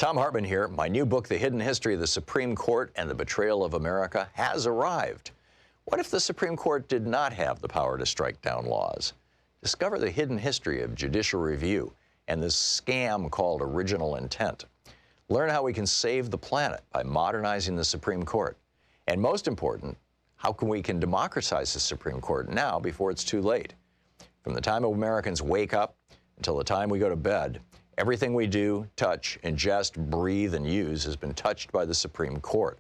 Thom Hartmann here. My new book, The Hidden History of the Supreme Court and the Betrayal of America, has arrived. What if the Supreme Court did not have the power to strike down laws? Discover the hidden history of judicial review and this scam called original intent. Learn how we can save the planet by modernizing the Supreme Court. And most important, how we can democratize the Supreme Court now before it's too late. From the time Americans wake up until the time we go to bed, everything we do, touch, ingest, breathe, and use has been touched by the Supreme Court.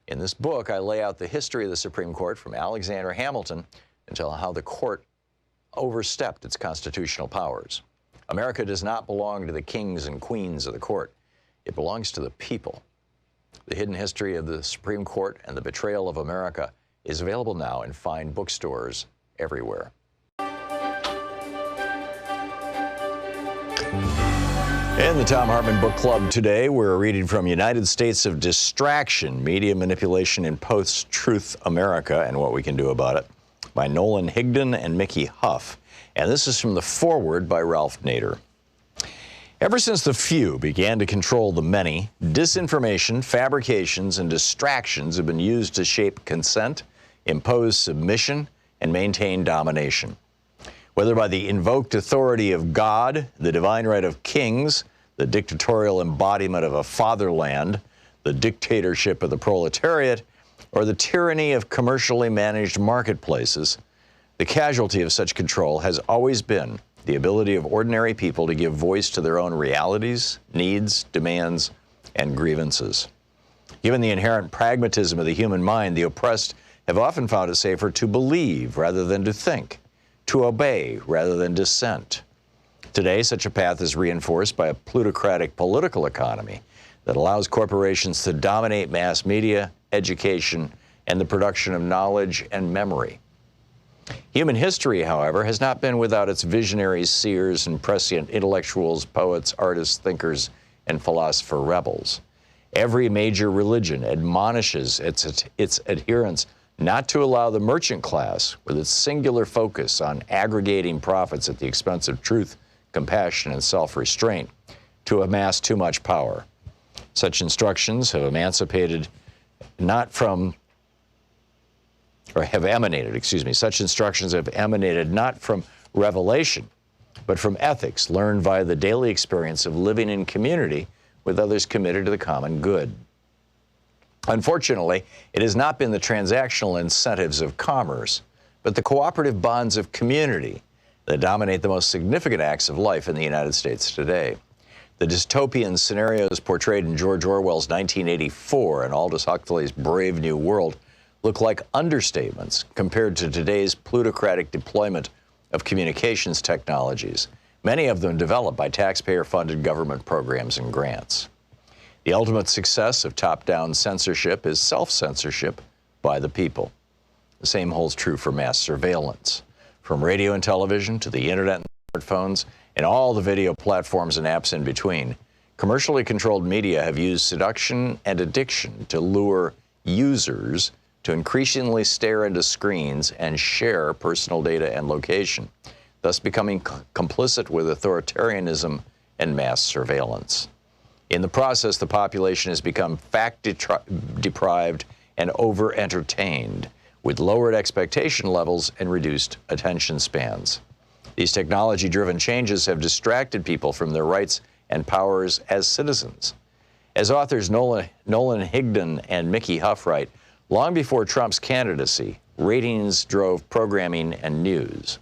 In this book, I lay out the history of the Supreme Court from Alexander Hamilton until how the court overstepped its constitutional powers. America does not belong to the kings and queens of the court. It belongs to the people. The Hidden History of the Supreme Court and the Betrayal of America is available now in fine bookstores everywhere. In the Thom Hartmann Book Club today, we're reading from United States of Distraction, Media Manipulation in Post-Truth America and What We Can Do About It, by Nolan Higdon and Mickey Huff. And this is from the foreword by Ralph Nader. Ever since the few began to control the many, disinformation, fabrications, and distractions have been used to shape consent, impose submission, and maintain domination. Whether by the invoked authority of God, the divine right of kings, the dictatorial embodiment of a fatherland, the dictatorship of the proletariat, or the tyranny of commercially managed marketplaces, the casualty of such control has always been the ability of ordinary people to give voice to their own realities, needs, demands, and grievances. Given the inherent pragmatism of the human mind, the oppressed have often found it safer to believe rather than to think, to obey rather than dissent. Today, such a path is reinforced by a plutocratic political economy that allows corporations to dominate mass media, education, and the production of knowledge and memory. Human history, however, has not been without its visionaries, seers, and prescient intellectuals, poets, artists, thinkers, and philosopher rebels. Every major religion admonishes its adherents not to allow the merchant class, with its singular focus on aggregating profits at the expense of truth, compassion, and self-restraint, to amass too much power. Such instructions have emanated not from revelation, but from ethics learned via the daily experience of living in community with others committed to the common good. Unfortunately, it has not been the transactional incentives of commerce, but the cooperative bonds of community that dominate the most significant acts of life in the United States today. The dystopian scenarios portrayed in George Orwell's 1984 and Aldous Huxley's Brave New World look like understatements compared to today's plutocratic deployment of communications technologies, many of them developed by taxpayer-funded government programs and grants. The ultimate success of top-down censorship is self-censorship by the people. The same holds true for mass surveillance. From radio and television to the internet and smartphones and all the video platforms and apps in between, commercially controlled media have used seduction and addiction to lure users to increasingly stare into screens and share personal data and location, thus becoming complicit with authoritarianism and mass surveillance. In the process, the population has become fact-deprived and over-entertained, with lowered expectation levels and reduced attention spans. These technology-driven changes have distracted people from their rights and powers as citizens. As authors Nolan Higdon and Mickey Huff write, long before Trump's candidacy, ratings drove programming and news.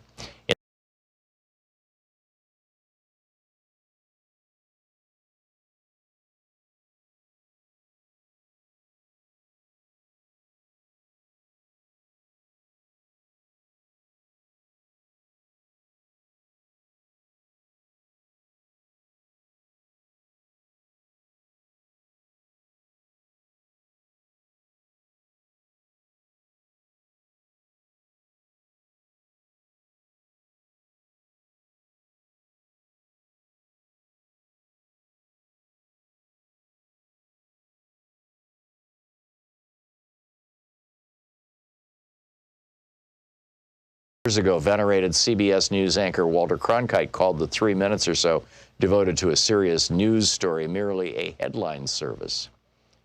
Years ago, venerated CBS News anchor Walter Cronkite called the 3 minutes or so devoted to a serious news story merely a headline service.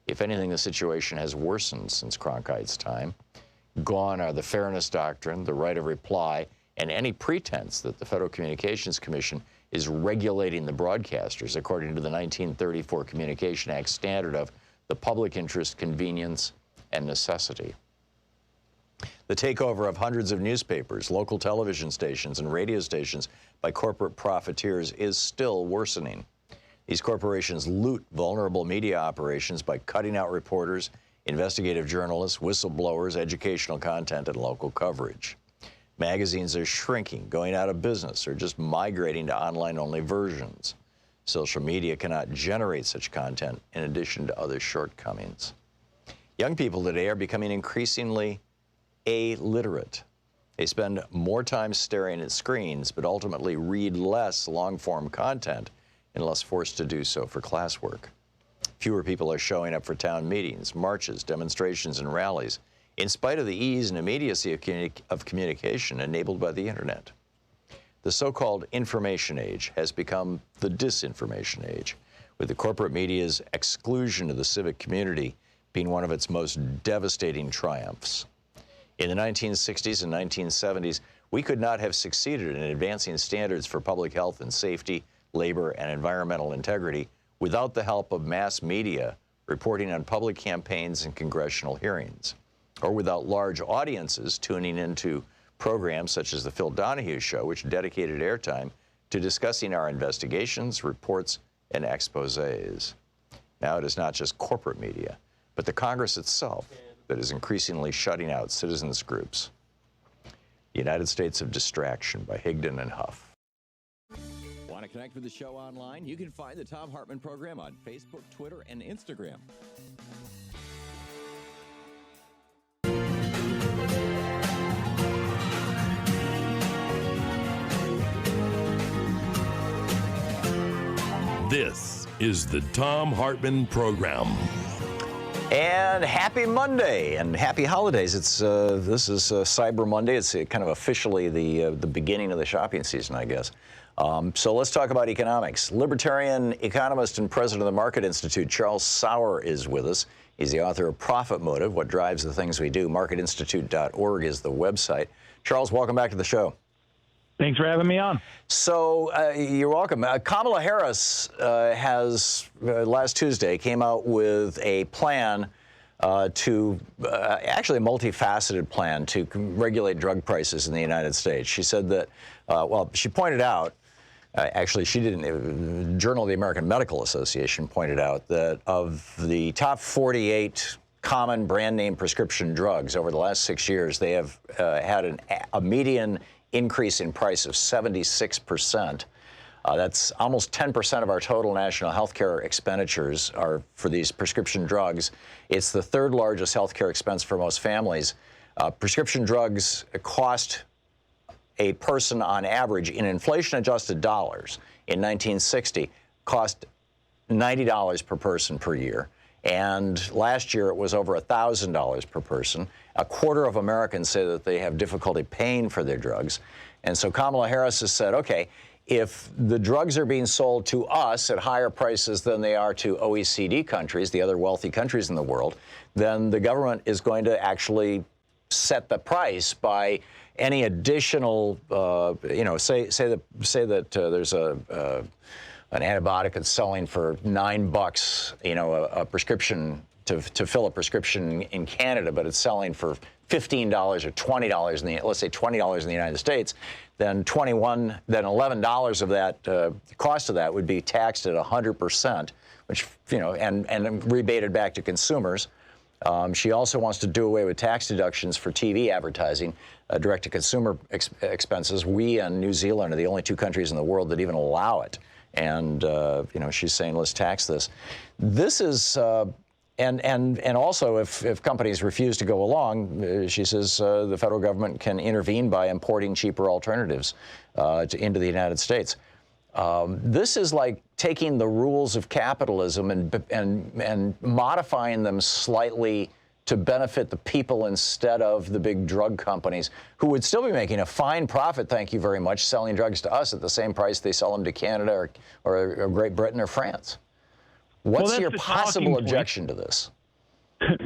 If anything, the situation has worsened since Cronkite's time. Gone are the fairness doctrine, the right of reply, and any pretense that the Federal Communications Commission is regulating the broadcasters according to the 1934 Communication Act standard of the public interest, convenience, and necessity. The takeover of hundreds of newspapers, local television stations, and radio stations by corporate profiteers is still worsening. These corporations loot vulnerable media operations by cutting out reporters, investigative journalists, whistleblowers, educational content, and local coverage. Magazines are shrinking, going out of business, or just migrating to online-only versions. Social media cannot generate such content in addition to other shortcomings. Young people today are becoming increasingly illiterate. They spend more time staring at screens, but ultimately read less long-form content unless forced to do so for classwork. Fewer people are showing up for town meetings, marches, demonstrations, and rallies, in spite of the ease and immediacy of communication enabled by the internet. The so-called information age has become the disinformation age, with the corporate media's exclusion of the civic community being one of its most devastating triumphs. In the 1960s and 1970s, we could not have succeeded in advancing standards for public health and safety, labor, and environmental integrity without the help of mass media reporting on public campaigns and congressional hearings, or without large audiences tuning into programs such as The Phil Donahue Show, which dedicated airtime to discussing our investigations, reports, and exposés. Now it is not just corporate media, but the Congress itself that is increasingly shutting out citizens groups. The United States of Distraction by Higdon and Huff. Want to connect with the show online? You can find the Thom Hartmann Program on Facebook, Twitter, and Instagram. This is the Thom Hartmann Program. And happy Monday and happy holidays. This is Cyber Monday. It's kind of officially the beginning of the shopping season, I guess. So let's talk about economics. Libertarian economist and president of the Market Institute, Charles Sauer, is with us. He's the author of Profit Motive, What Drives the Things We Do. MarketInstitute.org is the website. Charles, welcome back to the show. Thanks for having me on. So you're welcome. Kamala Harris has, last Tuesday, came out with a plan actually a multifaceted plan to regulate drug prices in the United States. She said that, she pointed out, actually she didn't, Journal of the American Medical Association pointed out that of the top 48 common brand name prescription drugs over the last 6 years, they have had a median increase in price of 76%. That's almost 10% of our total national healthcare expenditures are for these prescription drugs. It's the third largest healthcare expense for most families. Prescription drugs cost a person on average in inflation-adjusted dollars in 1960 cost $90 per person per year. And last year it was over $1,000 per person. A quarter of Americans say that they have difficulty paying for their drugs. And so Kamala Harris has said, okay, if the drugs are being sold to us at higher prices than they are to OECD countries, the other wealthy countries in the world, then the government is going to actually set the price by any additional, say that there's an antibiotic that's selling for $9, a prescription to fill a prescription in Canada, but it's selling for $15 or $20 let's say $20 in the United States, then $11 of that cost of that would be taxed at 100%, which and rebated back to consumers. She also wants to do away with tax deductions for TV advertising, direct-to-consumer expenses. We and New Zealand are the only two countries in the world that even allow it. And she's saying, let's tax this. This is, and also if companies refuse to go along, she says the federal government can intervene by importing cheaper alternatives into the United States. This is like taking the rules of capitalism and modifying them slightly to benefit the people instead of the big drug companies who would still be making a fine profit, thank you very much, selling drugs to us at the same price they sell them to Canada or Great Britain or France. What's your possible objection to this?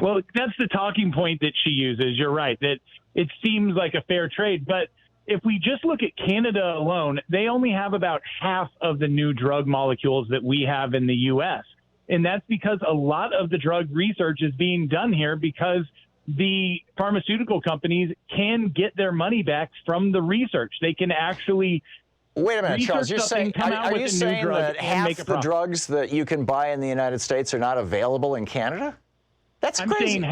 Well, that's the talking point that she uses. You're right, that it seems like a fair trade. But if we just look at Canada alone, they only have about half of the new drug molecules that we have in the U.S. And that's because a lot of the drug research is being done here because the pharmaceutical companies can get their money back from the research. They can actually Wait a minute, Charles. You're saying, are you saying that half the drugs that you can buy in the United States are not available in Canada? That's crazy.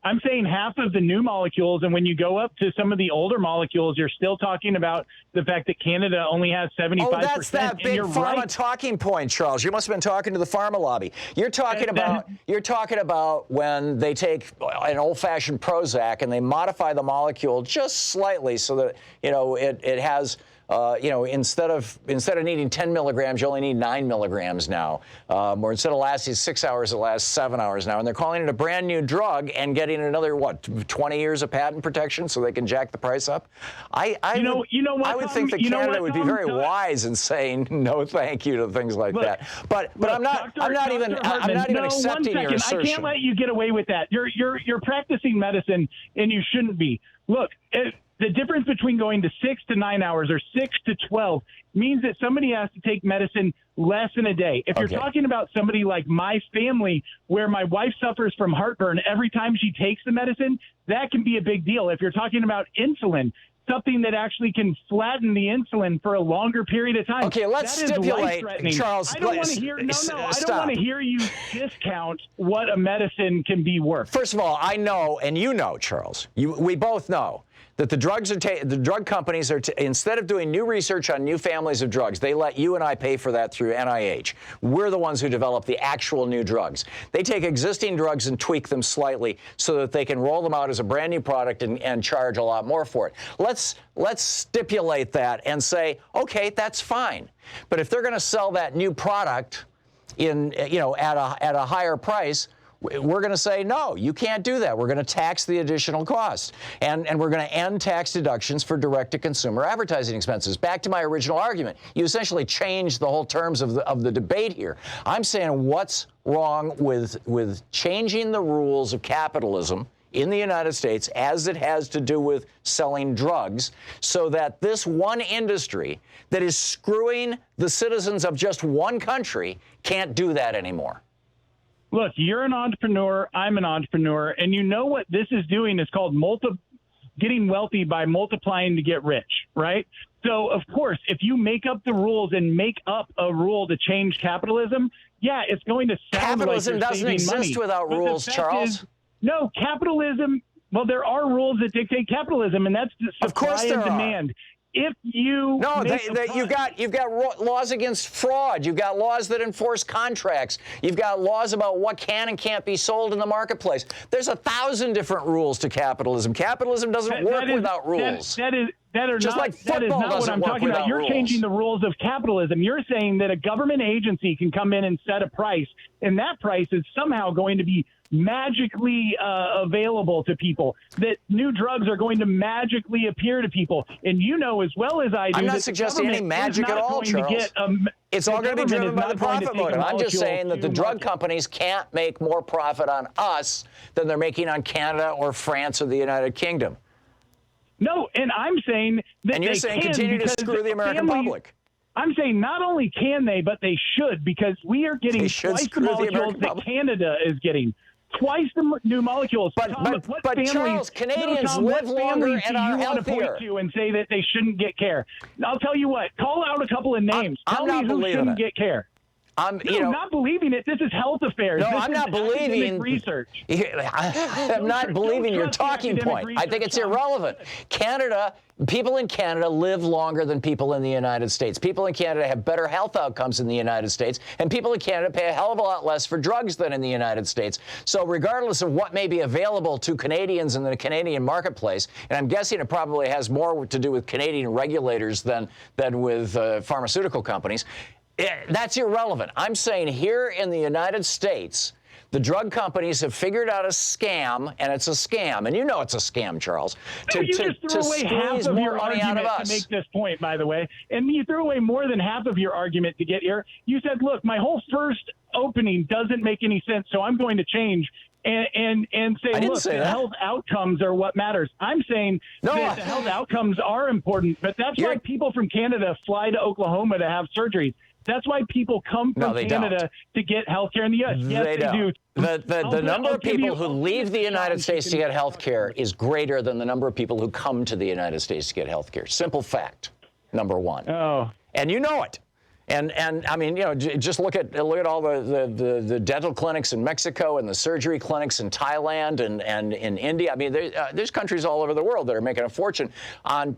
I'm saying half of the new molecules, and when you go up to some of the older molecules, you're still talking about the fact that Canada only has 75%. Oh, that's that big pharma talking point, Charles. You must have been talking to the pharma lobby. You're talking about when they take an old-fashioned Prozac and they modify the molecule just slightly so that it has. Instead of needing 10 milligrams, you only need 9 milligrams now. Or instead of lasting 6 hours, it lasts 7 hours now. And they're calling it a brand new drug and getting another, 20 years of patent protection so they can jack the price up? I would think that Canada would be very wise in saying no thank you to things like that. But I'm not even accepting your assertion. I can't let you get away with that. You're practicing medicine and you shouldn't be. Look, the difference between going to 6 to 9 hours or 6 to 12 means that somebody has to take medicine less than a day. If you're talking about somebody like my family, where my wife suffers from heartburn every time she takes the medicine, that can be a big deal. If you're talking about insulin, something that actually can flatten the insulin for a longer period of time. Okay, let's stipulate, Charles. I don't want to hear you discount what a medicine can be worth. First of all, I know, and you know, Charles, we both know that the drug companies are, instead of doing new research on new families of drugs, they let you and I pay for that through NIH. We're the ones who develop the actual new drugs. They take existing drugs and tweak them slightly so that they can roll them out as a brand new product and charge a lot more for it. Let's stipulate that and say, okay, that's fine. But if they're going to sell that new product at a higher price, we're going to say, no, you can't do that. We're going to tax the additional cost. And we're going to end tax deductions for direct-to-consumer advertising expenses. Back to my original argument. You essentially changed the whole terms of the debate here. I'm saying what's wrong with changing the rules of capitalism in the United States as it has to do with selling drugs so that this one industry that is screwing the citizens of just one country can't do that anymore. Look, you're an entrepreneur, I'm an entrepreneur, and you know what this is doing is called getting wealthy by multiplying to get rich, right? So, of course, if you make up the rules and make up a rule to change capitalism, yeah, it's going to sound capitalism like you're doesn't exist without rules, Charles. No, capitalism, well, there are rules that dictate capitalism, and that's the supply and demand. If you you've got laws against fraud. You've got laws that enforce contracts. You've got laws about what can and can't be sold in the marketplace. There's 1,000 different rules to capitalism. Capitalism doesn't work without rules. That is like football not what I'm talking about. You're changing the rules of capitalism. You're saying that a government agency can come in and set a price, and that price is somehow going to be magically available to people, that new drugs are going to magically appear to people. And you know as well as I do, I'm not suggesting any magic at all, Charles. It's all going to be driven by the profit motive. I'm just saying that the drug companies can't make more profit on us than they're making on Canada or France or the United Kingdom. No, and I'm saying that and you're saying continue to screw the American public. I'm saying not only can they, but they should, because we are getting twice the molecules that Canada is getting. Twice the new molecules. But Charles, Canadians live longer and are healthier. And say that they shouldn't get care. I'll tell you what. Call out a couple of names. Tell me who shouldn't get care. I'm not believing it. This is health affairs. No, this I'm not believing research. I'm not believing your talking point. I think it's irrelevant. People in Canada live longer than people in the United States. People in Canada have better health outcomes in the United States, and people in Canada pay a hell of a lot less for drugs than in the United States. So regardless of what may be available to Canadians in the Canadian marketplace, and I'm guessing it probably has more to do with Canadian regulators than with pharmaceutical companies, that's irrelevant. I'm saying here in the United States, The drug companies have figured out a scam, and it's a scam, and you know it's a scam, Charles, you just threw away half of your money out of argument us. to make this point, by the way, and you threw away more than half of your argument to get here. You said, look, my whole first opening doesn't make any sense, so I'm going to change and say, look, the health outcomes are what matters. I'm saying that the health outcomes are important, but that's why people from Canada fly to Oklahoma to have surgeries. That's why people come from Canada to get health care in the U.S. Yes, they do. The number of people who leave the United States to get health care is greater than the number of people who come to the United States to get health care. Simple fact, number one. Oh. And you know it. And I mean, you know, just look at all the dental clinics in Mexico and the surgery clinics in Thailand and in India. I mean, there's countries all over the world that are making a fortune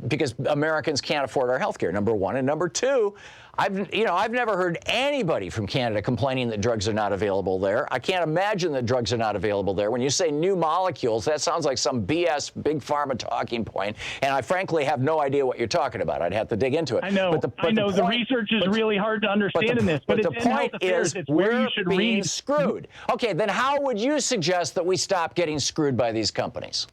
because Americans can't afford our health care, number one. And number two, I've never heard anybody from Canada complaining that drugs are not available there. I can't imagine that drugs are not available there. When you say new molecules, that sounds like some BS big pharma talking point, and I frankly have no idea what you're talking about. I'd have to dig into it. I know. The research is really hard to understand in this. But the point is, we're being screwed. Okay, then how would you suggest that we stop getting screwed by these companies?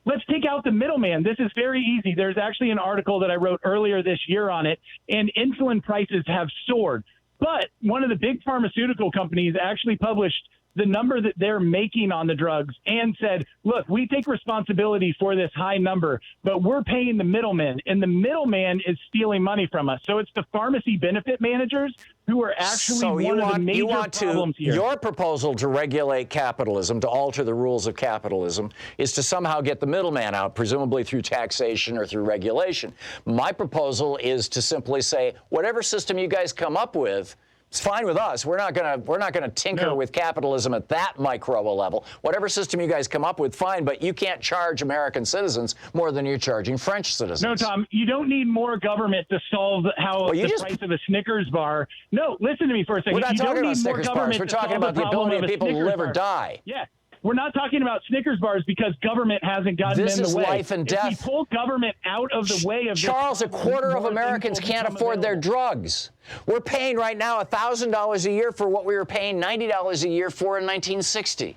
Let's take out the middleman. This is very easy. There's actually an article that I wrote earlier this year on it, and insulin prices have soared. But one of the big pharmaceutical companies actually published the number that they're making on the drugs and said, look, we take responsibility for this high number, but we're paying the middleman, and the middleman is stealing money from us. So it's the pharmacy benefit managers who are actually one of the major problems here. Your proposal to regulate capitalism, to alter the rules of capitalism, is to somehow get the middleman out, presumably through taxation or through regulation. My proposal is to simply say, whatever system you guys come up with, it's fine with us. We're not gonna tinker with capitalism at that micro level. Whatever system you guys come up with, fine, but you can't charge American citizens more than you're charging French citizens. No, Tom, you don't need more government to solve the price of a Snickers bar. No, listen to me for a second. We're not talking about Snickers bars. We're talking about the ability of people to live or die. Yeah. We're not talking about Snickers bars because government hasn't gotten in the way. This is life and death. If we pull government out of the way of Charles, a quarter of Americans can't afford their drugs. We're paying right now $1,000 a year for what we were paying $90 a year for in 1960.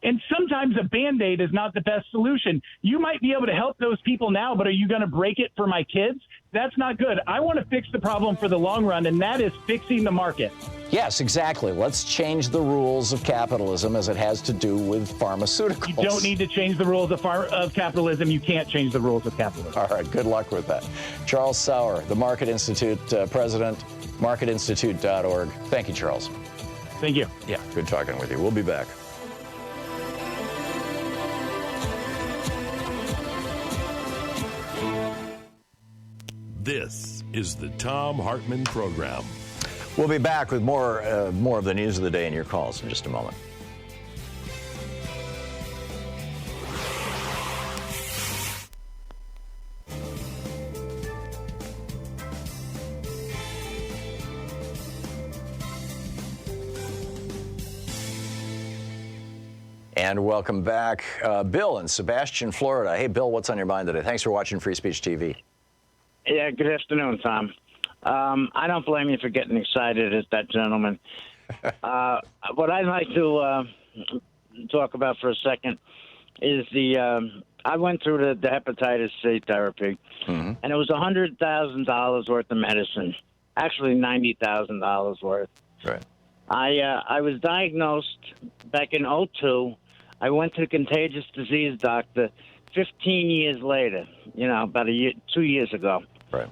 And sometimes a Band-Aid is not the best solution. You might be able to help those people now, but are you going to break it for my kids? That's not good. I want to fix the problem for the long run, and that is fixing the market. Yes, exactly. Let's change the rules of capitalism as it has to do with pharmaceuticals. You don't need to change the rules of capitalism. You can't change the rules of capitalism. All right, good luck with that. Charles Sauer, the Market Institute president, marketinstitute.org. Thank you, Charles. Thank you. Yeah, good talking with you. We'll be back. This is the Thom Hartmann Program. We'll be back with more of the news of the day and your calls in just a moment. And welcome back. Bill in Sebastian, Florida. Hey, Bill, what's on your mind today? Thanks for watching Free Speech TV. Yeah, good afternoon, Tom. I don't blame you for getting excited as that gentleman. What I'd like to talk about for a second is I went through the hepatitis C therapy, and it was $100,000 worth of medicine, actually $90,000 worth. Right. I was diagnosed back in 2002. I went to the contagious disease doctor 15 years later, about 2 years ago. Right.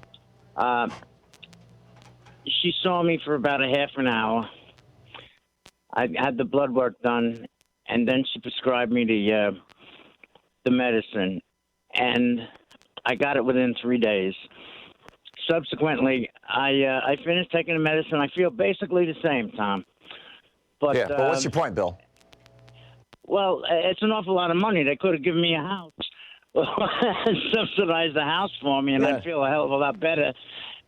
She saw me for about a half an hour. I had the blood work done, and then she prescribed me the medicine, and I got it within 3 days. Subsequently, I finished taking the medicine. I feel basically the same, Tom. But what's your point, Bill? Well, it's an awful lot of money. They could have given me a house, subsidized the house for me, and I'd feel a hell of a lot better.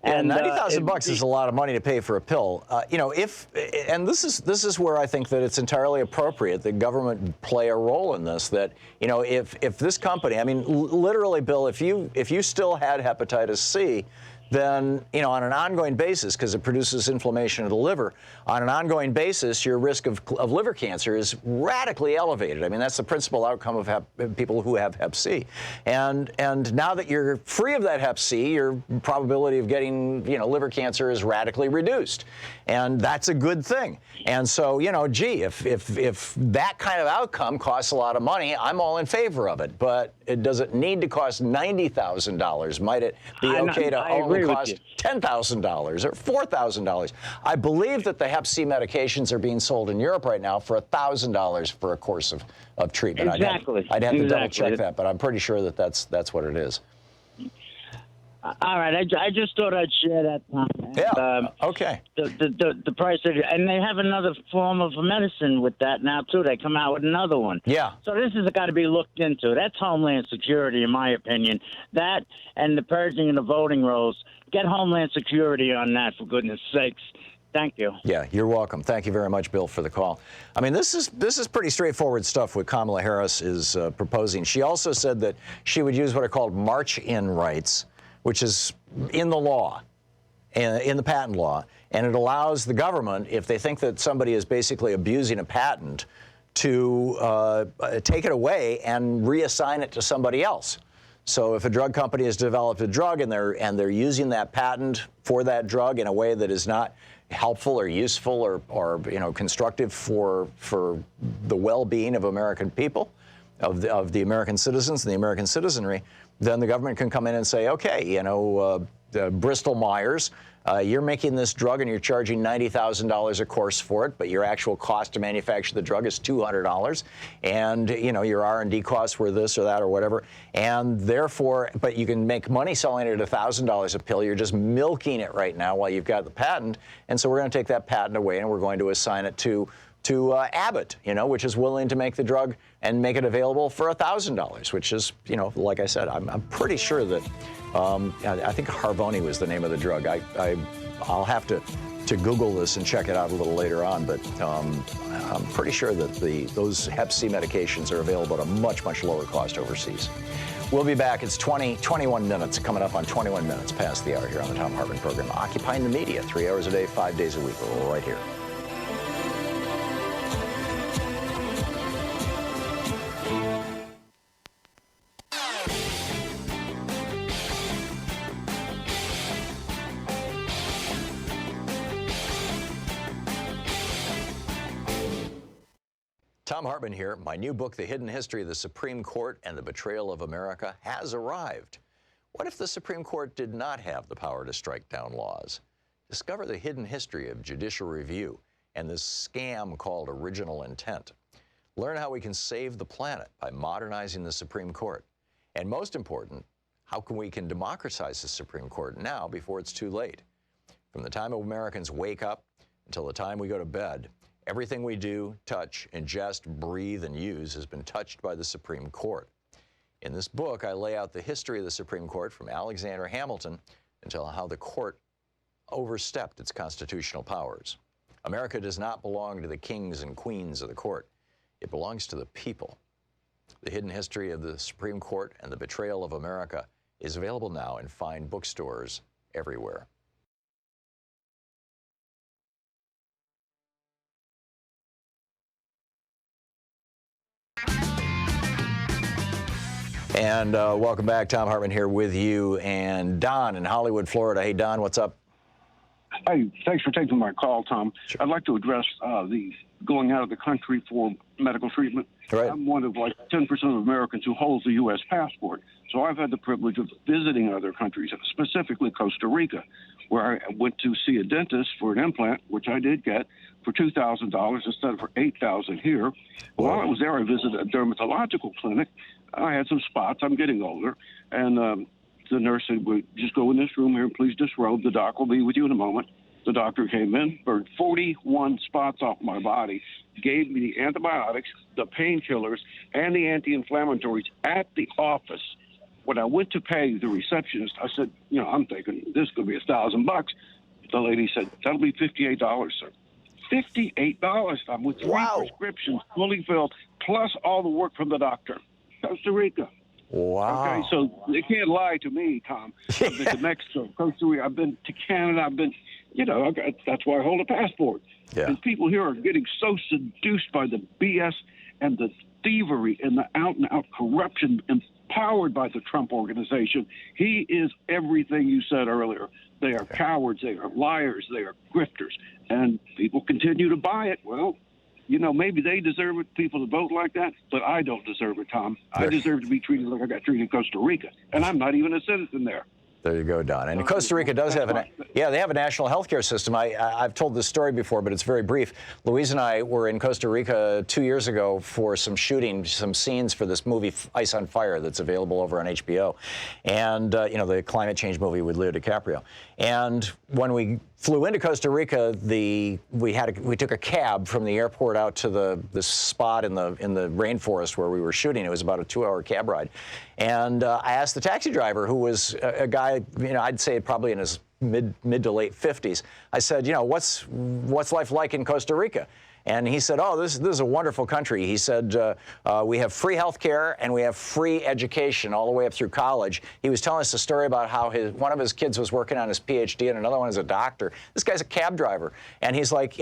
And $90,000 is a lot of money to pay for a pill. And this is where I think that it's entirely appropriate that government play a role in this. That if this company, I mean, literally, Bill, if you still had hepatitis C, then, on an ongoing basis, because it produces inflammation of the liver, on an ongoing basis, your risk of liver cancer is radically elevated. I mean, that's the principal outcome of people who have Hep C. And now that you're free of that Hep C, your probability of getting, liver cancer is radically reduced. And that's a good thing. And so, gee, if that kind of outcome costs a lot of money, I'm all in favor of it. But does it need to cost $90,000? Might it be okay to only cost $10,000 or $4,000? I believe that the Hep C medications are being sold in Europe right now for $1,000 for a course of treatment. Exactly. I'd have to double check that, but I'm pretty sure that that's what it is. All right, I just thought I'd share that. Yeah. Okay. The price of it, and they have another form of medicine with that now too. They come out with another one. Yeah. So this has got to be looked into. That's Homeland Security, in my opinion. That and the purging of the voting rolls. Get Homeland Security on that, for goodness sakes. Thank you. Yeah, you're welcome. Thank you very much, Bill, for the call. I mean, this is pretty straightforward stuff what Kamala Harris is proposing. She also said that she would use what are called march-in rights, which is in the law, in the patent law, and it allows the government, if they think that somebody is basically abusing a patent, to take it away and reassign it to somebody else. So if a drug company has developed a drug and they're using that patent for that drug in a way that is not helpful or useful or constructive for the well-being of American people, of the American citizens and the American citizenry, then the government can come in and say, okay, Bristol Myers, you're making this drug and you're charging $90,000 a course for it, but your actual cost to manufacture the drug is $200, and your R&D costs were this or that or whatever, and therefore, but you can make money selling it at $1,000 a pill. You're just milking it right now while you've got the patent, and so we're going to take that patent away and we're going to assign it to Abbott, which is willing to make the drug and make it available for $1,000, which is, like I said, I'm pretty sure that, I think Harvoni was the name of the drug. I'll have to Google this and check it out a little later on, but I'm pretty sure that those Hep C medications are available at a much, much lower cost overseas. We'll be back. It's 21 minutes, coming up on 21 minutes past the hour here on the Thom Hartmann Program, occupying the media 3 hours a day, 5 days a week. We're right here. Thom Hartmann here. My new book, The Hidden History of the Supreme Court and the Betrayal of America, has arrived. What if the Supreme Court did not have the power to strike down laws? Discover the hidden history of judicial review and this scam called original intent. Learn how we can save the planet by modernizing the Supreme Court. And most important, how we can democratize the Supreme Court now before it's too late. From the time Americans wake up until the time we go to bed, everything we do, touch, ingest, breathe, and use has been touched by the Supreme Court. In this book, I lay out the history of the Supreme Court from Alexander Hamilton until how the court overstepped its constitutional powers. America does not belong to the kings and queens of the court. It belongs to the people. The Hidden History of the Supreme Court and the Betrayal of America is available now in fine bookstores everywhere. And welcome back. Thom Hartmann here with you and Don in Hollywood, Florida. Hey, Don, what's up? Hey, thanks for taking my call, Tom. Sure. I'd like to address the going out of the country for medical treatment. Right. I'm one of like 10% of Americans who holds a U.S. passport. So I've had the privilege of visiting other countries, specifically Costa Rica, where I went to see a dentist for an implant, which I did get, for $2,000 instead of for $8,000 here. While I was there, I visited a dermatological clinic. I had some spots. I'm getting older. And the nurse said, well, just go in this room here and please disrobe. The doc will be with you in a moment. The doctor came in, burned 41 spots off my body, gave me the antibiotics, the painkillers, and the anti-inflammatories at the office. When I went to pay the receptionist, I said, I'm thinking this could be $1,000. The lady said, that'll be $58, sir. $58. I'm with three prescriptions fully filled, plus all the work from the doctor. Costa Rica. Wow. Okay, so they can't lie to me, Tom. I've been to Mexico, Costa Rica, I've been to Canada, I've been, that's why I hold a passport. Yeah. And people here are getting so seduced by the BS and the thievery and the out-and-out corruption empowered by the Trump organization. He is everything you said earlier. They are cowards, they are liars, they are grifters, and people continue to buy it. Well, maybe they deserve it, people to vote like that, but I don't deserve it, Tom. I deserve to be treated like I got treated in Costa Rica, and I'm not even a citizen there. There you go, Don. And Costa Rica does have they have a national healthcare system. I've told this story before, but it's very brief. Louise and I were in Costa Rica 2 years ago for some scenes for this movie Ice on Fire that's available over on HBO, and the climate change movie with Leo DiCaprio. And when we flew into Costa Rica, we took a cab from the airport out to the spot in the rainforest where we were shooting. It was about a 2-hour cab ride, and I asked the taxi driver, who was a guy, I'd say probably in his mid to late 50s. I said, what's life like in Costa Rica? And he said, oh, this is a wonderful country. He said, we have free health care and we have free education all the way up through college. He was telling us a story about how one of his kids was working on his PhD and another one is a doctor. This guy's a cab driver. And he's like,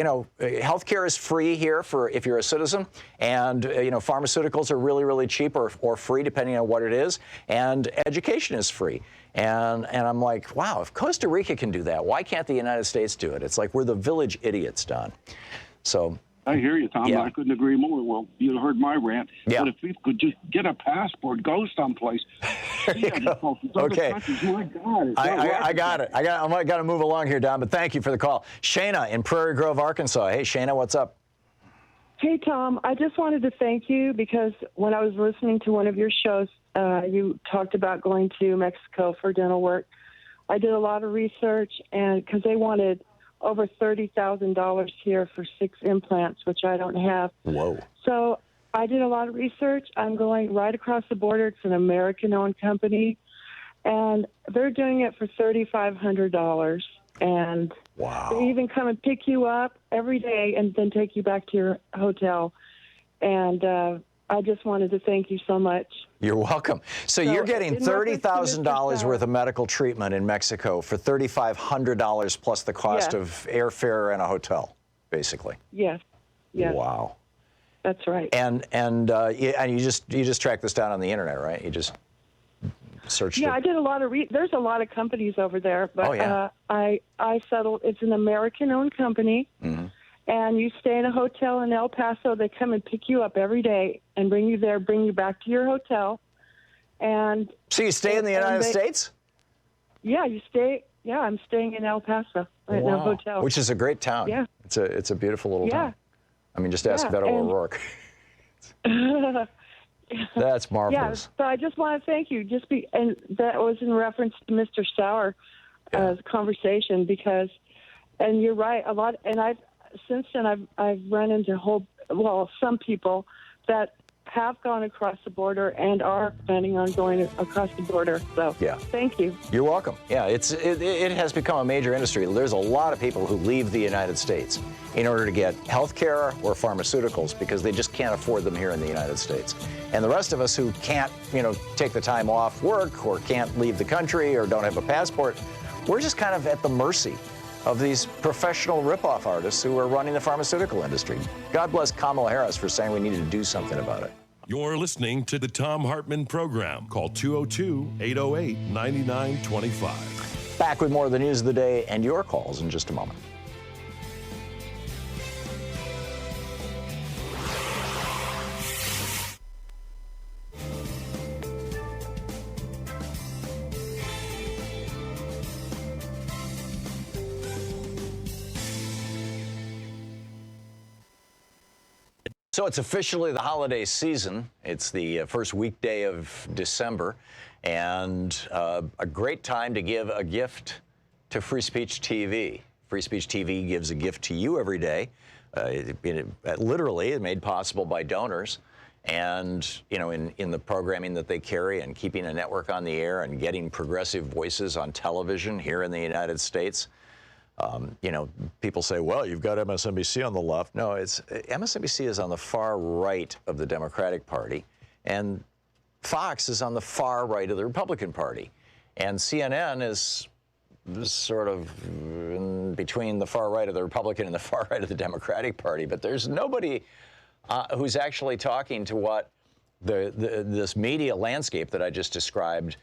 health care is free here for if you're a citizen. And, pharmaceuticals are really, really cheap or free, depending on what it is. And education is free. And I'm like, wow, if Costa Rica can do that, why can't the United States do it? It's like we're the village idiots, Don. So I hear you, Tom. Yeah. I couldn't agree more. Well, you heard my rant. Yeah. But if people could just get a passport, go someplace. Okay. My God. I got it. I got to move along here, Don, but thank you for the call. Shayna in Prairie Grove, Arkansas. Hey, Shayna, what's up? Hey, Tom. I just wanted to thank you because when I was listening to one of your shows, you talked about going to Mexico for dental work. I did a lot of research, and because they wanted over $30,000 here for 6 implants, which I don't have. Whoa. So I did a lot of research. I'm going right across the border. It's an American-owned company, and they're doing it for $3,500. And wow. they even come and pick you up every day and then take you back to your hotel. And I just wanted to thank you so much. You're welcome. So you're getting $30,000 worth of medical treatment in Mexico for $3,500 plus the cost of airfare and a hotel, basically. Yes. Yes. Wow. That's right. And you just tracked this down on the internet, right? You just searched it. Yeah, I did a lot of there's a lot of companies over there, but I settled. It's an American-owned company. Mm-hmm. And you stay in a hotel in El Paso. They come and pick you up every day and bring you there, bring you back to your hotel. And so you stay in the United States? Yeah, you stay. Yeah, I'm staying in El Paso in a hotel, which is a great town. Yeah, it's a beautiful little town. I mean, just ask Beto O'Rourke. That's marvelous. Yeah, so I just want to thank you. And that was in reference to Mr. Sauer's conversation and you're right. A lot, and since then, I've run into some people that have gone across the border and are planning on going across the border. So thank you. You're welcome. Yeah, it has become a major industry. There's a lot of people who leave the United States in order to get health care or pharmaceuticals because they just can't afford them here in the United States. And the rest of us who can't, take the time off work or can't leave the country or don't have a passport, we're just kind of at the mercy of these professional ripoff artists who are running the pharmaceutical industry. God bless Kamala Harris for saying we needed to do something about it. You're listening to the Thom Hartmann Program. Call 202-808-9925. Back with more of the news of the day and your calls in just a moment. So it's officially the holiday season. It's the first weekday of December, and a great time to give a gift to Free Speech TV. Free Speech TV gives a gift to you every day. Literally, it's made possible by donors. And, in the programming that they carry and keeping a network on the air and getting progressive voices on television here in the United States. People say, well, you've got MSNBC on the left. No, MSNBC is on the far right of the Democratic Party. And Fox is on the far right of the Republican Party, and CNN is sort of in between the far right of the Republican and the far right of the Democratic Party. But there's nobody who's actually talking to what this media landscape that I just describes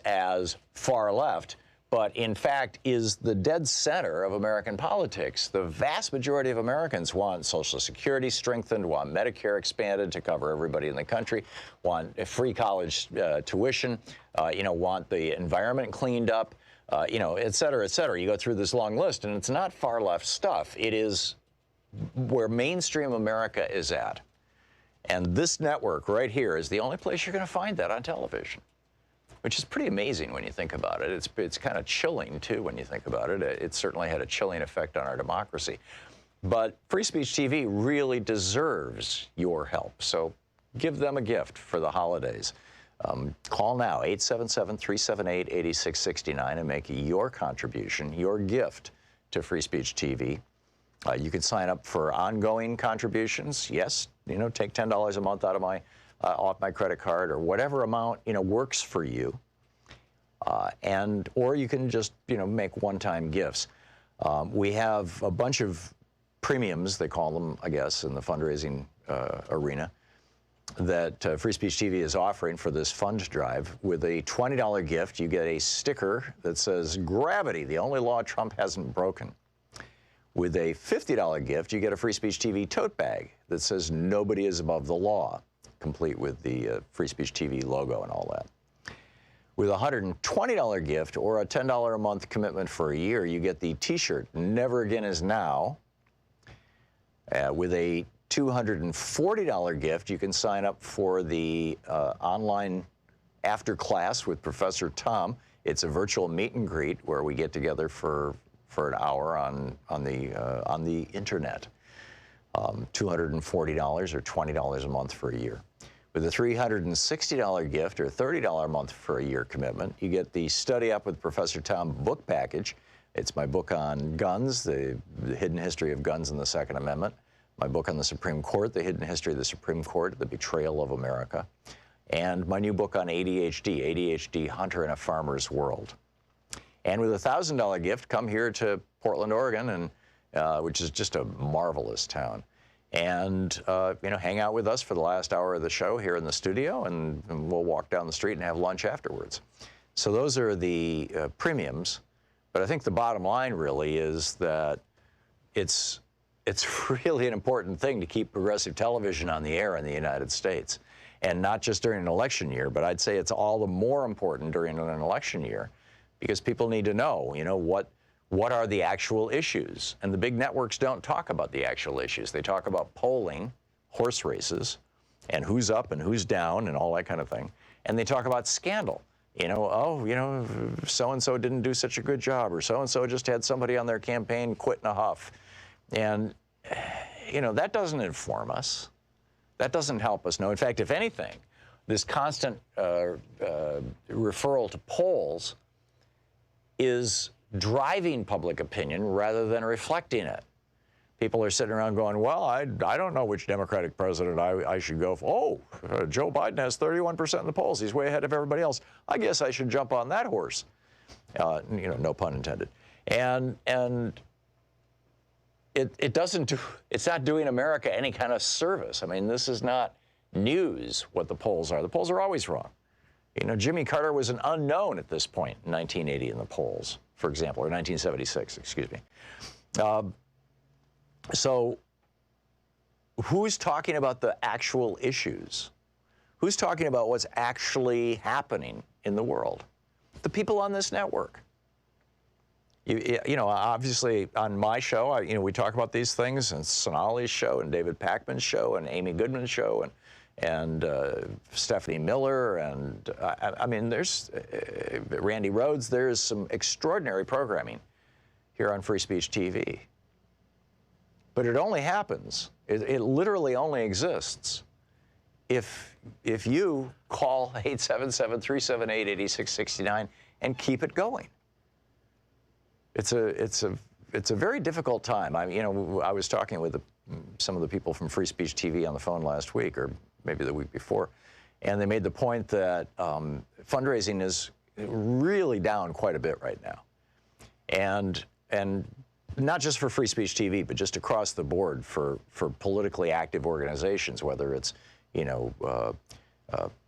as far left, but in fact is the dead center of American politics. The vast majority of Americans want Social Security strengthened, want Medicare expanded to cover everybody in the country, want free college tuition, want the environment cleaned up, et cetera, et cetera. You go through this long list, and it's not far left stuff. It is where mainstream America is at. And this network right here is the only place you're going to find that on television, which is pretty amazing when you think about it. It's kind of chilling, too, when you think about it. It certainly had a chilling effect on our democracy. But Free Speech TV really deserves your help. So give them a gift for the holidays. Call now, 877-378-8669, and make your contribution, your gift to Free Speech TV. You can sign up for ongoing contributions. Yes, take $10 a month out of off my credit card, or whatever amount works for you, or you can just make one-time gifts. We have a bunch of premiums, they call them, I guess, in the fundraising arena, that Free Speech TV is offering for this fund drive. With a $20 gift, you get a sticker that says "Gravity, the only law Trump hasn't broken." With a $50 gift, you get a Free Speech TV tote bag that says "Nobody is above the law," complete with the Free Speech TV logo and all that. With a $120 gift or a $10 a month commitment for a year, you get the T-shirt "Never Again Is Now." With a $240 gift, you can sign up for the online after class with Professor Thom. It's a virtual meet and greet where we get together for an hour on the internet. $240 or $20 a month for a year. With a $360 gift or $30 a month for a year commitment, you get the Study Up with Professor Thom book package. It's my book on guns, the hidden history of guns and the Second Amendment. My book on the Supreme Court, the hidden history of the Supreme Court, the betrayal of America. And my new book on ADHD, Hunter in a Farmer's World. And with a $1,000 gift, come here to Portland, Oregon, and which is just a marvelous town. And hang out with us for the last hour of the show here in the studio, and we'll walk down the street and have lunch afterwards. So those are the premiums. But I think the bottom line really is that it's really an important thing to keep progressive television on the air in the United States. And not just during an election year, but I'd say it's all the more important during an election year, because people need to know, what are the actual issues? And the big networks don't talk about the actual issues. They talk about polling, horse races, and who's up and who's down and all that kind of thing. And they talk about scandal. So-and-so didn't do such a good job, or so-and-so just had somebody on their campaign quit in a huff. And, that doesn't inform us. That doesn't help us know. In fact, if anything, this constant referral to polls is driving public opinion rather than reflecting it. People are sitting around going, well, I don't know which Democratic president I should go for. Joe Biden has 31% in the polls. He's way ahead of everybody else. I guess I should jump on that horse. No pun intended. And it's not doing America any kind of service. I mean, this is not news what the polls are. The polls are always wrong. Jimmy Carter was an unknown at this point in 1980 in the polls, for example, or 1976, excuse me. So who's talking about the actual issues? Who's talking about what's actually happening in the world? The people on this network. Obviously on my show, we talk about these things, and Sonali's show, and David Pakman's show, and Amy Goodman's show, and Stephanie Miller, and there's Randy Rhodes. There's some extraordinary programming here on Free Speech TV. But it only happens, it literally only exists if you call 877-378-8669 and keep it going. It's a very difficult time. I was talking with some of the people from Free Speech TV on the phone last week, or maybe the week before, and they made the point that fundraising is really down quite a bit right now, and not just for Free Speech TV, but just across the board for politically active organizations, whether it's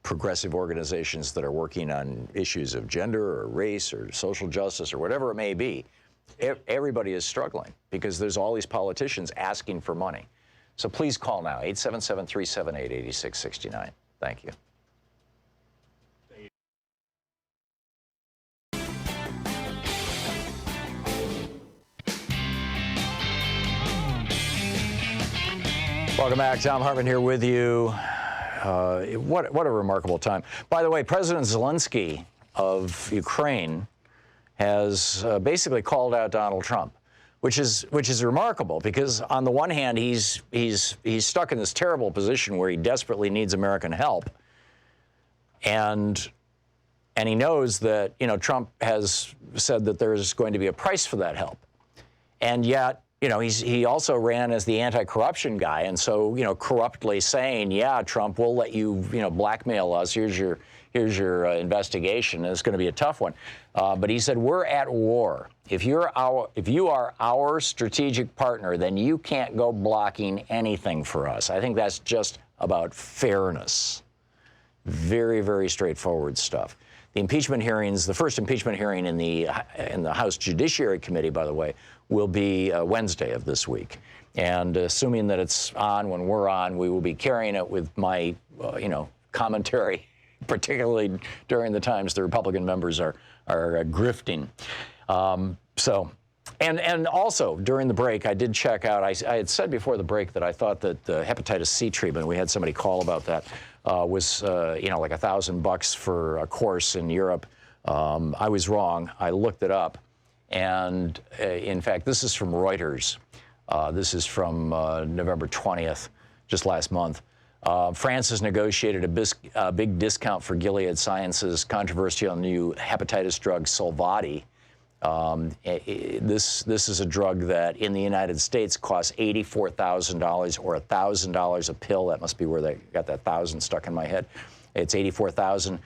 progressive organizations that are working on issues of gender or race or social justice or whatever it may be. Everybody is struggling because there's all these politicians asking for money. So please call now, 877-378-8669. Thank you. Welcome back. Thom Hartmann here with you. What a remarkable time. By the way, President Zelensky of Ukraine has basically called out Donald Trump, which is remarkable because on the one hand he's stuck in this terrible position where he desperately needs American help, and he knows that Trump has said that there's going to be a price for that help, and yet he also ran as the anti-corruption guy, and so corruptly saying, yeah, Trump, we'll let you blackmail us. Here's your investigation. And it's going to be a tough one. But he said, we're at war. If you are our strategic partner, then you can't go blocking anything for us. I think that's just about fairness. Very, very straightforward stuff. The impeachment hearings, the first impeachment hearing in the House Judiciary Committee, by the way, will be Wednesday of this week. And assuming that it's on when we're on, we will be carrying it with my, commentary, particularly during the times the Republican members are grifting. And also during the break, I did check out. I had said before the break that I thought that the hepatitis C treatment, we had somebody call about that, was like $1,000 for a course in Europe. I was wrong. I looked it up, and in fact, this is from Reuters. This is from November 20th, just last month. France has negotiated a big discount for Gilead Sciences' controversial new hepatitis drug Sovaldi. This is a drug that in the United States costs $84,000 or $1,000 a pill. That must be where they got that 1,000 stuck in my head. It's $84,000.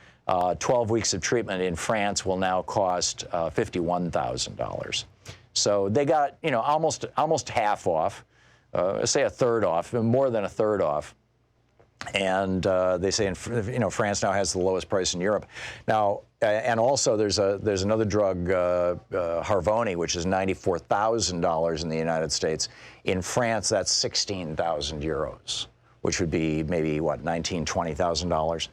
12 weeks of treatment in France will now cost $51,000. So they got almost half off, say a third off, more than a third off. And they say France now has the lowest price in Europe. Now, and also there's another drug, Harvoni, which is $94,000 in the United States. In France, that's 16,000 euros, which would be maybe $19,000-$20,000.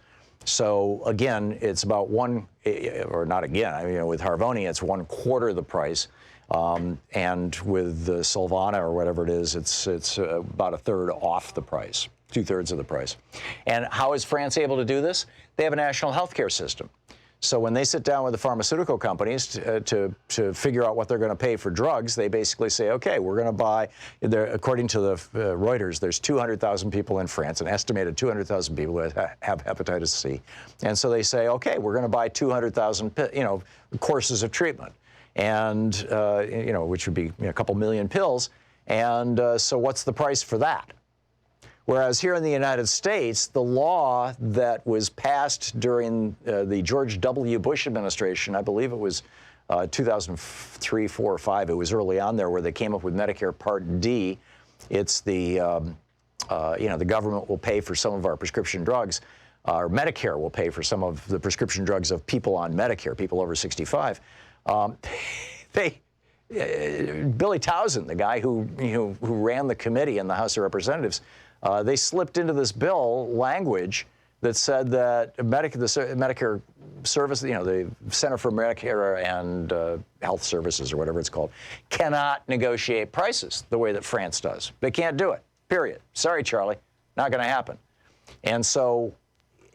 So again, it's about with Harvoni, it's 1/4 the price. And with the Solvana or whatever it is, it's about a third off the price, 2/3 of the price. And how is France able to do this? They have a national health care system. So when they sit down with the pharmaceutical companies to figure out what they're going to pay for drugs, they basically say, okay, we're going to buy, according to the Reuters, there's 200,000 people in France, an estimated 200,000 people who have hepatitis C. And so they say, okay, we're going to buy 200,000 courses of treatment, and which would be a couple million pills. And so what's the price for that? Whereas here in the United States, the law that was passed during the George W. Bush administration, I believe it was 2003, 4, or 5, it was early on there where they came up with Medicare Part D. It's the government will pay for some of our prescription drugs, or Medicare will pay for some of the prescription drugs of people on Medicare, people over 65. Billy Towson, the guy who ran the committee in the House of Representatives, they slipped into this bill language that said that the Medicare service, the Center for Medicare and Health Services, or whatever it's called, cannot negotiate prices the way that France does. They can't do it, period. Sorry, Charlie, not going to happen. And so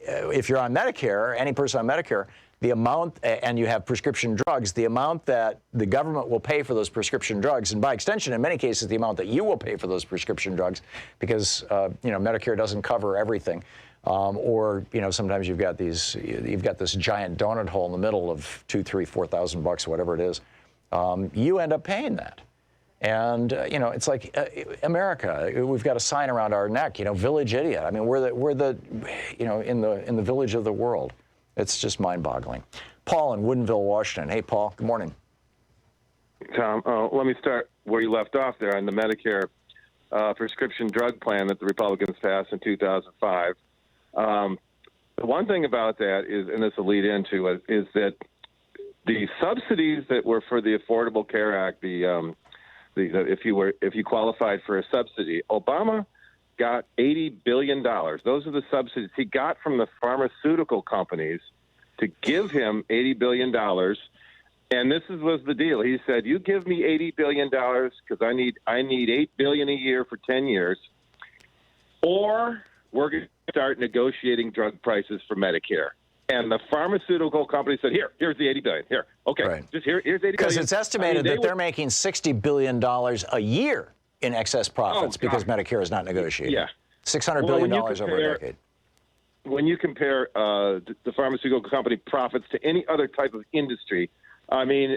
if you're on Medicare, any person on Medicare, the amount, and you have prescription drugs, the amount that the government will pay for those prescription drugs, and by extension, in many cases, the amount that you will pay for those prescription drugs, because Medicare doesn't cover everything, or sometimes you've got this giant donut hole in the middle of $2,000, $3,000, $4,000, whatever it is. You end up paying that, And it's like America. We've got a sign around our neck. Village idiot. I mean, we're the in the village of the world. It's just mind-boggling. Paul in Woodinville, Washington. Hey, Paul. Good morning. Tom, let me start where you left off there on the Medicare prescription drug plan that the Republicans passed in 2005. The one thing about that is, and this will lead into it, is that the subsidies that were for the Affordable Care Act, if you qualified for a subsidy, Obama got $80 billion. Those are the subsidies he got from the pharmaceutical companies to give him $80 billion. And this was the deal. He said, "You give me $80 billion because I need $8 billion a year for 10 years, or we're going to start negotiating drug prices for Medicare." And the pharmaceutical company said, here's the $80 billion. Here, okay, right. Just here's $80 billion. Because it's estimated that they're making $60 billion a year in excess profits because Medicare is not negotiated. Yeah. $600 billion over a decade. When you compare the pharmaceutical company profits to any other type of industry, I mean,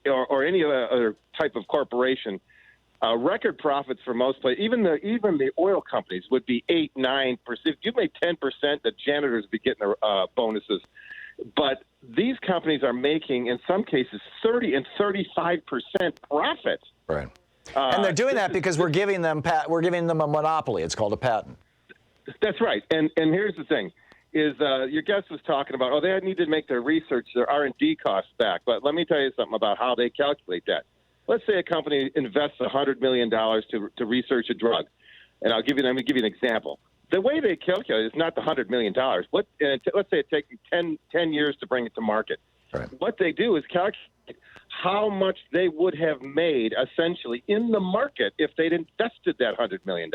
or any other type of corporation, record profits for most places, even the oil companies would be 8-9%. If you made 10%, the janitors would be getting their bonuses. But these companies are making, in some cases, 30 and 35% profit. Right. And they're doing that because we're giving them a monopoly. It's called a patent. That's right. And here's the thing. Is your guest was talking about, they need to make their research, their R&D costs back. But let me tell you something about how they calculate that. Let's say a company invests $100 million to research a drug. And let me give you an example. The way they calculate it is not the $100 million. Let's say it takes them 10 years to bring it to market. Right. What they do is calculate how much they would have made essentially in the market if they'd invested that $100 million.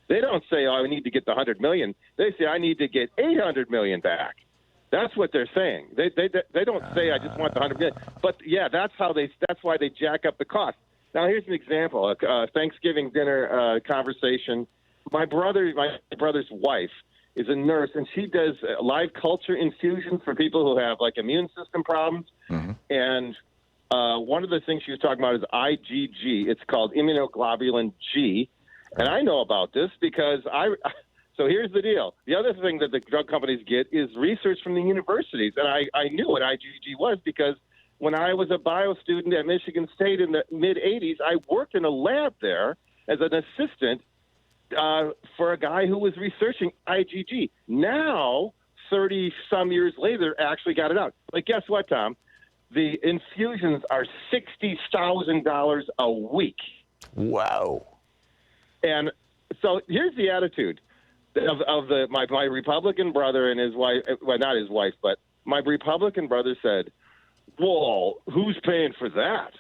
They don't say, I need to get the $100 million. They say, I need to get $800 million back. That's what they're saying. They don't say, I just want the $100 million. But yeah, that's why they jack up the cost. Now here's an example: a Thanksgiving dinner conversation. My brother's wife is a nurse, and she does live culture infusions for people who have like immune system problems. Mm-hmm. And one of the things she was talking about is IgG. It's called immunoglobulin G. And I know about this because so here's the deal. The other thing that the drug companies get is research from the universities. And I knew what IgG was because when I was a bio student at Michigan State in the mid-'80s, I worked in a lab there as an assistant for a guy who was researching IgG. Now, 30-some years later, actually got it out. But guess what, Tom? The infusions are $60,000 a week. Wow. And so here's the attitude of my Republican brother and his wife. Well, not his wife, but my Republican brother said, well, who's paying for that?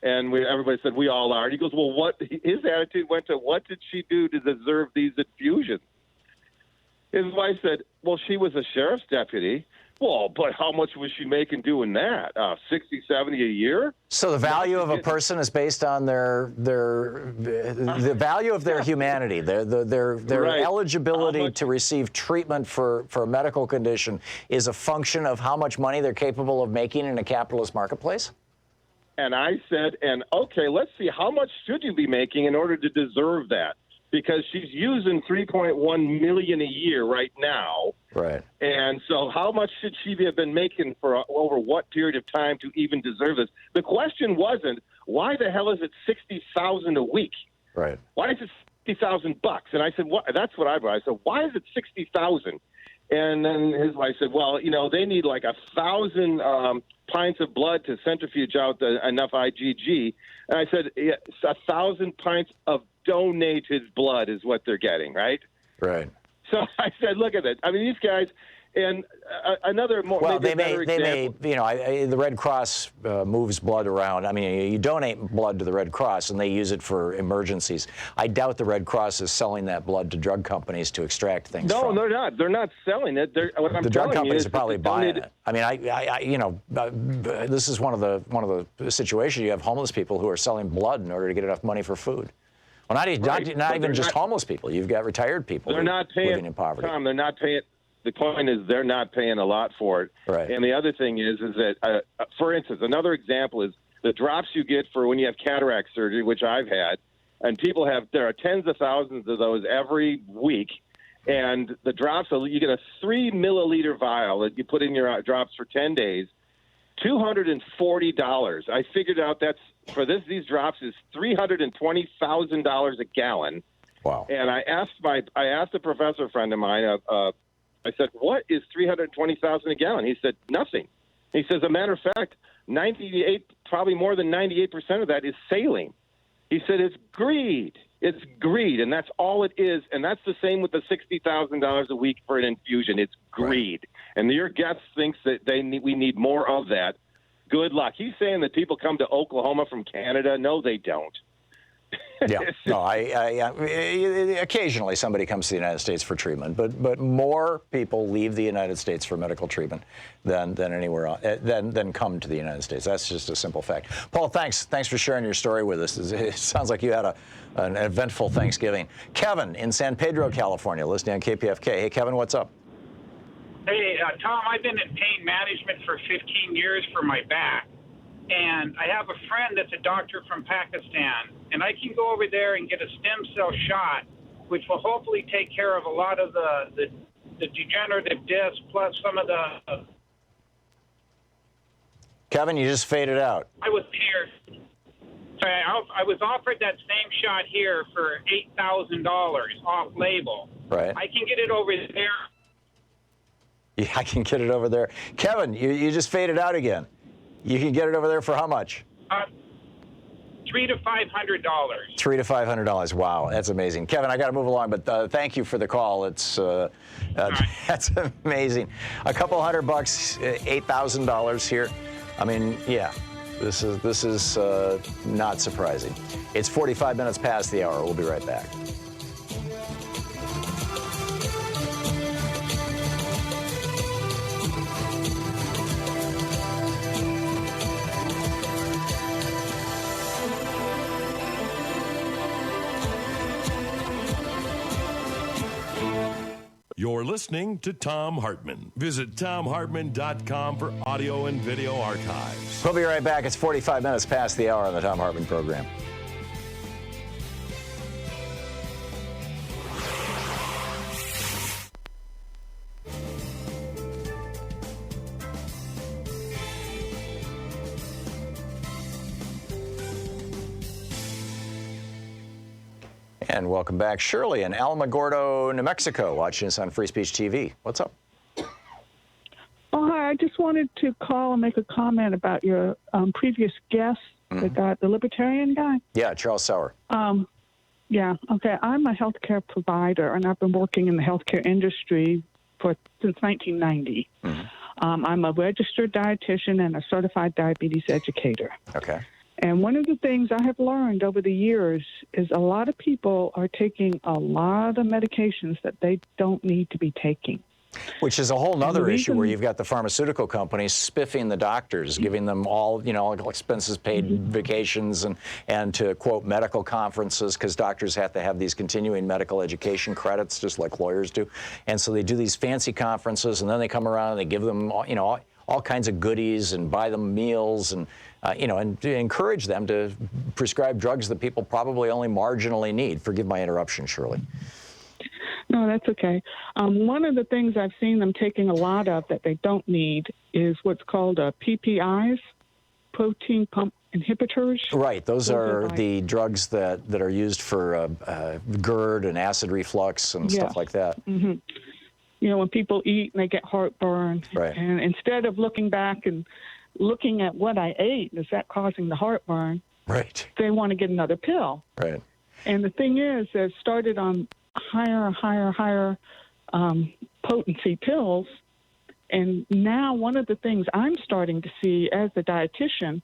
And everybody said, we all are. And he goes, well, what? His attitude went to, what did she do to deserve these infusions? His wife said, well, she was a sheriff's deputy. Well, but how much was she making doing that? 60, 70 a year? So the value of a person is based on the value of their humanity, their right. eligibility to receive treatment for a medical condition is a function of how much money they're capable of making in a capitalist marketplace? And I said, okay, let's see, how much should you be making in order to deserve that? Because she's using $3.1 million a year right now. Right. And so how much should she have been making for over what period of time to even deserve this? The question wasn't, why the hell is it $60,000 a week? Right. Why is it $60,000 bucks? And I said, what? That's what I brought. I said, why is it $60,000? And then his wife said, well, they need like 1,000 pints of blood to centrifuge out enough IgG. And I said, 1,000 pints of donated blood is what they're getting, right? Right. So I said, look at it. I mean, these guys, and another more. Well, they may, the Red Cross moves blood around. I mean, you donate blood to the Red Cross, and they use it for emergencies. I doubt the Red Cross is selling that blood to drug companies to extract things. No, from. They're not. They're not selling it. The drug companies are probably buying it. I mean, this is one of the situations. You have homeless people who are selling blood in order to get enough money for food. Well, not even just homeless people. You've got retired people living in poverty. Tom, they're not paying. The point is they're not paying a lot for it. Right. And the other thing is that, for instance, another example is the drops you get for when you have cataract surgery, which I've had, and there are tens of thousands of those every week. And the drops, you get a 3 milliliter vial that you put in your drops for 10 days, $240. I figured out these drops is $320,000 a gallon. Wow. And I asked a professor friend of mine, I said, what is $320,000 a gallon? He said, nothing. He says, as a matter of fact, probably more than 98% of that is saline. He said, it's greed. It's greed, and that's all it is. And that's the same with the $60,000 a week for an infusion. It's greed. Right. And your guest thinks that we need more of that. Good luck. He's saying that people come to Oklahoma from Canada. No, they don't. Yeah, no, occasionally somebody comes to the United States for treatment, but more people leave the United States for medical treatment than anywhere else, than come to the United States. That's just a simple fact. Paul, thanks for sharing your story with us. It sounds like you had an eventful Thanksgiving. Kevin in San Pedro, California, listening on KPFK. Hey, Kevin, what's up? Hey, Tom, I've been in pain management for 15 years for my back. And I have a friend that's a doctor from Pakistan, and I can go over there and get a stem cell shot, which will hopefully take care of a lot of the degenerative disc, plus some of the... Kevin, you just faded out. I was here. Sorry, I was offered that same shot here for $8,000 off label. Right. I can get it over there. Yeah, I can get it over there. Kevin, you just faded out again. You can get it over there for how much? $300 to $500. $300 to $500. Wow, that's amazing. Kevin, I got to move along, but thank you for the call. It's that's amazing. A couple $100, $8,000 here. I mean, yeah, this is not surprising. It's 45 minutes past the hour. We'll be right back. You're listening to Thom Hartmann. Visit ThomHartmann.com for audio and video archives. We'll be right back. It's 45 minutes past the hour on the Thom Hartmann Program. And welcome back. Shirley in Alamogordo, New Mexico, watching us on Free Speech TV. What's up? Oh, hi. I just wanted to call and make a comment about your previous guest, the guy, the libertarian guy. Yeah, Charles Sauer. Yeah, okay. I'm a healthcare provider, and I've been working in the healthcare industry since 1990. I'm a registered dietitian and a certified diabetes educator. Okay. And one of the things I have learned over the years is a lot of people are taking a lot of medications that they don't need to be taking. Which is a whole nother issue where you've got the pharmaceutical companies spiffing the doctors, giving them all, expenses paid vacations and to quote medical conferences, because doctors have to have these continuing medical education credits just like lawyers do. And so they do these fancy conferences and then they come around and they give them, all kinds of goodies and buy them meals and, and to encourage them to prescribe drugs that people probably only marginally need. Forgive my interruption, Shirley. No, that's okay. One of the things I've seen them taking a lot of that they don't need is what's called PPIs, protein pump inhibitors. Right. Those are the drugs that are used for GERD and acid reflux and stuff like that. Mm-hmm. When people eat and they get heartburn. Right. And instead of looking back and looking at what I ate, is that causing the heartburn? Right. They want to get another pill. Right. And the thing is, they've started on higher potency pills. And now one of the things I'm starting to see as a dietitian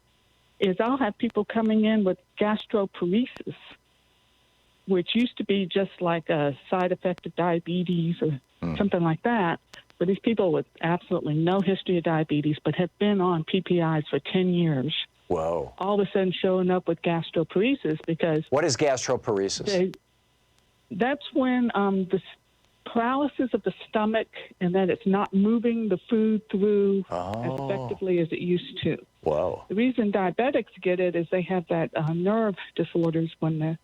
is I'll have people coming in with gastroparesis, which used to be just like a side effect of diabetes or something like that. But these people with absolutely no history of diabetes but have been on PPIs for 10 years. Whoa. All of a sudden showing up with gastroparesis because... What is gastroparesis? That's when the paralysis of the stomach and that it's not moving the food through as effectively as it used to. Whoa. The reason diabetics get it is they have that nerve disorders when the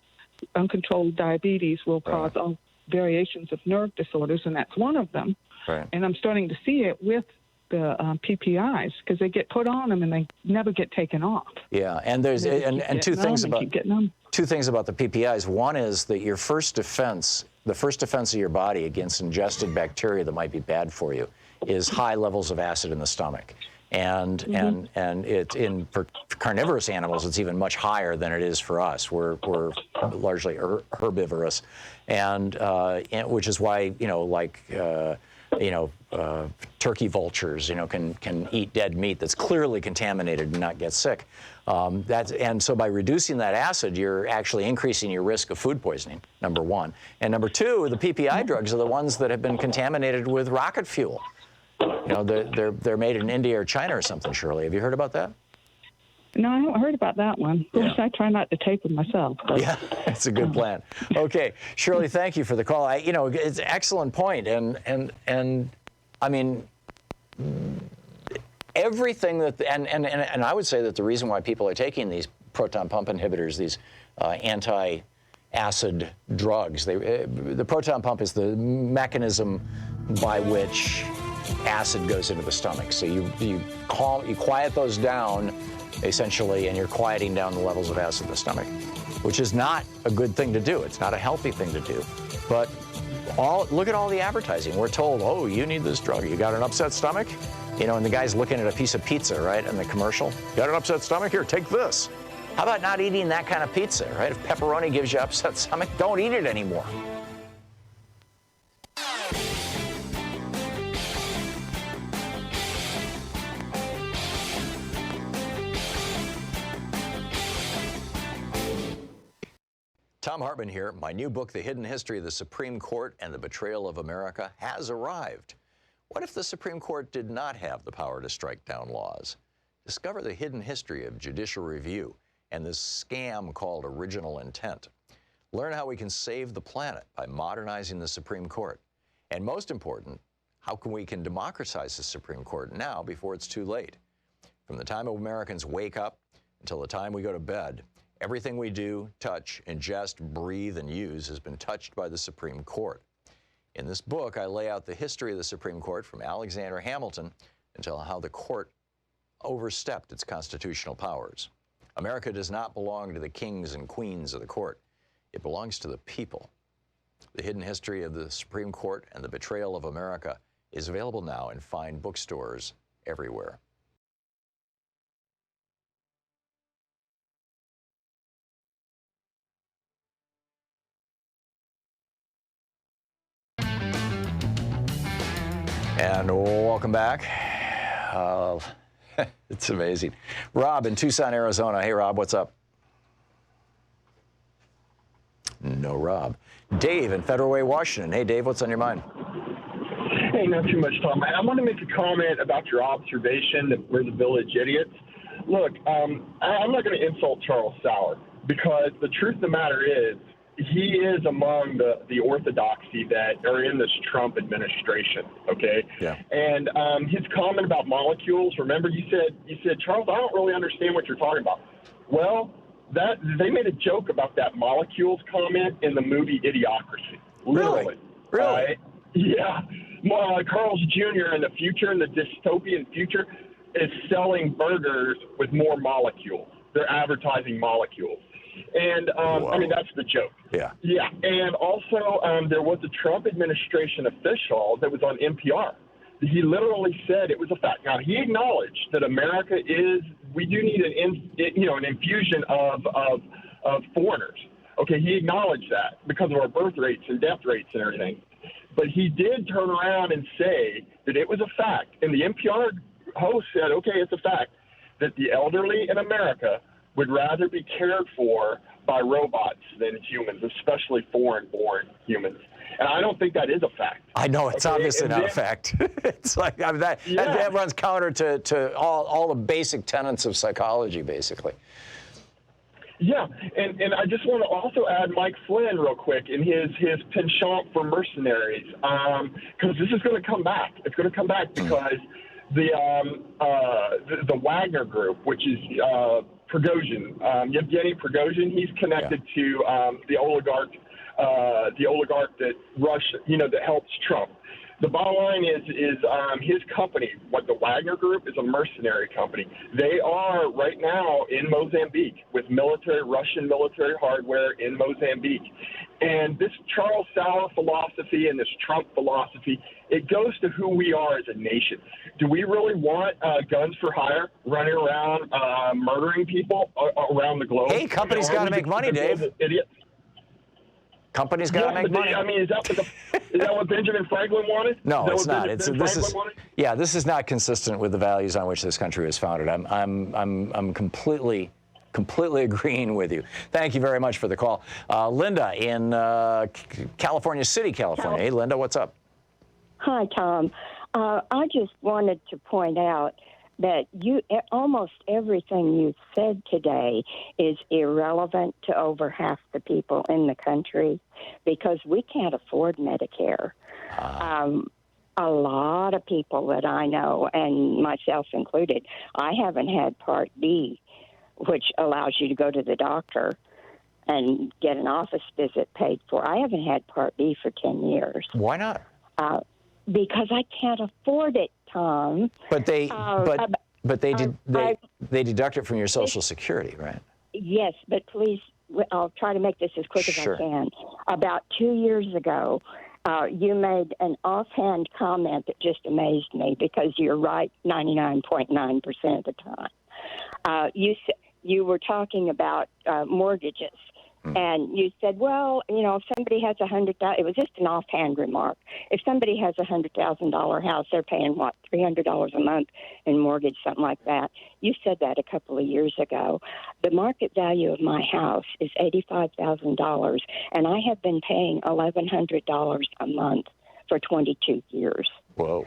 uncontrolled diabetes will cause all variations of nerve disorders, and that's one of them. Right. And I'm starting to see it with the PPIs because they get put on them and they never get taken off. Yeah, and there's and two things about the PPIs. One is that your first defense, the first defense of your body against ingested bacteria that might be bad for you, is high levels of acid in the stomach. And and for carnivorous animals, it's even much higher than it is for us. We're largely herbivorous, and which is why turkey vultures can eat dead meat that's clearly contaminated and not get sick. And so by reducing that acid, you're actually increasing your risk of food poisoning. Number one, and number two, the PPI drugs are the ones that have been contaminated with rocket fuel. They're made in India or China or something, Shirley. Have you heard about that? No, I haven't heard about that one. Of course, I try not to take them myself. But. Yeah, it's a good plan. Okay, Shirley, thank you for the call. It's an excellent point, and I mean, everything that and I would say that the reason why people are taking these proton pump inhibitors, these anti-acid drugs, the proton pump is the mechanism by which acid goes into the stomach. So you quiet those down, essentially, and you're quieting down the levels of acid in the stomach, which is not a good thing to do. It's not a healthy thing to do. But look at all the advertising. We're told, oh, you need this drug. You got an upset stomach? And the guy's looking at a piece of pizza, right, in the commercial. Got an upset stomach? Here, take this. How about not eating that kind of pizza, right? If pepperoni gives you upset stomach, don't eat it anymore. Thom Hartmann here. My new book, The Hidden History of the Supreme Court and the Betrayal of America, has arrived. What if the Supreme Court did not have the power to strike down laws? Discover the hidden history of judicial review and this scam called original intent. Learn how we can save the planet by modernizing the Supreme Court. And most important, how we can democratize the Supreme Court now before it's too late. From the time Americans wake up until the time we go to bed, everything we do, touch, ingest, breathe, and use has been touched by the Supreme Court. In this book, I lay out the history of the Supreme Court from Alexander Hamilton until how the court overstepped its constitutional powers. America does not belong to the kings and queens of the court. It belongs to the people. The Hidden History of the Supreme Court and the Betrayal of America is available now in fine bookstores everywhere. And welcome back. It's amazing. Rob in Tucson, Arizona. Hey, Rob, what's up? No Rob. Dave in Federal Way, Washington. Hey, Dave, what's on your mind? Hey, not too much, Tom. I want to make a comment about your observation that we're the village idiots. Look, I'm not going to insult Charles Sauer because the truth of the matter is he is among the orthodoxy that are in this Trump administration, okay? Yeah. And his comment about molecules, remember you said, Charles, I don't really understand what you're talking about. Well, they made a joke about that molecules comment in the movie Idiocracy. Literally. Really? Yeah. Carl's Jr. in the future, in the dystopian future, is selling burgers with more molecules. They're advertising molecules. And, I mean, that's the joke. Yeah. Yeah. And also, there was a Trump administration official that was on NPR. He literally said it was a fact. Now, he acknowledged that America we do need an infusion of foreigners. Okay, he acknowledged that because of our birth rates and death rates and everything. But he did turn around and say that it was a fact. And the NPR host said, okay, it's a fact, that the elderly in America would rather be cared for by robots than humans, especially foreign-born humans. And I don't think that is a fact. I know, it's obviously not a fact. It's like, I mean, that runs counter to all the basic tenets of psychology, basically. Yeah, and I just want to also add Mike Flynn real quick in his penchant for mercenaries, because this is going to come back. It's going to come back because the Wagner Group, which is Prigozhin, Yevgeny Prigozhin, he's connected to the oligarch that Russia, that helps Trump. The bottom line is his company, what the Wagner Group, is a mercenary company. They are right now in Mozambique with Russian military hardware in Mozambique. And this Charles Sauer philosophy and this Trump philosophy, it goes to who we are as a nation. Do we really want guns for hire running around murdering people around the globe? Hey, companies got to make money, Dave. Idiots. Companies got to make money. I mean, is that what Benjamin Franklin wanted? No, it's not. This is not consistent with the values on which this country was founded. I'm completely agreeing with you. Thank you very much for the call, Linda in California City, California. Hey, Linda, what's up? Hi, Tom. I just wanted to point out that almost everything you said today is irrelevant to over half the people in the country because we can't afford Medicare. A lot of people that I know, and myself included, I haven't had Part B, which allows you to go to the doctor and get an office visit paid for. I haven't had Part B for 10 years. Why not? Because I can't afford it, Tom. But they deduct it from your Social Security, right? Yes, but please, I'll try to make this as quick as I can. About 2 years ago, you made an offhand comment that just amazed me because you're right 99.9% of the time. You were talking about mortgages. And you said, well, if somebody has $100,000, it was just an offhand remark. If somebody has a $100,000 house, they're paying, $300 a month in mortgage, something like that. You said that a couple of years ago. The market value of my house is $85,000, and I have been paying $1,100 a month for 22 years. Whoa.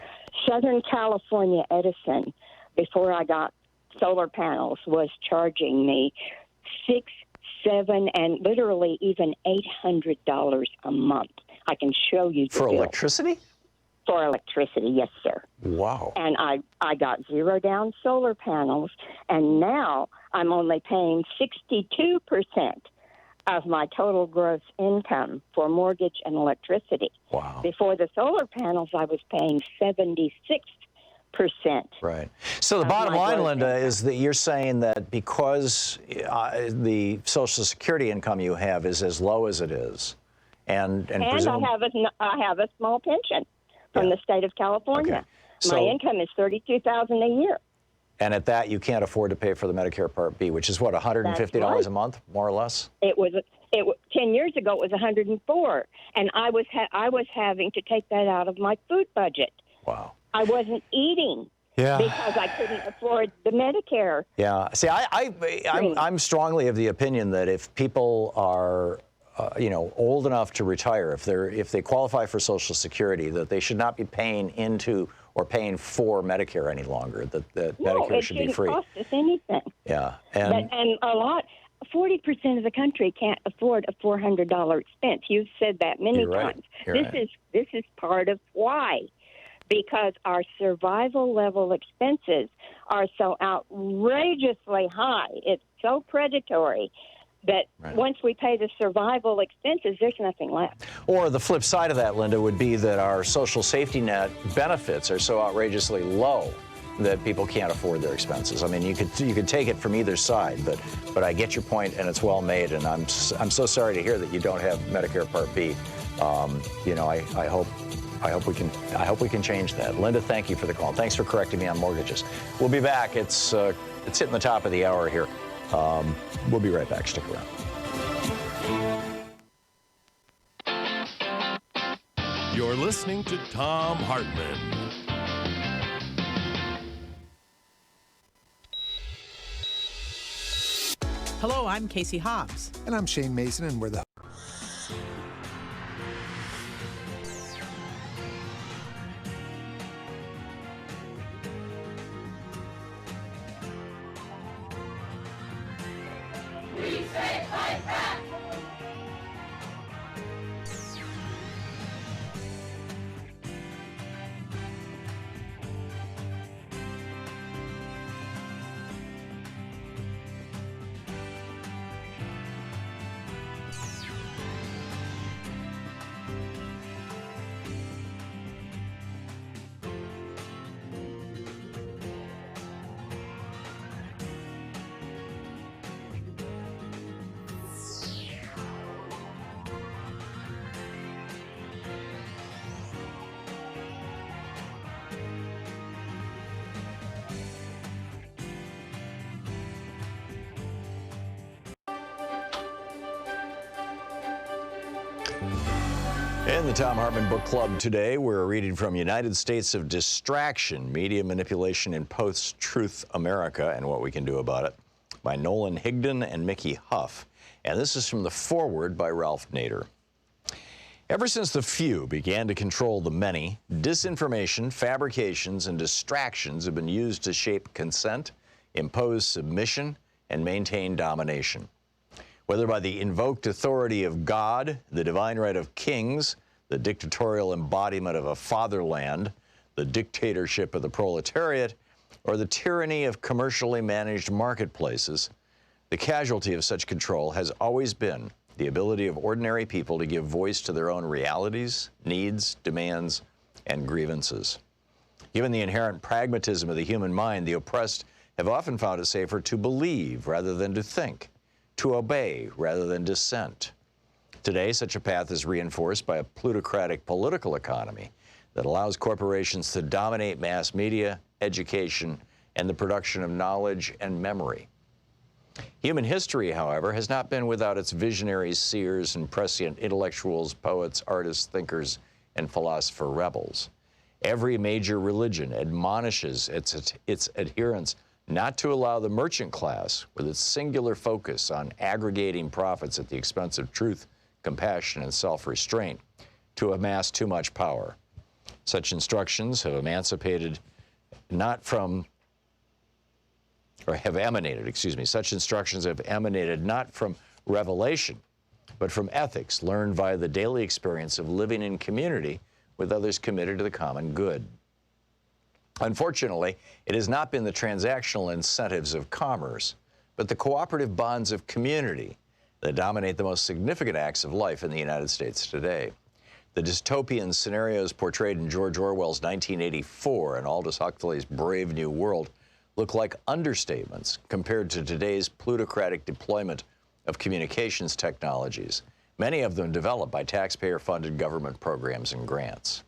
Southern California Edison, before I got solar panels, was charging me $600, $700, and literally even $800 a month. I can show you the bill. Electricity? For electricity, yes, sir. Wow. And I got zero down solar panels, and now I'm only paying 62% of my total gross income for mortgage and electricity. Wow. Before the solar panels, I was paying 76%. Right. So the bottom line, Linda, is that you're saying that because the Social Security income you have is as low as it is, and I have a small pension from the state of California. Okay. So, my income is $32,000 a year. And at that, you can't afford to pay for the Medicare Part B, which is what, $150 a month, more or less? It was 10 years ago. It was $104, and I was having to take that out of my food budget. Wow. I wasn't eating because I couldn't afford the Medicare. Yeah. See, I'm strongly of the opinion that if people are, old enough to retire, if they qualify for Social Security, that they should not be paying into or paying for Medicare any longer. That Medicare should be free. No, it shouldn't cost us anything. Yeah. And 40% of the country can't afford a $400 expense. You've said that many times. This is part of why. Because our survival level expenses are so outrageously high. It's so predatory that once we pay the survival expenses, there's nothing left. Or the flip side of that, Linda, would be that our social safety net benefits are so outrageously low that people can't afford their expenses. I mean, you could take it from either side, but I get your point, and it's well made. And I'm so sorry to hear that you don't have Medicare Part B. I hope we can change that. Linda, thank you for the call. Thanks for correcting me on mortgages. We'll be back. It's hitting the top of the hour here. We'll be right back. Stick around. You're listening to Thom Hartmann. Hello, I'm Casey Hobbs. And I'm Shane Mason, and we're the We say In the Thom Hartmann Book Club today, we're reading from United States of Distraction, Media Manipulation in Post-Truth America and What We Can Do About It, by Nolan Higdon and Mickey Huff. And this is from the foreword by Ralph Nader. Ever since the few began to control the many, disinformation, fabrications, and distractions have been used to shape consent, impose submission, and maintain domination. Whether by the invoked authority of God, the divine right of kings, the dictatorial embodiment of a fatherland, the dictatorship of the proletariat, or the tyranny of commercially managed marketplaces, the casualty of such control has always been the ability of ordinary people to give voice to their own realities, needs, demands, and grievances. Given the inherent pragmatism of the human mind, the oppressed have often found it safer to believe rather than to think, to obey rather than dissent. Today, such a path is reinforced by a plutocratic political economy that allows corporations to dominate mass media, education, and the production of knowledge and memory. Human history, however, has not been without its visionaries, seers, and prescient intellectuals, poets, artists, thinkers, and philosopher rebels. Every major religion admonishes its adherents not to allow the merchant class, with its singular focus on aggregating profits at the expense of truth, compassion, and self-restraint, to amass too much power. Such instructions have emanated not from revelation, but from ethics learned via the daily experience of living in community with others committed to the common good. Unfortunately, it has not been the transactional incentives of commerce, but the cooperative bonds of community that dominate the most significant acts of life in the United States today. The dystopian scenarios portrayed in George Orwell's 1984 and Aldous Huxley's Brave New World look like understatements compared to today's plutocratic deployment of communications technologies, many of them developed by taxpayer-funded government programs and grants.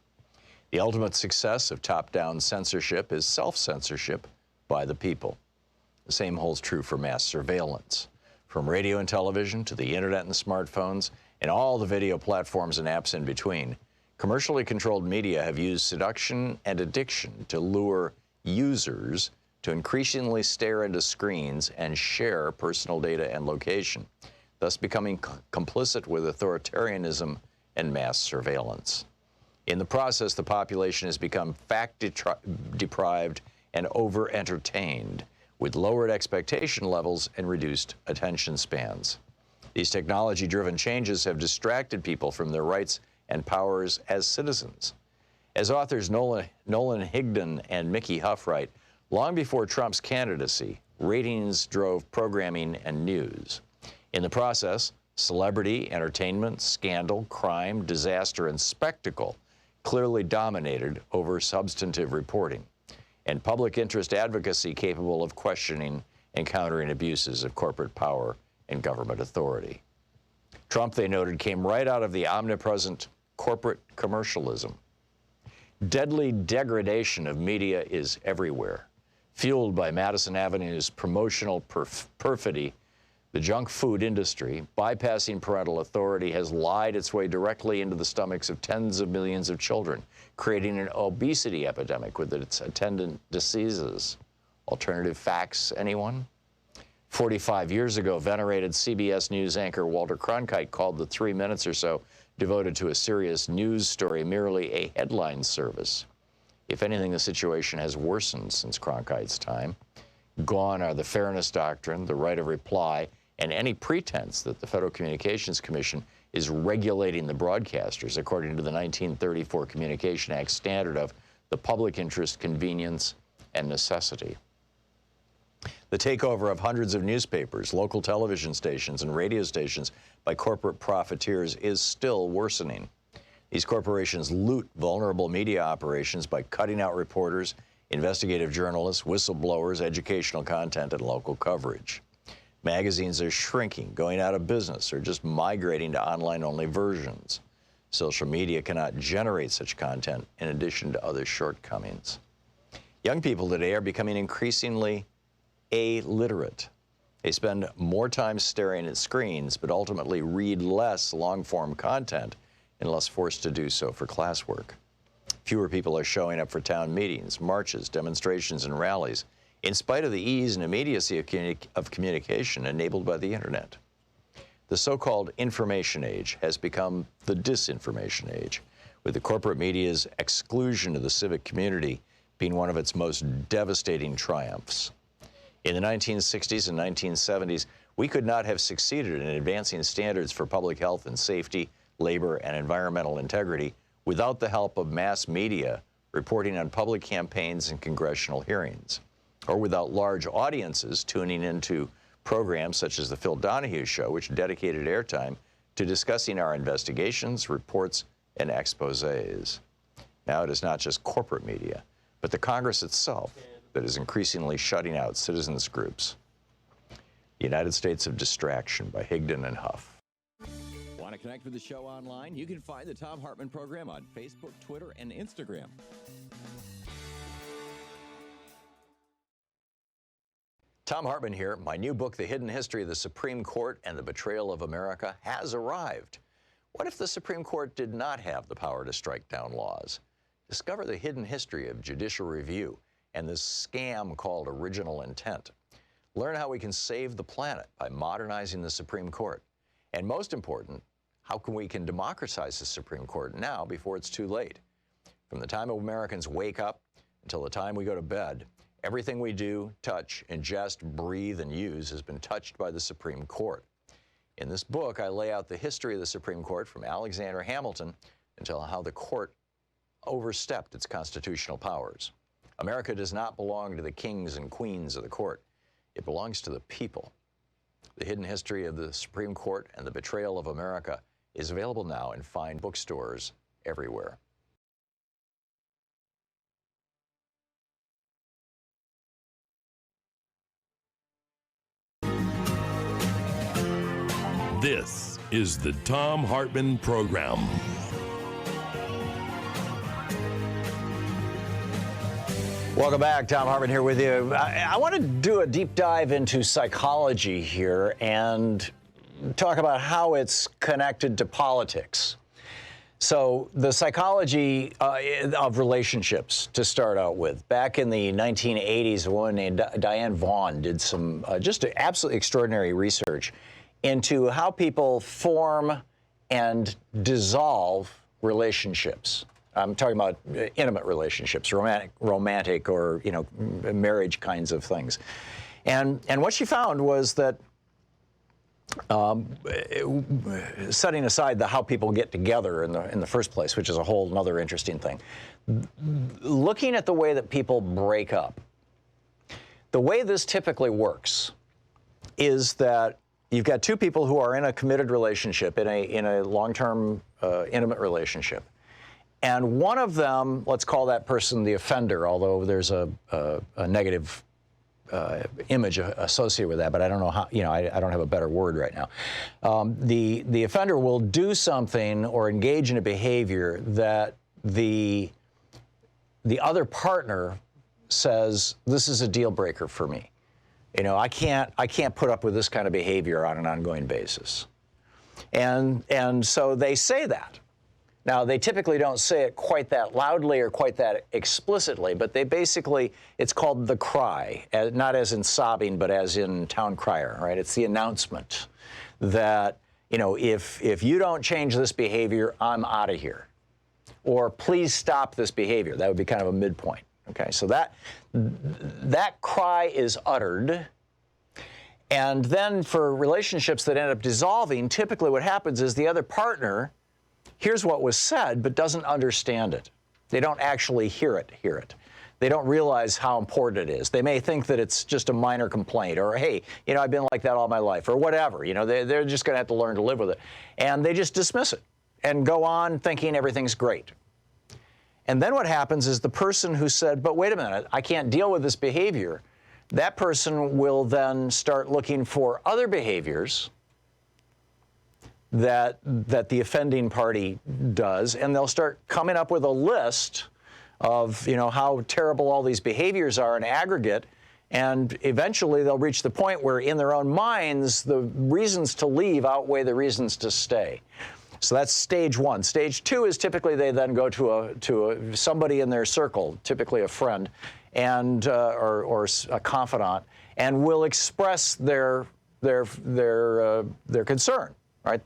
The ultimate success of top-down censorship is self-censorship by the people. The same holds true for mass surveillance. From radio and television to the internet and smartphones and all the video platforms and apps in between, commercially controlled media have used seduction and addiction to lure users to increasingly stare into screens and share personal data and location, thus becoming complicit with authoritarianism and mass surveillance. In the process, the population has become fact-deprived and over-entertained, with lowered expectation levels and reduced attention spans. These technology-driven changes have distracted people from their rights and powers as citizens. As authors Nolan Higdon and Mickey Huff write, long before Trump's candidacy, ratings drove programming and news. In the process, celebrity, entertainment, scandal, crime, disaster, and spectacle clearly dominated over substantive reporting, and public interest advocacy capable of questioning and countering abuses of corporate power and government authority. Trump, they noted, came right out of the omnipresent corporate commercialism. Deadly degradation of media is everywhere. Fueled by Madison Avenue's promotional perfidy, the junk food industry, bypassing parental authority, has lied its way directly into the stomachs of tens of millions of children, creating an obesity epidemic with its attendant diseases. Alternative facts, anyone? 45 years ago, venerated CBS News anchor Walter Cronkite called the 3 minutes or so devoted to a serious news story merely a headline service. If anything, the situation has worsened since Cronkite's time. Gone are the fairness doctrine, the right of reply, and any pretense that the Federal Communications Commission is regulating the broadcasters according to the 1934 Communication Act standard of the public interest, convenience, and necessity. The takeover of hundreds of newspapers, local television stations, and radio stations by corporate profiteers is still worsening. These corporations loot vulnerable media operations by cutting out reporters, investigative journalists, whistleblowers, educational content, and local coverage. Magazines are shrinking, going out of business, or just migrating to online-only versions. Social media cannot generate such content in addition to other shortcomings. Young people today are becoming increasingly illiterate. They spend more time staring at screens, but ultimately read less long-form content unless forced to do so for classwork. Fewer people are showing up for town meetings, marches, demonstrations, and rallies, in spite of the ease and immediacy of communication enabled by the internet. The so-called information age has become the disinformation age, with the corporate media's exclusion of the civic community being one of its most devastating triumphs. In the 1960s and 1970s, we could not have succeeded in advancing standards for public health and safety, labor, and environmental integrity without the help of mass media reporting on public campaigns and congressional hearings, or without large audiences tuning into programs such as The Phil Donahue Show, which dedicated airtime to discussing our investigations, reports, and exposés. Now it is not just corporate media, but the Congress itself that is increasingly shutting out citizens groups. The United States of Distraction by Higdon and Huff. Want to connect with the show online? You can find the Thom Hartmann Program on Facebook, Twitter, and Instagram. Thom Hartmann here. My new book, The Hidden History of the Supreme Court and the Betrayal of America, has arrived. What if the Supreme Court did not have the power to strike down laws? Discover the hidden history of judicial review and this scam called original intent. Learn how we can save the planet by modernizing the Supreme Court. And most important, how we can democratize the Supreme Court now before it's too late. From the time Americans wake up until the time we go to bed, everything we do, touch, ingest, breathe, and use has been touched by the Supreme Court. In this book, I lay out the history of the Supreme Court from Alexander Hamilton until how the court overstepped its constitutional powers. America does not belong to the kings and queens of the court. It belongs to the people. The Hidden History of the Supreme Court and the Betrayal of America is available now in fine bookstores everywhere. This is the Thom Hartmann Program. Welcome back. Thom Hartmann here with you. I want to do a deep dive into psychology here and talk about how it's connected to politics. So the psychology of relationships, to start out with. Back in the 1980s, a woman named Diane Vaughan did some just absolutely extraordinary research into how people form and dissolve relationships. I'm talking about intimate relationships, romantic or, marriage kinds of things. And what she found was that setting aside how people get together in the first place, which is a whole other interesting thing, looking at the way that people break up, the way this typically works is that you've got two people who are in a committed relationship, in a long-term intimate relationship. And one of them, let's call that person the offender, although there's a negative image associated with that, but I don't know how, I don't have a better word right now. The offender will do something or engage in a behavior that the other partner says, this is a deal breaker for me. I can't put up with this kind of behavior on an ongoing basis. And so they say that. Now, they typically don't say it quite that loudly or quite that explicitly, but they basically, it's called the cry, not as in sobbing, but as in town crier, right? It's the announcement that, if you don't change this behavior, I'm out of here. Or please stop this behavior. That would be kind of a midpoint. Okay, so that cry is uttered. And then for relationships that end up dissolving, typically what happens is the other partner hears what was said, but doesn't understand it. They don't actually hear it. They don't realize how important it is. They may think that it's just a minor complaint, or, hey, I've been like that all my life, or whatever. They're just going to have to learn to live with it. And they just dismiss it and go on thinking everything's great. And then what happens is the person who said, but wait a minute, I can't deal with this behavior, that person will then start looking for other behaviors that the offending party does, and they'll start coming up with a list of how terrible all these behaviors are in aggregate, and eventually they'll reach the point where in their own minds the reasons to leave outweigh the reasons to stay. So that's stage one. Stage two is typically they then go to somebody in their circle, typically a friend, and or a confidant, and will express their concern, right?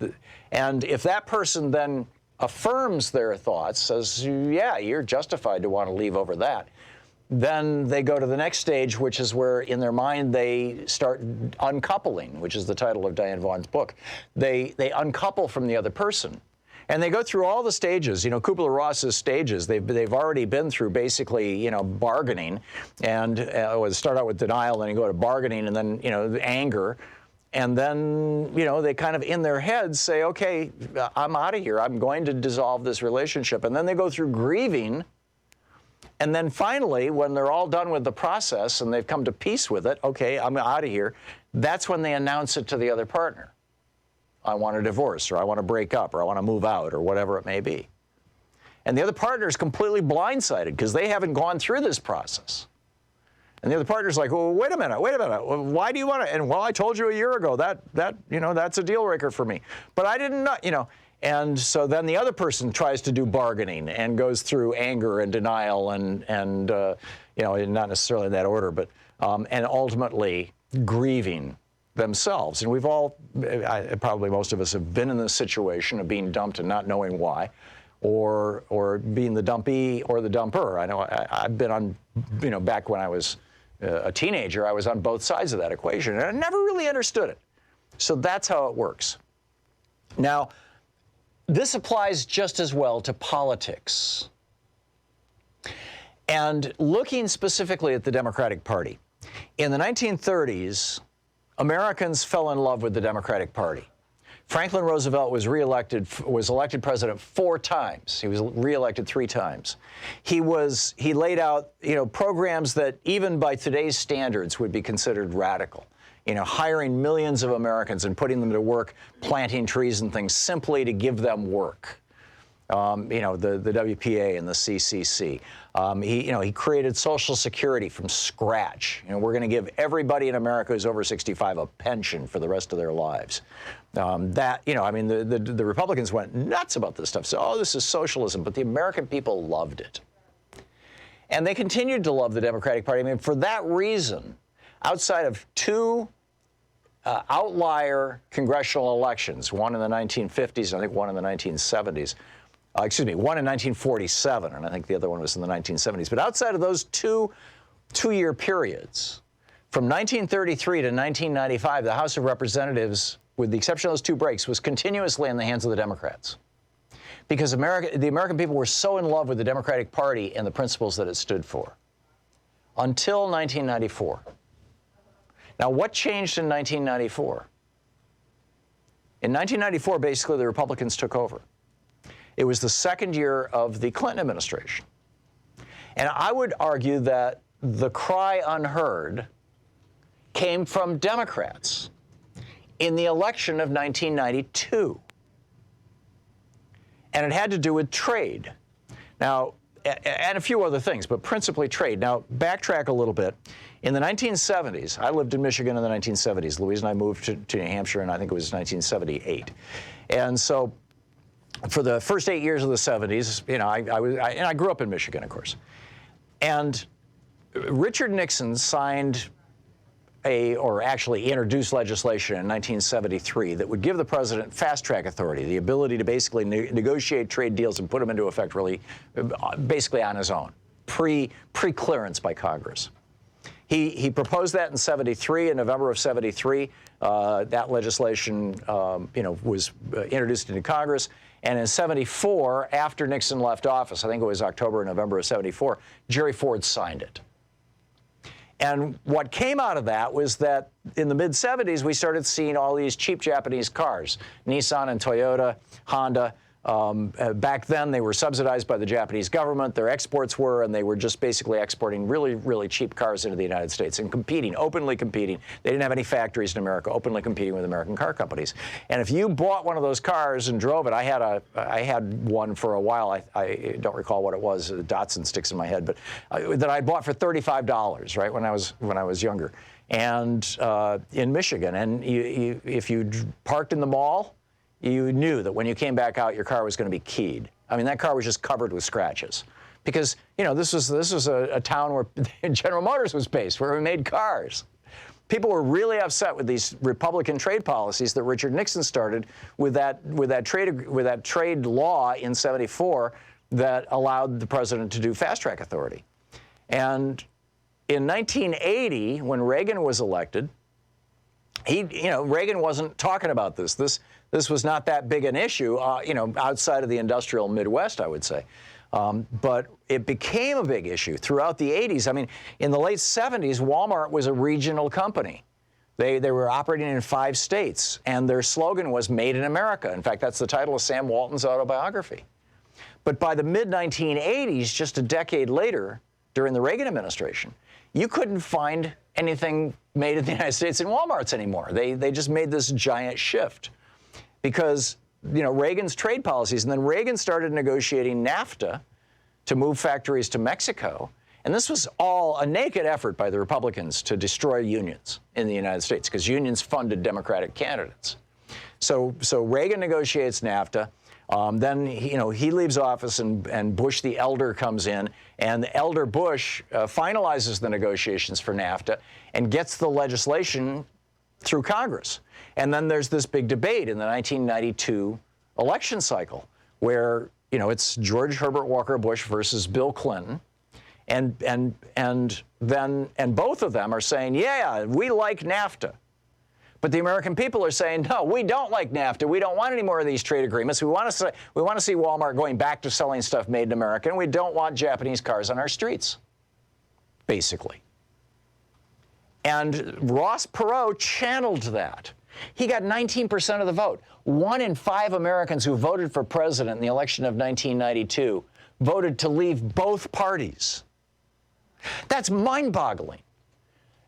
And if that person then affirms their thoughts, says, yeah, you're justified to want to leave over that, then they go to the next stage, which is where in their mind they start uncoupling, which is the title of Diane Vaughan's book. They uncouple from the other person. And they go through all the stages, Kubler-Ross's stages. They've already been through basically, bargaining, and start out with denial, then you go to bargaining, and then, anger. And then, they kind of in their heads say, okay, I'm out of here. I'm going to dissolve this relationship. And then they go through grieving. And then finally, when they're all done with the process and they've come to peace with it, okay, I'm out of here, that's when they announce it to the other partner. I want a divorce, or I want to break up, or I want to move out, or whatever it may be. And the other partner is completely blindsided because they haven't gone through this process. And the other partner's like, well, wait a minute. Why do you want to? And well, I told you a year ago that's a deal breaker for me. But I didn't know, And so then the other person tries to do bargaining and goes through anger and denial and not necessarily in that order, but and ultimately grieving themselves. And we've all, probably most of us have been in this situation of being dumped and not knowing why, or being the dumpee or the dumper. I know I've been on, back when I was a teenager, I was on both sides of that equation, and I never really understood it. So that's how it works. Now, this applies just as well to politics. And looking specifically at the Democratic Party, in the 1930s, Americans fell in love with the Democratic Party. Franklin Roosevelt was elected president 4 times. He was reelected 3 times. He laid out, programs that even by today's standards would be considered radical. Hiring millions of Americans and putting them to work planting trees and things simply to give them work. The WPA and the CCC. He created Social Security from scratch. We're going to give everybody in America who's over 65 a pension for the rest of their lives. The Republicans went nuts about this stuff. So, this is socialism, but the American people loved it. And they continued to love the Democratic Party. For that reason, outside of 2 outlier congressional elections, one in the 1950s and I think one in the 1970s, one in 1947, and I think the other one was in the 1970s. But outside of those two-year periods, from 1933 to 1995, the House of Representatives, with the exception of those 2 breaks, was continuously in the hands of the Democrats. Because the American people were so in love with the Democratic Party and the principles that it stood for. Until 1994. Now, what changed in 1994? In 1994, basically, the Republicans took over. It was the second year of the Clinton administration. And I would argue that the cry unheard came from Democrats in the election of 1992. And it had to do with trade. Now, and a few other things, but principally trade. Now, backtrack a little bit. In the 1970s, I lived in Michigan in the 1970s. Louise and I moved to New Hampshire, and I think it was 1978. And so, for the first 8 years of the 70s, I grew up in Michigan, of course. And Richard Nixon signed actually introduced legislation in 1973 that would give the president fast-track authority, the ability to basically negotiate trade deals and put them into effect really basically on his own, pre-clearance by Congress. He proposed that in 73, in November of 73. That legislation, was introduced into Congress. And in 74, after Nixon left office, I think it was October or November of 74, Jerry Ford signed it. And what came out of that was that in the mid-70s, we started seeing all these cheap Japanese cars, Nissan and Toyota, Honda. Back then, they were subsidized by the Japanese government. Their exports were, and they were just basically exporting really, really cheap cars into the United States and openly competing. They didn't have any factories in America, openly competing with American car companies. And if you bought one of those cars and drove it, I had one for a while. I don't recall what it was. The Datsun sticks in my head, but that I bought for $35, right, when I was younger, and in Michigan. And if you parked in the mall, you knew that when you came back out, your car was going to be keyed. I mean, that car was just covered with scratches. Because, you know, this was a town where General Motors was based, where we made cars. People were really upset with these Republican trade policies that Richard Nixon started with that trade law in '74 that allowed the president to do fast track authority. And in 1980, when Reagan was elected, Reagan wasn't talking about this. This was not that big an issue, outside of the industrial Midwest, I would say. But it became a big issue throughout the 80s. I mean, in the late 70s, Walmart was a regional company. They were operating in 5 states, and their slogan was Made in America. In fact, that's the title of Sam Walton's autobiography. But by the mid-1980s, just a decade later, during the Reagan administration, you couldn't find anything made in the United States in Walmarts anymore. They just made this giant shift because, Reagan's trade policies. And then Reagan started negotiating NAFTA to move factories to Mexico. And this was all a naked effort by the Republicans to destroy unions in the United States because unions funded Democratic candidates. So Reagan negotiates NAFTA. Then he leaves office, and Bush the elder comes in, and the elder Bush finalizes the negotiations for NAFTA and gets the legislation through Congress. And then there's this big debate in the 1992 election cycle where it's George Herbert Walker Bush versus Bill Clinton, and both of them are saying, yeah, we like NAFTA. But the American people are saying, no, we don't like NAFTA. We don't want any more of these trade agreements. We want to see Walmart going back to selling stuff made in America, and we don't want Japanese cars on our streets, basically. And Ross Perot channeled that. He got 19% of the vote. 1 in 5 Americans who voted for president in the election of 1992 voted to leave both parties. That's mind-boggling.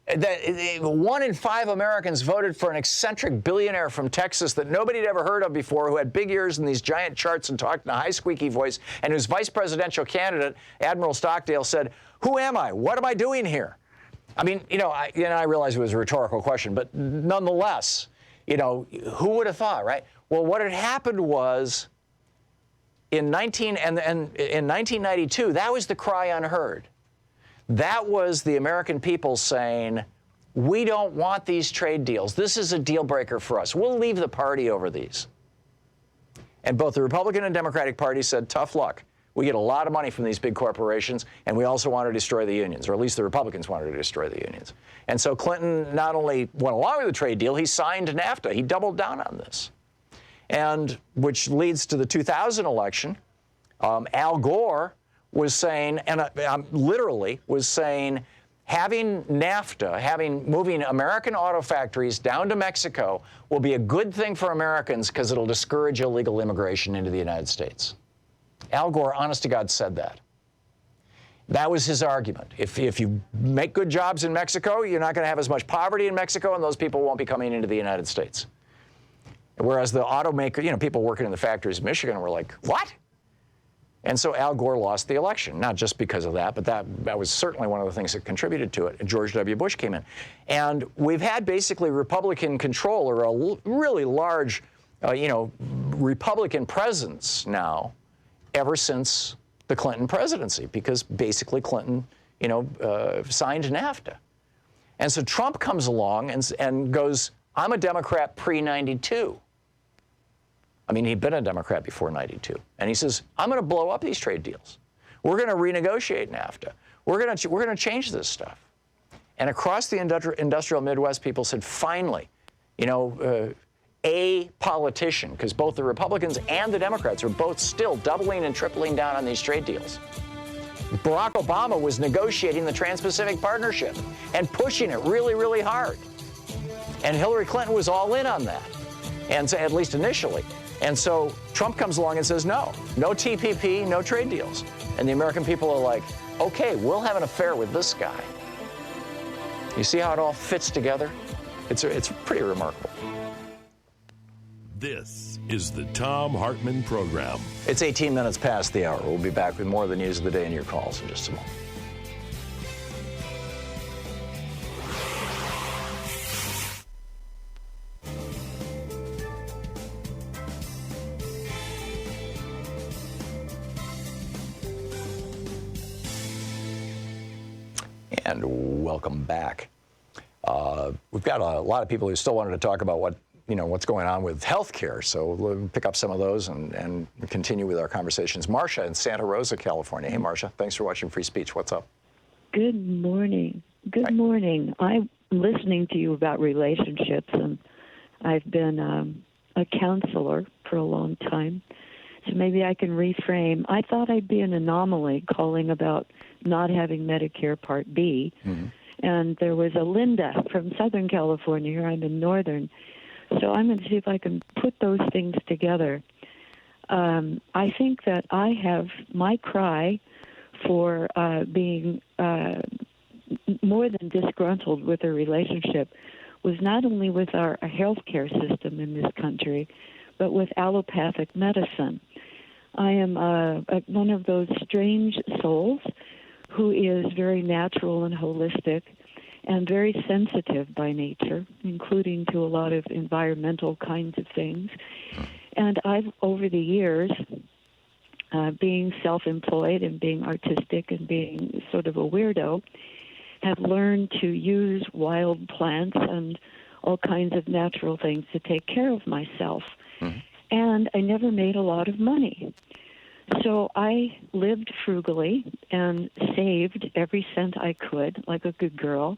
That 1 in 5 Americans voted for an eccentric billionaire from Texas that nobody had ever heard of before, who had big ears and these giant charts and talked in a high squeaky voice, and whose vice presidential candidate, Admiral Stockdale, said, "Who am I? What am I doing here?" I mean, I realize it was a rhetorical question, but nonetheless, who would have thought, right? Well, what had happened was in 1992, that was the cry unheard. That was the American people saying, we don't want these trade deals. This is a deal breaker for us. We'll leave the party over these. And both the Republican and Democratic parties said, tough luck. We get a lot of money from these big corporations, and we also want to destroy the unions, or at least the Republicans wanted to destroy the unions. And so Clinton not only went along with the trade deal, he signed NAFTA. He doubled down on this. And which leads to the 2000 election. Al Gore was saying, and literally was saying, having NAFTA, moving American auto factories down to Mexico will be a good thing for Americans because it'll discourage illegal immigration into the United States. Al Gore, honest to God, said that. That was his argument. If you make good jobs in Mexico, you're not going to have as much poverty in Mexico, and those people won't be coming into the United States. Whereas the automaker, people working in the factories in Michigan were like, what? And so Al Gore lost the election, not just because of that, but that was certainly one of the things that contributed to it. George W. Bush came in. And we've had basically Republican control, or a really large, Republican presence now ever since the Clinton presidency, because basically Clinton, signed NAFTA. And so Trump comes along and goes, I'm a Democrat pre-92. I mean, he'd been a Democrat before 92. And he says, I'm going to blow up these trade deals. We're going to renegotiate NAFTA. We're going to change this stuff. And across the industrial Midwest, people said, finally, a politician, because both the Republicans and the Democrats are both still doubling and tripling down on these trade deals. Barack Obama was negotiating the Trans-Pacific Partnership and pushing it really, really hard. And Hillary Clinton was all in on that, and so, at least initially. And so Trump comes along and says, no TPP, no trade deals. And the American people are like, okay, we'll have an affair with this guy. You see how it all fits together? It's pretty remarkable. This is the Thom Hartmann Program. It's 18 minutes past the hour. We'll be back with more of the news of the day and your calls in just a moment. And welcome back. We've got a lot of people who still wanted to talk about what's going on with healthcare. So we'll pick up some of those and continue with our conversations. Marcia in Santa Rosa, California. Hey, Marcia, thanks for watching Free Speech. What's up? Good morning. Good morning. I'm listening to you about relationships, and I've been a counselor for a long time. So maybe I can reframe. I thought I'd be an anomaly calling about not having Medicare Part B. Mm-hmm. And there was a Linda from Southern California. Here I'm in Northern. So I'm going to see if I can put those things together. I think that I have my cry for being more than disgruntled with a relationship was not only with our healthcare system in this country, but with allopathic medicine. I am one of those strange souls who is very natural and holistic and very sensitive by nature, including to a lot of environmental kinds of things. And I've, over the years, being self-employed and being artistic and being sort of a weirdo, have learned to use wild plants and all kinds of natural things to take care of myself. Mm-hmm. And I never made a lot of money. So I lived frugally and saved every cent I could, like a good girl.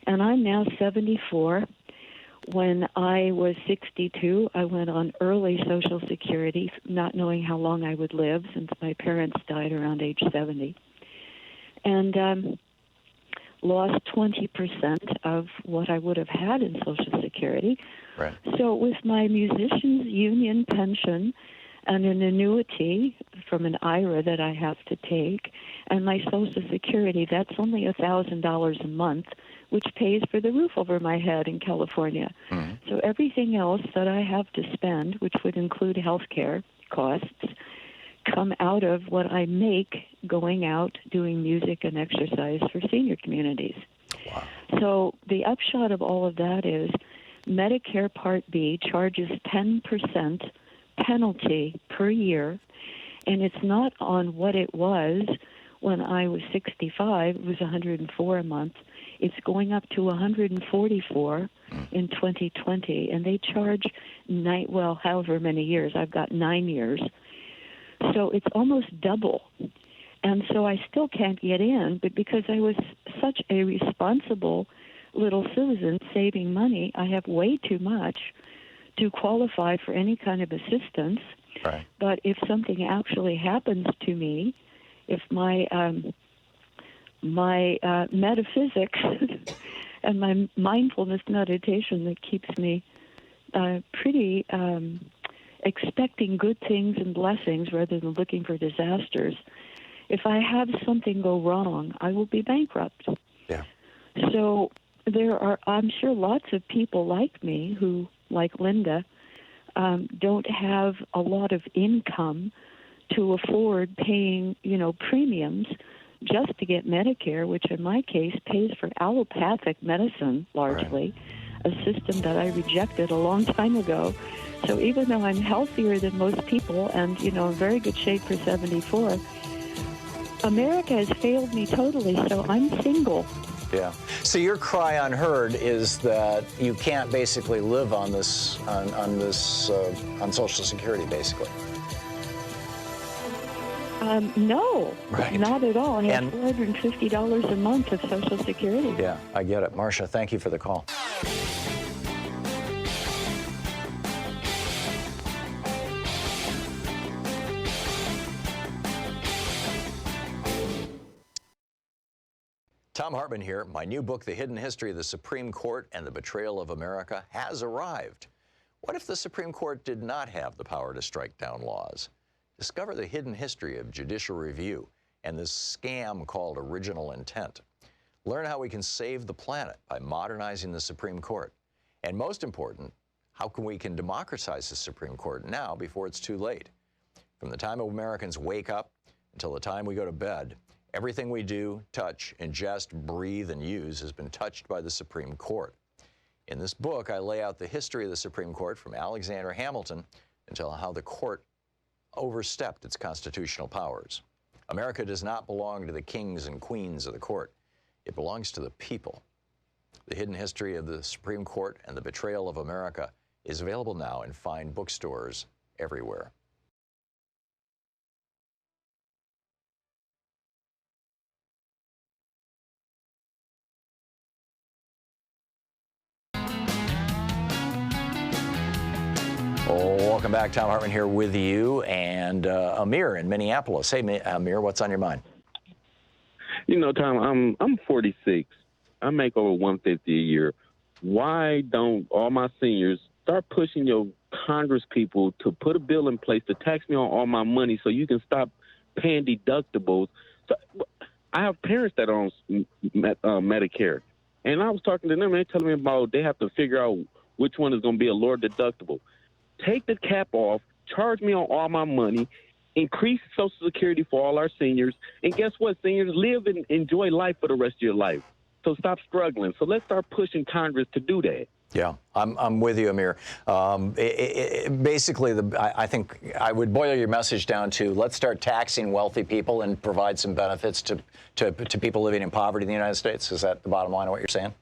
And I'm now 74. When I was 62, I went on early Social Security, not knowing how long I would live, since my parents died around age 70. And lost 20% of what I would have had in Social Security. Right. So with my musician's union pension and an annuity from an IRA that I have to take, and my Social Security, that's only $1,000 a month, which pays for the roof over my head in California. Mm-hmm. So everything else that I have to spend, which would include health care costs, come out of what I make going out doing music and exercise for senior communities. Wow. So the upshot of all of that is Medicare Part B charges 10% penalty per year, and it's not on what it was when I was 65. It was $104 a month. It's going up to $144 in 2020, and they charge however many years. I've got 9 years. So it's almost double. And so I still can't get in, but because I was such a responsible little citizen saving money, I have way too much to qualify for any kind of assistance. Right. But if something actually happens to me, if my metaphysics and my mindfulness meditation that keeps me pretty expecting good things and blessings rather than looking for disasters, if I have something go wrong, I will be bankrupt. Yeah. So there are, I'm sure, lots of people like me who, like Linda, don't have a lot of income to afford paying, premiums just to get Medicare, which in my case pays for allopathic medicine largely, right. A system that I rejected a long time ago. So even though I'm healthier than most people and, in very good shape for 74, America has failed me totally, so I'm single. Yeah. So your cry unheard is that you can't basically live on this, on Social Security, basically. No, right. Not at all. I have $450 a month of Social Security. Yeah, I get it. Marcia, thank you for the call. Thom Hartmann here. My new book, The Hidden History of the Supreme Court and the Betrayal of America, has arrived. What if the Supreme Court did not have the power to strike down laws? Discover the hidden history of judicial review and this scam called original intent. Learn how we can save the planet by modernizing the Supreme Court. And most important, how we can democratize the Supreme Court now before it's too late. From the time Americans wake up until the time we go to bed, everything we do, touch, ingest, breathe, and use has been touched by the Supreme Court. In this book, I lay out the history of the Supreme Court from Alexander Hamilton until how the court overstepped its constitutional powers. America does not belong to the kings and queens of the court. It belongs to the people. The Hidden History of the Supreme Court and the Betrayal of America is available now in fine bookstores everywhere. Welcome back. Thom Hartmann here with you, and Amir in Minneapolis. Hey, Amir, what's on your mind? You know, Tom, I'm 46. I make over $150 a year. Why don't all my seniors start pushing your Congress people to put a bill in place to tax me on all my money so you can stop paying deductibles? So, I have parents that are on Medicare, and I was talking to them, and they're telling me about they have to figure out which one is going to be a lower deductible. Take the cap off, charge me on all my money, increase Social Security for all our seniors, and guess what? Seniors live and enjoy life for the rest of your life. So stop struggling. So let's start pushing Congress to do that. Yeah, I'm with you, Amir. Basically, I think I would boil your message down to let's start taxing wealthy people and provide some benefits to people living in poverty in the United States. Is that the bottom line of what you're saying?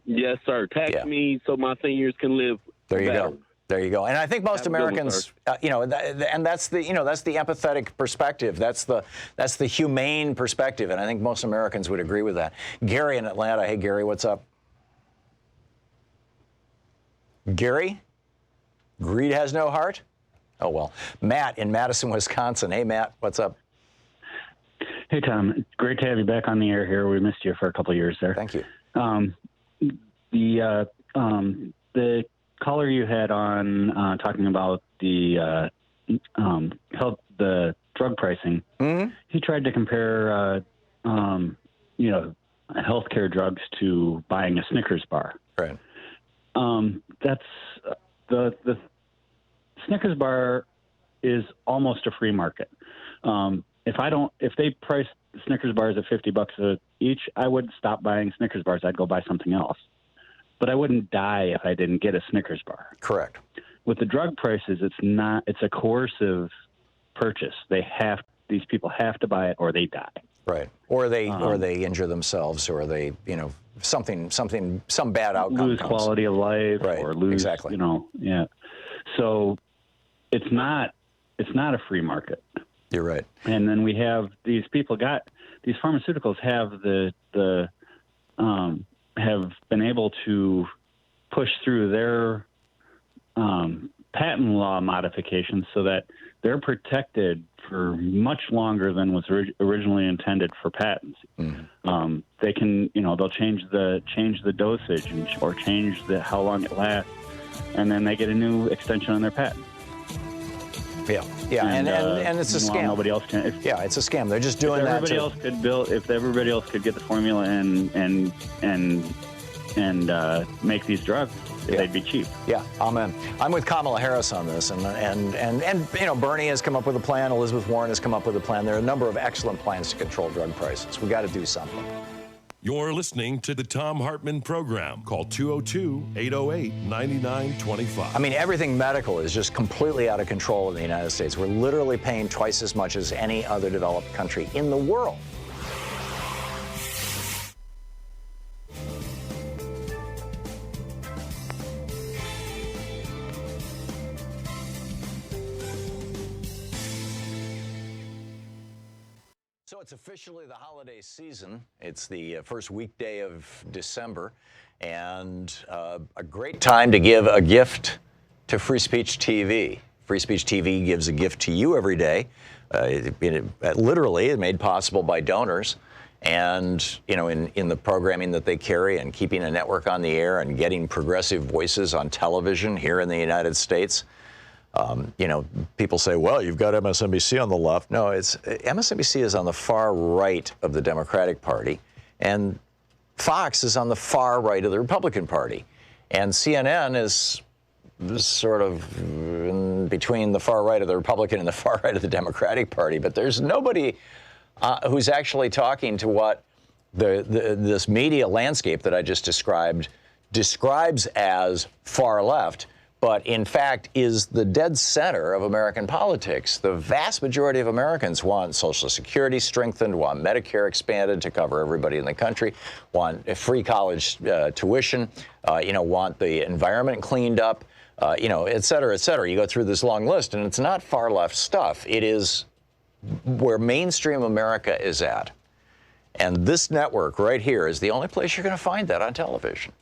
Yes, sir. Tax me so my seniors can live There you better. go. There you go. And I think most Americans, and that's the empathetic perspective. That's the humane perspective. And I think most Americans would agree with that. Gary in Atlanta. Hey, Gary, what's up? Gary? Greed has no heart? Oh, well. Matt in Madison, Wisconsin. Hey, Matt, what's up? Hey, Tom. Great to have you back on the air here. We missed you for a couple of years there. Thank you. The caller you had on talking about the drug pricing, he tried to compare, healthcare drugs to buying a Snickers bar. Right. That's the Snickers bar is almost a free market. If they price Snickers bars at $50 each, I would stop buying Snickers bars. I'd go buy something else. But I wouldn't die if I didn't get a Snickers bar. Correct. With the drug prices, it's a coercive purchase. These people have to buy it or they die. Right. Or they injure themselves, or they, some bad outcome lose comes. Quality of life, right. or lose, exactly. Yeah. So it's not a free market. You're right. And then we have these pharmaceuticals have been able to push through their patent law modifications so that they're protected for much longer than was originally intended for patents. Mm-hmm. They can, they'll change the dosage or change how long it lasts, and then they get a new extension on their patent. Yeah, and it's a scam. Nobody else can. It's a scam. They're just doing that. If everybody else could get the formula and make these drugs, they'd be cheap. Yeah, amen. I'm with Kamala Harris on this, and Bernie has come up with a plan. Elizabeth Warren has come up with a plan. There are a number of excellent plans to control drug prices. We got to do something. You're listening to the Thom Hartmann Program. Call 202-808-9925. I mean, everything medical is just completely out of control in the United States. We're literally paying twice as much as any other developed country in the world. So it's officially the holiday season. It's the first weekday of December, and a great time to give a gift to Free Speech TV. Free Speech TV gives a gift to you every day. Literally, it's made possible by donors, and in the programming that they carry, and keeping a network on the air, and getting progressive voices on television here in the United States. People say, well, you've got MSNBC on the left. No, MSNBC is on the far right of the Democratic Party, and Fox is on the far right of the Republican Party. And CNN is sort of in between the far right of the Republican and the far right of the Democratic Party. But there's nobody who's actually talking to what this media landscape that I just describes as far left, but in fact is the dead center of American politics. The vast majority of Americans want Social Security strengthened, want Medicare expanded to cover everybody in the country, want free college tuition, want the environment cleaned up, et cetera, et cetera. You go through this long list, and it's not far left stuff. It is where mainstream America is at. And this network right here is the only place you're going to find that on television,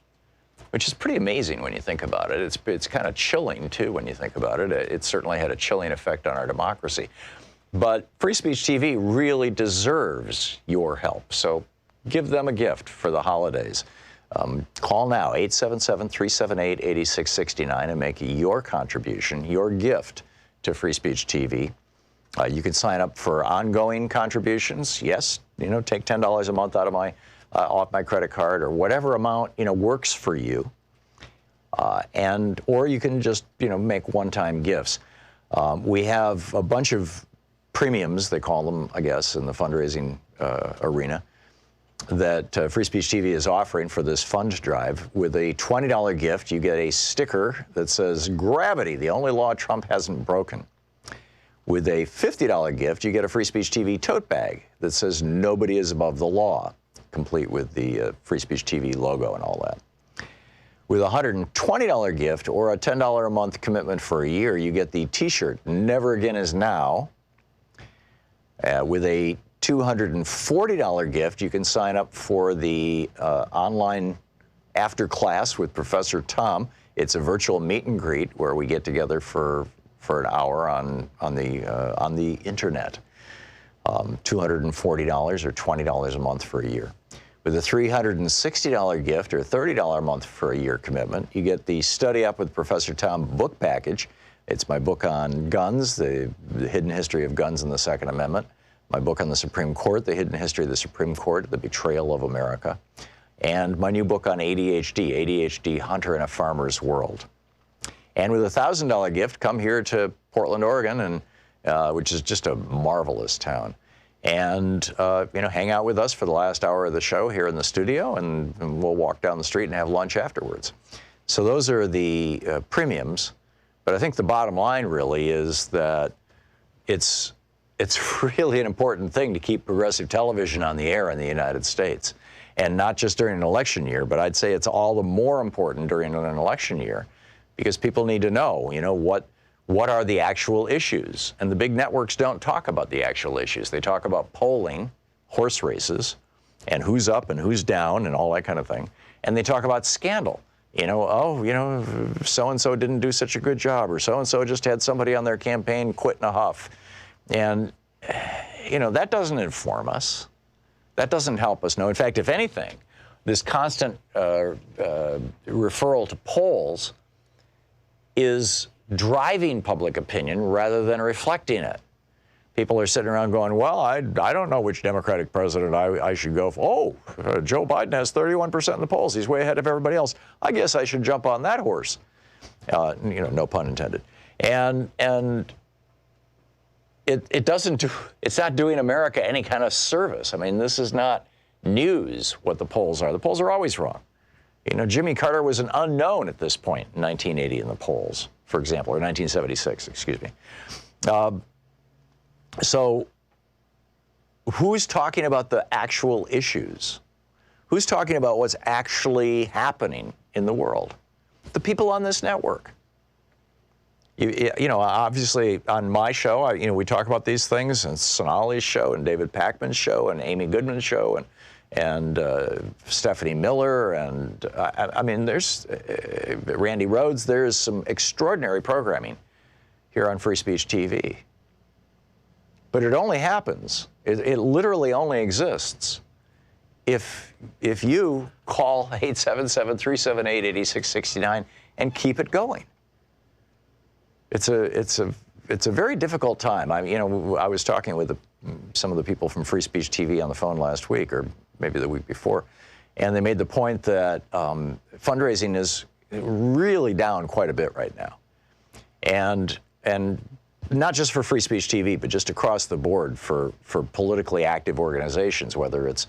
which is pretty amazing when you think about it. It's kind of chilling, too, when you think about it. It certainly had a chilling effect on our democracy. But Free Speech TV really deserves your help. So give them a gift for the holidays. Call now, 877-378-8669, and make your contribution, your gift to Free Speech TV. You can sign up for ongoing contributions. Yes, take $10 a month out of off my credit card, or whatever amount works for you, or you can just make one-time gifts. We have a bunch of premiums, they call them, I guess, in the fundraising arena, that Free Speech TV is offering for this fund drive. With a $20 gift, you get a sticker that says "Gravity, the only law Trump hasn't broken." With a $50 gift, you get a Free Speech TV tote bag that says "Nobody is above the law," complete with the Free Speech TV logo and all that. With a $120 gift or a $10 a month commitment for a year, you get the T-shirt "Never Again Is Now." With a $240 gift, you can sign up for the online after class with Professor Thom. It's a virtual meet and greet where we get together for an hour on the internet. $240 or $20 a month for a year. With a $360 gift or $30 a month for a year commitment, you get the Study Up with Professor Thom book package. It's my book on guns, the hidden history of guns and the Second Amendment. My book on the Supreme Court, the hidden history of the Supreme Court, the betrayal of America. And my new book on ADHD, Hunter in a Farmer's World. And with a $1,000 gift, come here to Portland, Oregon, and which is just a marvelous town. And, hang out with us for the last hour of the show here in the studio, and we'll walk down the street and have lunch afterwards. So those are the premiums. But I think the bottom line really is that it's really an important thing to keep progressive television on the air in the United States. And not just during an election year, but I'd say it's all the more important during an election year, because people need to know, what are the actual issues? And the big networks don't talk about the actual issues. They talk about polling, horse races, and who's up and who's down and all that kind of thing. And they talk about scandal. So-and-so didn't do such a good job, or so-and-so just had somebody on their campaign quit in a huff. And, that doesn't inform us. That doesn't help us know. In fact, if anything, this constant referral to polls is driving public opinion rather than reflecting it. People are sitting around going, well, I don't know which Democratic president I should go for. Joe Biden has 31% in the polls. He's way ahead of everybody else. I guess I should jump on that horse. No pun intended. And it's not doing America any kind of service. I mean, this is not news what the polls are. The polls are always wrong. Jimmy Carter was an unknown at this point in 1980 in the polls, for example, or 1976, excuse me. So who's talking about the actual issues? Who's talking about what's actually happening in the world? The people on this network. Obviously on my show, we talk about these things, and Sonali's show, and David Pakman's show, and Amy Goodman's show, and Stephanie Miller, and there's Randy Rhodes. There's some extraordinary programming here on Free Speech TV. But it only happens, it literally only exists if you call 877-378-8669 and keep it going. It's a very difficult time. I was talking with some of the people from Free Speech TV on the phone last week, or maybe the week before, and they made the point that fundraising is really down quite a bit right now, and not just for Free Speech TV, but just across the board for politically active organizations, whether it's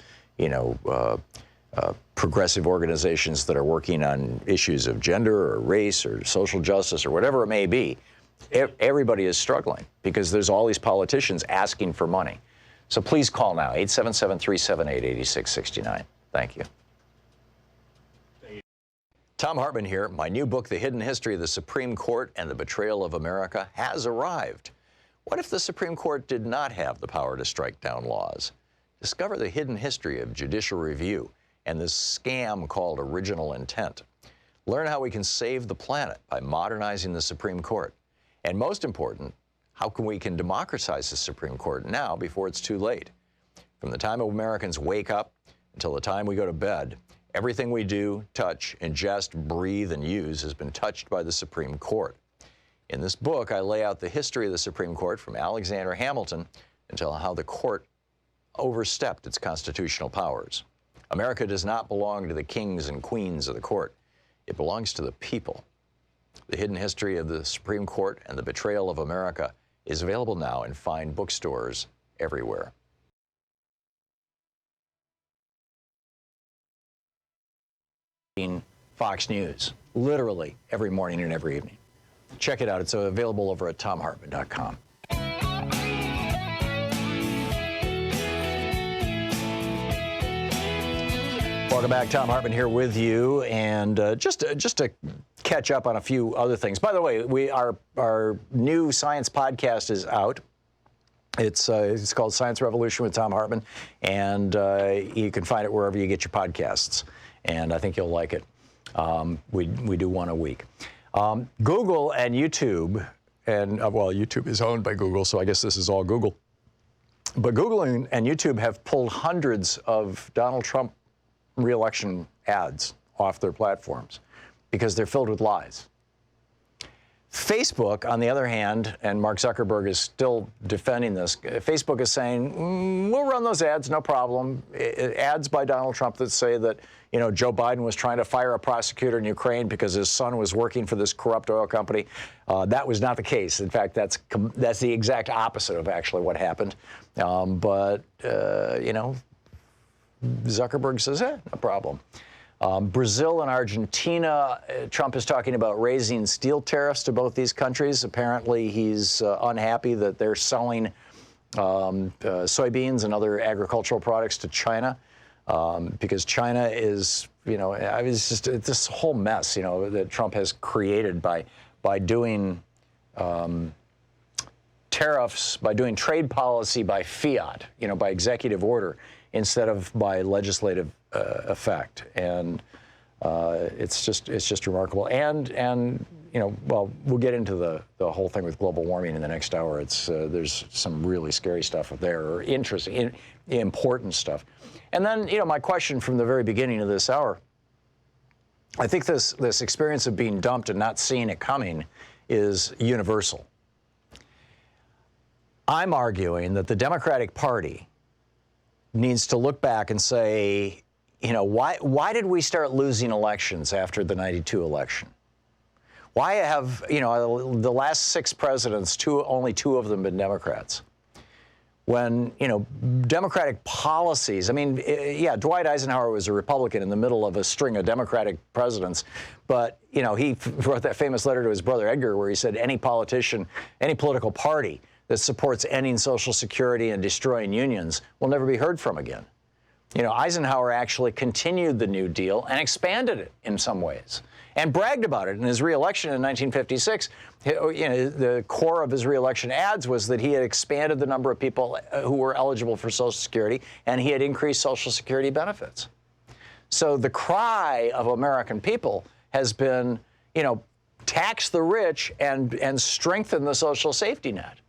progressive organizations that are working on issues of gender or race or social justice or whatever it may be, everybody is struggling because there's all these politicians asking for money. So please call now, 877-378-8669. Thank you. Thom Hartmann here. My new book, The Hidden History of the Supreme Court and the Betrayal of America, has arrived. What if the Supreme Court did not have the power to strike down laws? Discover the hidden history of judicial review and this scam called original intent. Learn how we can save the planet by modernizing the Supreme Court. And most important, how we can democratize the Supreme Court now before it's too late. From the time Americans wake up until the time we go to bed, everything we do, touch, ingest, breathe, and use has been touched by the Supreme Court. In this book, I lay out the history of the Supreme Court from Alexander Hamilton until how the court overstepped its constitutional powers. America does not belong to the kings and queens of the court. It belongs to the people. The Hidden History of the Supreme Court and the Betrayal of America is available now in fine bookstores everywhere. Fox News, literally every morning and every evening. Check it out. It's available over at thomhartmann.com. Welcome back. Thom Hartmann here with you, and just to catch up on a few other things. By the way, our new science podcast is out. It's called Science Revolution with Thom Hartmann, and you can find it wherever you get your podcasts. And I think you'll like it. We do one a week. Google and YouTube, and well, YouTube is owned by Google, so I guess this is all Google. But Google and YouTube have pulled hundreds of Donald Trump re-election ads off their platforms because they're filled with lies. Facebook, on the other hand, and Mark Zuckerberg is still defending this, Facebook is saying, we'll run those ads, no problem. Ads by Donald Trump that say that, Joe Biden was trying to fire a prosecutor in Ukraine because his son was working for this corrupt oil company. That was not the case. In fact, that's the exact opposite of actually what happened. But Zuckerberg says, no problem. Brazil and Argentina, Trump is talking about raising steel tariffs to both these countries. Apparently, he's unhappy that they're selling soybeans and other agricultural products to China because China is, it's just this whole mess, that Trump has created by doing tariffs, by doing trade policy by fiat, by executive order, instead of by legislative effect, and it's just remarkable. And well, we'll get into the whole thing with global warming in the next hour. There's some really scary stuff there, or interesting, important stuff. And then my question from the very beginning of this hour, I think this experience of being dumped and not seeing it coming is universal. I'm arguing that the Democratic Party needs to look back and say, why did we start losing elections after the '92 election? Why have, the last 6 presidents, only 2 of them been Democrats? When, Democratic policies, Dwight Eisenhower was a Republican in the middle of a string of Democratic presidents, but, he wrote that famous letter to his brother Edgar where he said any politician, any political party that supports ending Social Security and destroying unions will never be heard from again. Eisenhower actually continued the New Deal and expanded it in some ways and bragged about it in his reelection in 1956. The core of his reelection ads was that he had expanded the number of people who were eligible for Social Security, and he had increased Social Security benefits. So the cry of American people has been, tax the rich and strengthen the social safety net.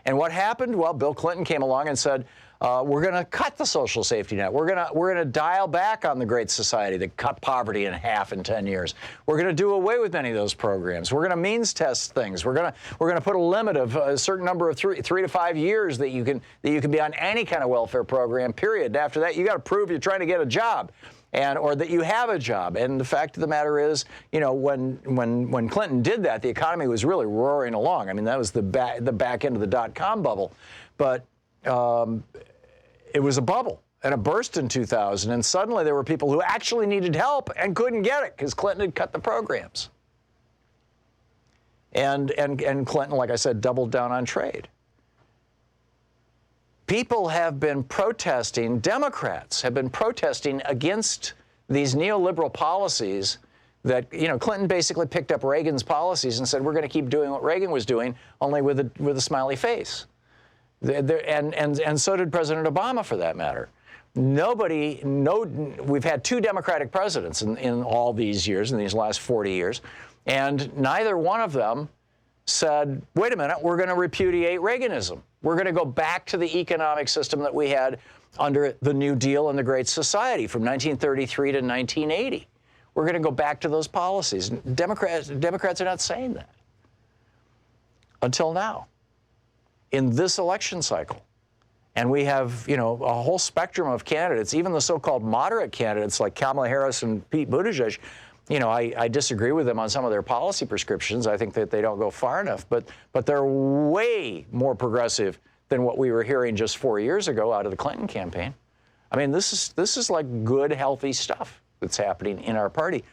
And what happened? Well, Bill Clinton came along and said, we're going to cut the social safety net. We're going to dial back on the Great Society that cut poverty in half in 10 years. We're going to do away with many of those programs. We're going to means test things. We're going to put a limit of a certain number of 3 to 5 years that you can be on any kind of welfare program. Period. And after that, you got to prove you're trying to get a job. Or that you have a job. And the fact of the matter is, when Clinton did that, the economy was really roaring along. That was the back end of the dot-com bubble. But it was a bubble. and a burst in 2000, and suddenly there were people who actually needed help and couldn't get it because Clinton had cut the programs. And Clinton, like I said, doubled down on trade. People have been protesting, Democrats have been protesting against these neoliberal policies that, you know, Clinton basically picked up Reagan's policies and said, we're going to keep doing what Reagan was doing, only with a smiley face. And so did President Obama, for that matter. We've had 2 Democratic presidents in all these years, in these last 40 years, and neither one of them said, wait a minute, we're going to repudiate Reaganism. We're going to go back to the economic system that we had under the New Deal and the Great Society from 1933 to 1980. We're going to go back to those policies. Democrats are not saying that until now, in this election cycle. And we have, you know, a whole spectrum of candidates, even the so-called moderate candidates like Kamala Harris and Pete Buttigieg. You know, I disagree with them on some of their policy prescriptions. I think that they don't go far enough, but they're way more progressive than what we were hearing just 4 years ago out of the Clinton campaign. I mean, this is like good, healthy stuff that's happening in our party.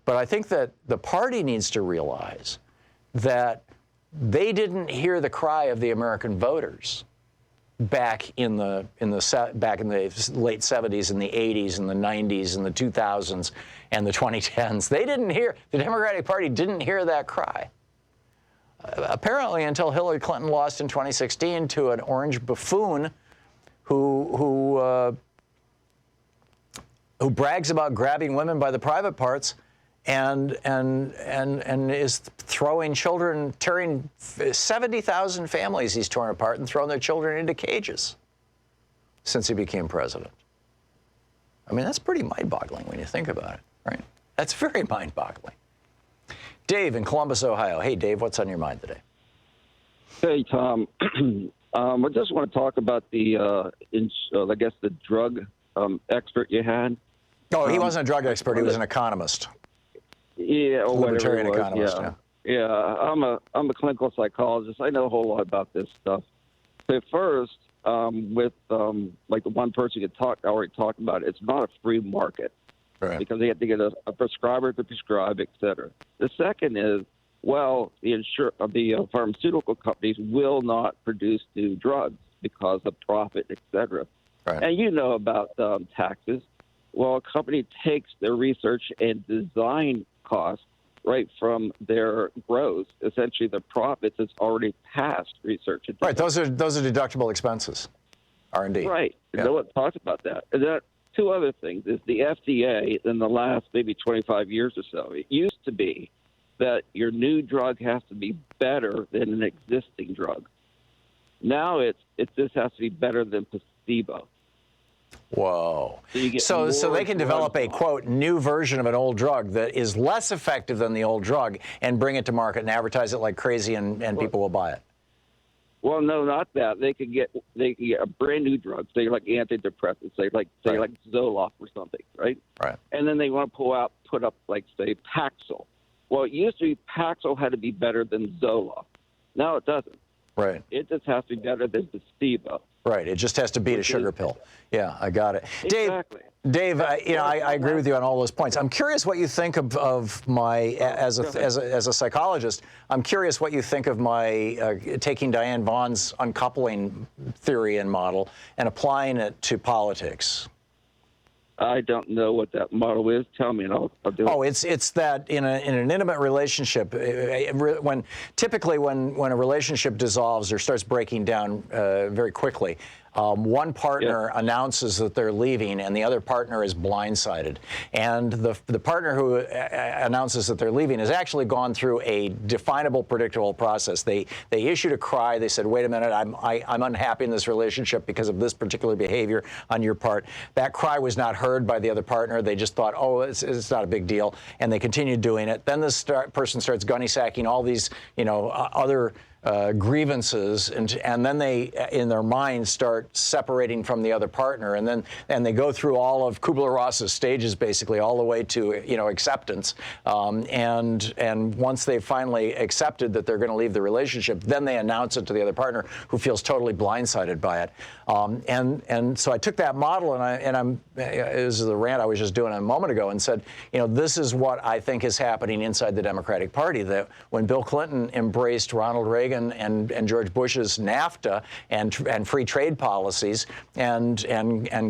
But I think that the party needs to realize that they didn't hear the cry of the American voters back in the late 70s and the 80s and the 90s and the 2000s and the 2010s. They didn't hear, the Democratic Party didn't hear that cry. Apparently until Hillary Clinton lost in 2016 to an orange buffoon who brags about grabbing women by the private parts and is throwing children, tearing 70,000 families he's torn apart and thrown their children into cages since he became president. I mean, that's pretty mind-boggling when you think about it, right? That's very mind-boggling. Dave in Columbus, Ohio. Hey, Dave, what's on your mind today? Hey, Tom. I just want to talk about the, I guess, the drug expert you had. Oh, he wasn't a drug expert. He was an economist. Yeah, or libertarian whatever it was. economist. Yeah. I'm a clinical psychologist. I know a whole lot about this stuff. But first, with like the one person you already talked about, it's not a free market, right? Because they have to get a prescriber to prescribe, et cetera. The second is, well, the pharmaceutical companies will not produce new drugs because of profit, et cetera. Right. And you know about taxes. Well, a company takes their research and design costs right from their gross. Essentially, the profits is already past research. And right. Those are deductible expenses, R&D. Right. Yeah. No one talks about that. And that two other things is the FDA in the last maybe 25 years or so. It used to be that your new drug has to be better than an existing drug. Now it just has to be better than placebo. Whoa. So they can develop a, quote, new version of an old drug that is less effective than the old drug and bring it to market and advertise it like crazy and people will buy it. Well, no, not that. They could get a brand new drug, say like antidepressants, say like Zoloft or something, right? Right. And then they want to put up like, say, Paxil. Well, it used to be Paxil had to be better than Zoloft. Now it doesn't. Right. It just has to be better than placebo. Right. It just has to beat a sugar pill. Yeah, I got it. Exactly. Dave, I agree with you on all those points. I'm curious what you think of my, as a psychologist, I'm curious what you think of my taking Diane Vaughn's uncoupling theory and model and applying it to politics. I don't know what that model is. Tell me, and I'll do it. Oh, it's that in an intimate relationship, typically when a relationship dissolves or starts breaking down very quickly, one partner announces that they're leaving and the other partner is blindsided. And the partner who announces that they're leaving has actually gone through a definable, predictable process. They issued a cry. They said, wait a minute, I'm unhappy in this relationship because of this particular behavior on your part. That cry was not heard by the other partner. They just thought, oh, it's not a big deal. And they continued doing it. Then this person starts gunny-sacking all these, other grievances, and then they, in their minds, start separating from the other partner, and they go through all of Kubler-Ross's stages, basically, all the way to acceptance. And once they've finally accepted that they're going to leave the relationship, then they announce it to the other partner, who feels totally blindsided by it. And so I took that model, and this is the rant I was just doing a moment ago, and said, this is what I think is happening inside the Democratic Party. That when Bill Clinton embraced Ronald Reagan and George Bush's NAFTA and free trade policies and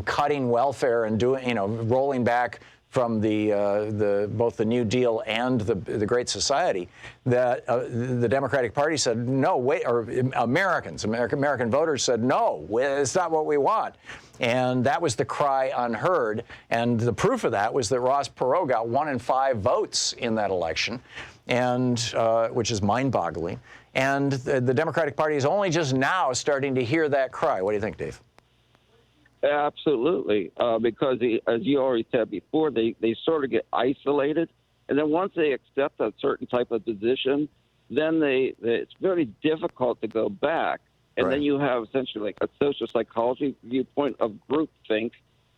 cutting welfare and rolling back from both the New Deal and the Great Society, that the Democratic Party said no, wait, or American voters said no, it's not what we want. And that was the cry unheard. And the proof of that was that Ross Perot got 1 in 5 votes in that election, and which is mind-boggling. And the Democratic Party is only just now starting to hear that cry. What do you think, Dave? Absolutely, because as you already said before, they sort of get isolated, and then once they accept a certain type of position, then it's very difficult to go back. And right. Then you have essentially like a social psychology viewpoint of groupthink,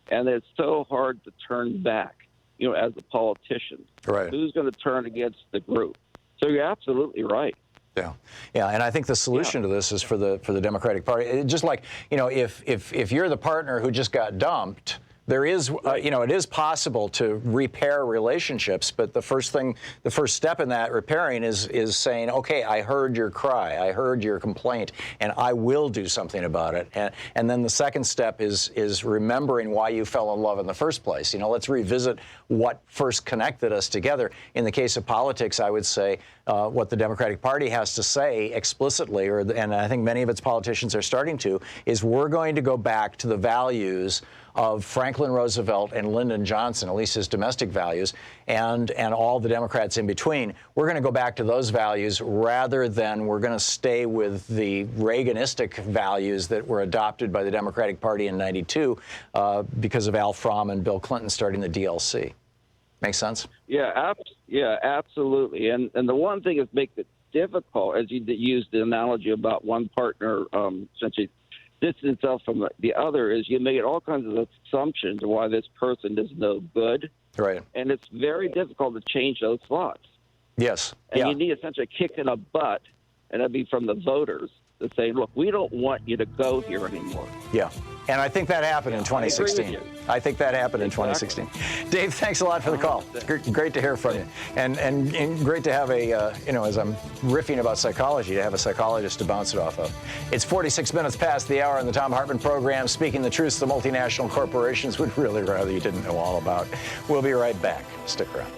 and it's so hard to turn back, as a politician. Right. Who's going to turn against the group? So you're absolutely right. Yeah, and I think the solution to this is for the Democratic Party. Just like, if you're the partner who just got dumped, there is, it is possible to repair relationships, but the first step in that repairing is saying, okay, I heard your cry, I heard your complaint, and I will do something about it. And then the second step is remembering why you fell in love in the first place. Let's revisit what first connected us together. In the case of politics, I would say what the Democratic Party has to say explicitly, and I think many of its politicians are starting to, is we're going to go back to the values of Franklin Roosevelt and Lyndon Johnson, at least his domestic values, and all the Democrats in between. We're going to go back to those values rather than we're going to stay with the Reaganistic values that were adopted by the Democratic Party in '92 because of Al Fromm and Bill Clinton starting the DLC. Make sense? Yeah, absolutely. And the one thing that makes it difficult, as you used the analogy about one partner essentially distance itself from the other, is you make all kinds of assumptions why this person is no good. Right. And it's very difficult to change those thoughts. Yes. And you need essentially a kick in the butt, and that'd be from the voters, to say, look, we don't want you to go here anymore. Yeah. And I think that happened in 2016. I think that happened in 2016. Dave, thanks a lot for the call. Great to hear from you. And great to have as I'm riffing about psychology, to have a psychologist to bounce it off of. It's 46 minutes past the hour on the Thom Hartmann Program, speaking the truths the multinational corporations would really rather you didn't know all about. We'll be right back. Stick around.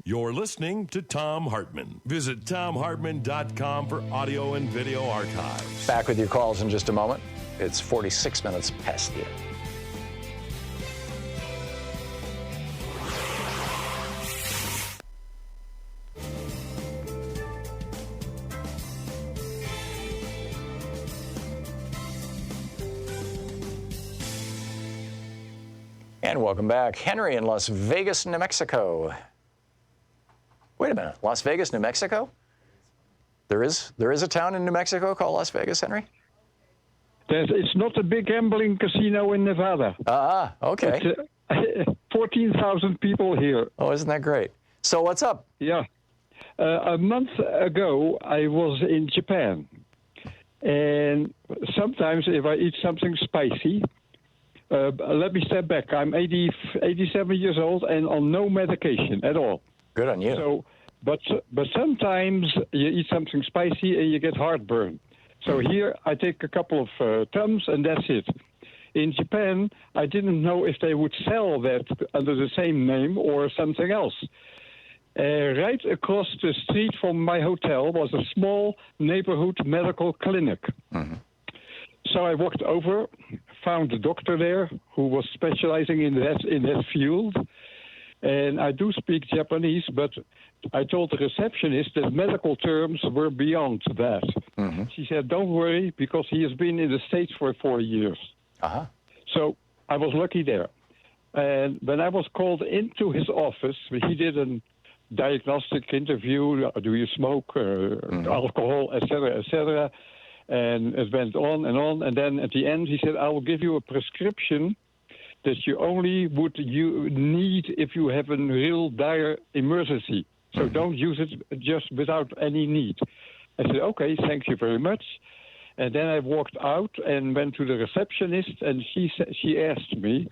You're listening to Thom Hartmann. Visit ThomHartmann.com for audio and video archives. Back with your calls in just a moment. It's 46 minutes past the hour. And welcome back. Henry in Las Vegas, New Mexico. Wait a minute, Las Vegas, New Mexico? There is a town in New Mexico called Las Vegas, Henry? It's not a big gambling casino in Nevada. Okay. 14,000 people here. Oh, isn't that great? So what's up? Yeah. A month ago, I was in Japan. And sometimes if I eat something spicy, let me step back. I'm 87 years old and on no medication at all. Good on you. So, but sometimes you eat something spicy and you get heartburn. So here I take a couple of Tums and that's it. In Japan, I didn't know if they would sell that under the same name or something else. Right across the street from my hotel was a small neighborhood medical clinic. Mm-hmm. So I walked over, found a doctor there who was specializing in that field. And I do speak Japanese, but I told the receptionist that medical terms were beyond that. Mm-hmm. She said, don't worry, because he has been in the States for 4 years. Uh-huh. So I was lucky there. And when I was called into his office, he did a diagnostic interview. Do you smoke, alcohol, etc., etc.? And it went on. And then at the end, he said, I will give you a prescription that you only would need if you have a real dire emergency. So don't use it just without any need. I said, okay, thank you very much. And then I walked out and went to the receptionist, and she asked me,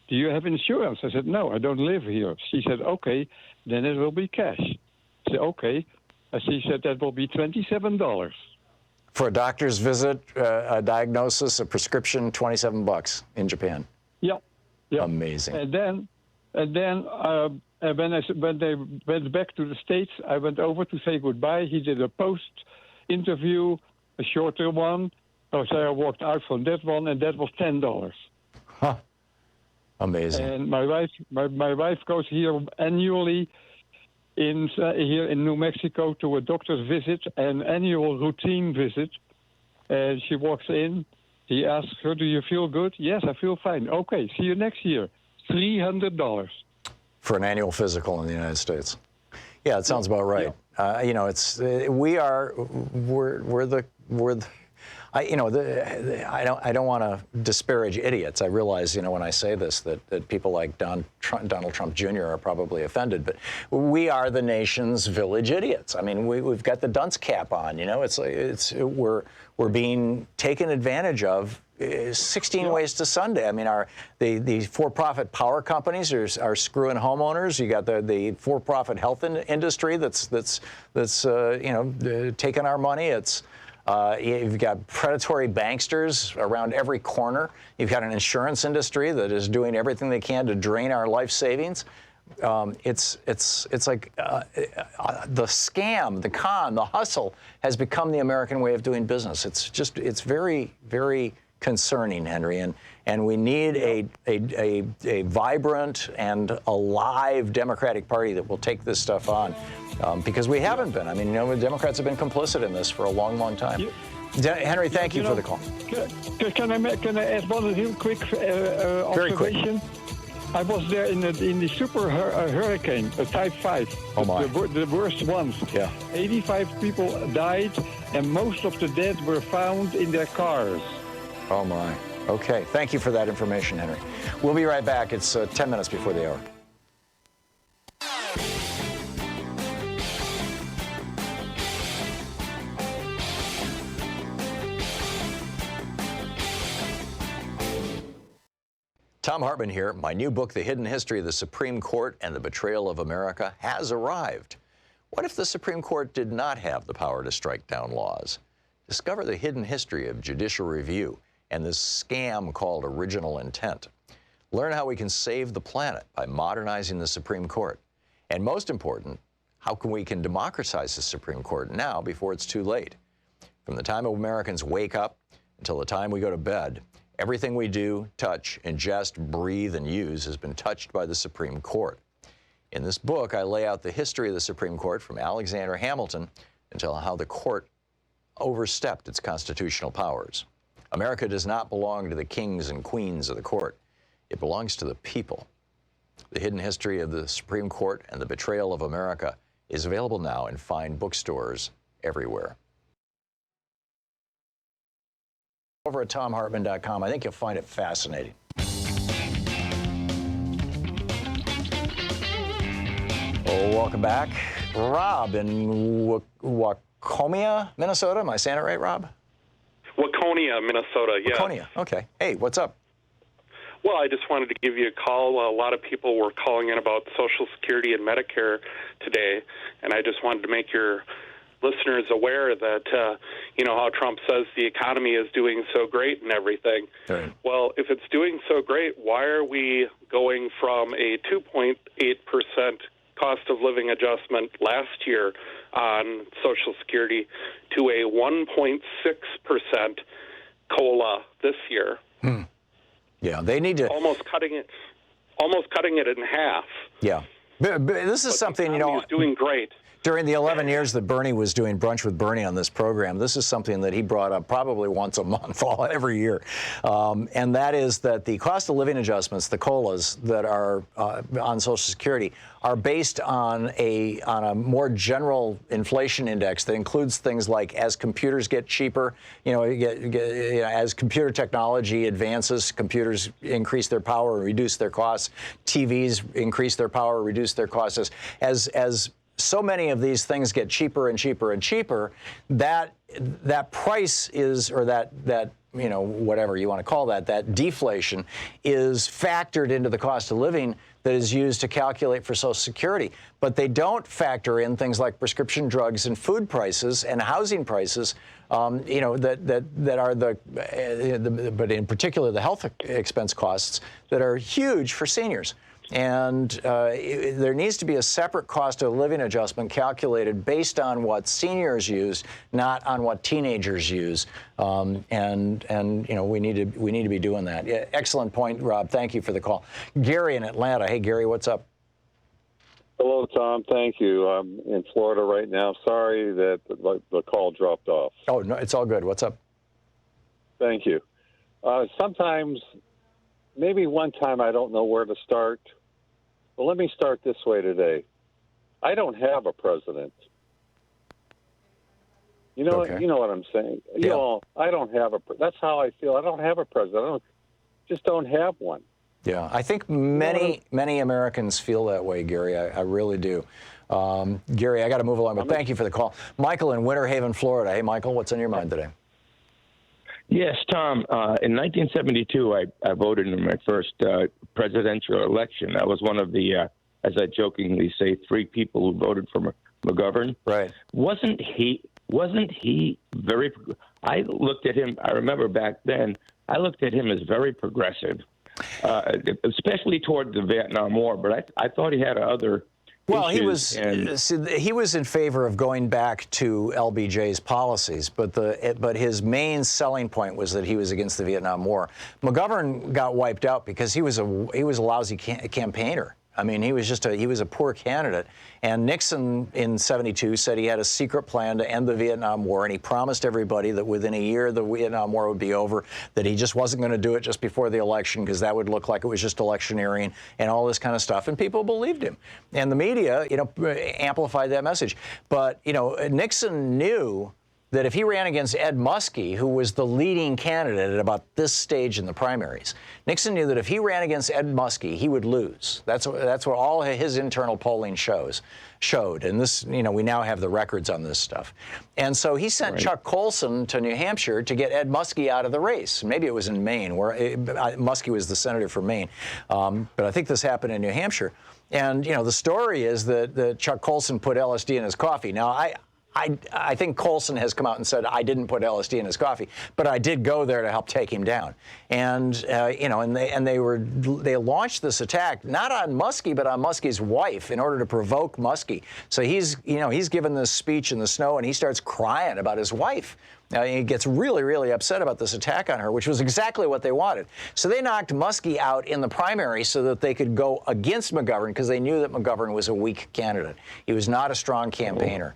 do you have insurance? I said, no, I don't live here. She said, okay, then it will be cash. I said, okay. And she said, that will be $27. For a doctor's visit, a diagnosis, a prescription, $27 in Japan. Yeah. Amazing. And then when they went back to the States, I went over to say goodbye. He did a post-interview, a shorter one. So I walked out from that one, and that was $10. Huh. Amazing. And my wife goes here annually here in New Mexico to a doctor's visit, an annual routine visit. And she walks in. He asks her, do you feel good? Yes, I feel fine. Okay, see you next year. $300. For an annual physical in the United States. Yeah, it sounds about right. Yeah. I don't want to disparage idiots. I realize, when I say this, that people like Donald Trump Jr. are probably offended, but we are the nation's village idiots. I mean, we've got the dunce cap on. We're being taken advantage of. 16 ways to Sunday. I mean, the for-profit power companies are screwing homeowners. You got the for-profit health industry that's taking our money. You've got predatory banksters around every corner. You've got an insurance industry that is doing everything they can to drain our life savings. It's like the scam, the con, the hustle has become the American way of doing business. It's very, very concerning, Henry, and we need a vibrant and alive Democratic Party that will take this stuff on, because we haven't been. I mean, the Democrats have been complicit in this for a long, long time. Henry, thank you for the call. Can I add one real quick observation? Very quick. I was there in the super hurricane, Type 5, the worst ones. Yeah. 85 people died, and most of the dead were found in their cars. Oh, my. Okay. Thank you for that information, Henry. We'll be right back. It's 10 minutes before the hour. Thom Hartmann here. My new book, The Hidden History of the Supreme Court and the Betrayal of America, has arrived. What if the Supreme Court did not have the power to strike down laws? Discover the hidden history of judicial review and this scam called original intent. Learn how we can save the planet by modernizing the Supreme Court. And most important, how we can democratize the Supreme Court now before it's too late. From the time Americans wake up until the time we go to bed, everything we do, touch, ingest, breathe, and use has been touched by the Supreme Court. In this book, I lay out the history of the Supreme Court from Alexander Hamilton until how the court overstepped its constitutional powers. America does not belong to the kings and queens of the court. It belongs to the people. The Hidden History of the Supreme Court and the Betrayal of America is available now in fine bookstores everywhere. Over at ThomHartmann.com, I think you'll find it fascinating. Oh, welcome back. Rob in Waconia, Minnesota. Am I saying it right, Rob? Waconia, Minnesota, yeah. Waconia, okay. Hey, what's up? Well, I just wanted to give you a call. A lot of people were calling in about Social Security and Medicare today, and I just wanted to make your listeners aware that, how Trump says the economy is doing so great and everything. Right. Well, if it's doing so great, why are we going from a 2.8% cost of living adjustment last year on Social Security to a 1.6% COLA this year? Yeah, they need to almost cutting it in half. Yeah, but this is something Is doing great. During the 11 years that Bernie was doing Brunch with Bernie on this program, this is something that he brought up probably once a month, every year. And that is that the cost of living adjustments, the COLAs that are on Social Security, are based on a more general inflation index that includes things like as computers get cheaper, as computer technology advances, computers increase their power and reduce their costs, TVs increase their power, reduce their costs. As so many of these things get cheaper and cheaper and cheaper, that price is, or that whatever you want to call that deflation is factored into the cost of living that is used to calculate for Social Security. But they don't factor in things like prescription drugs and food prices and housing prices, that are but in particular the health expense costs that are huge for seniors. And there needs to be a separate cost of living adjustment calculated based on what seniors use, not on what teenagers use. We need to be doing that. Yeah, excellent point, Rob. Thank you for the call. Gary in Atlanta. Hey, Gary, what's up? Hello, Tom. Thank you. I'm in Florida right now. Sorry that the call dropped off. Oh, no, it's all good. What's up? Thank you. Sometimes, maybe one time I don't know where to start. Well, let me start this way today. I don't have a president. You know what I'm saying? Yeah. I don't have that's how I feel. I don't have a president. Just don't have one. Yeah, I think many Americans feel that way, Gary. I really do. Gary, I got to move along, but thank you for the call. Michael in Winter Haven, Florida. Hey, Michael, what's on your mind today? Yes, Tom. In 1972, I voted in my first presidential election. I was one of the, as I jokingly say, 3 people who voted for McGovern. Right. Wasn't he very? I looked at him. I remember back then. I looked at him as very progressive, especially toward the Vietnam War. But I thought he had other. Well, he was in favor of going back to LBJ's policies, but his main selling point was that he was against the Vietnam War. McGovern got wiped out because he was a lousy campaigner. I mean, he was a poor candidate. And Nixon in '72 said he had a secret plan to end the Vietnam War, and he promised everybody that within a year the Vietnam War would be over, that he just wasn't going to do it just before the election because that would look like it was just electioneering and all this kind of stuff. And people believed him. And the media, amplified that message. But, Nixon knew that if he ran against Ed Muskie, who was the leading candidate at about this stage in the primaries, Nixon knew that if he ran against Ed Muskie, he would lose. That's what all his internal polling showed. And this, we now have the records on this stuff. And so he sent Chuck Colson to New Hampshire to get Ed Muskie out of the race. Maybe it was in Maine, where Muskie was the senator for Maine. But I think this happened in New Hampshire. And, the story is that Chuck Colson put LSD in his coffee. Now, I think Colson has come out and said, I didn't put LSD in his coffee, but I did go there to help take him down. And, they launched this attack, not on Muskie, but on Muskie's wife in order to provoke Muskie. So he's given this speech in the snow and he starts crying about his wife. He gets really, really upset about this attack on her, which was exactly what they wanted. So they knocked Muskie out in the primary so that they could go against McGovern because they knew that McGovern was a weak candidate. He was not a strong campaigner.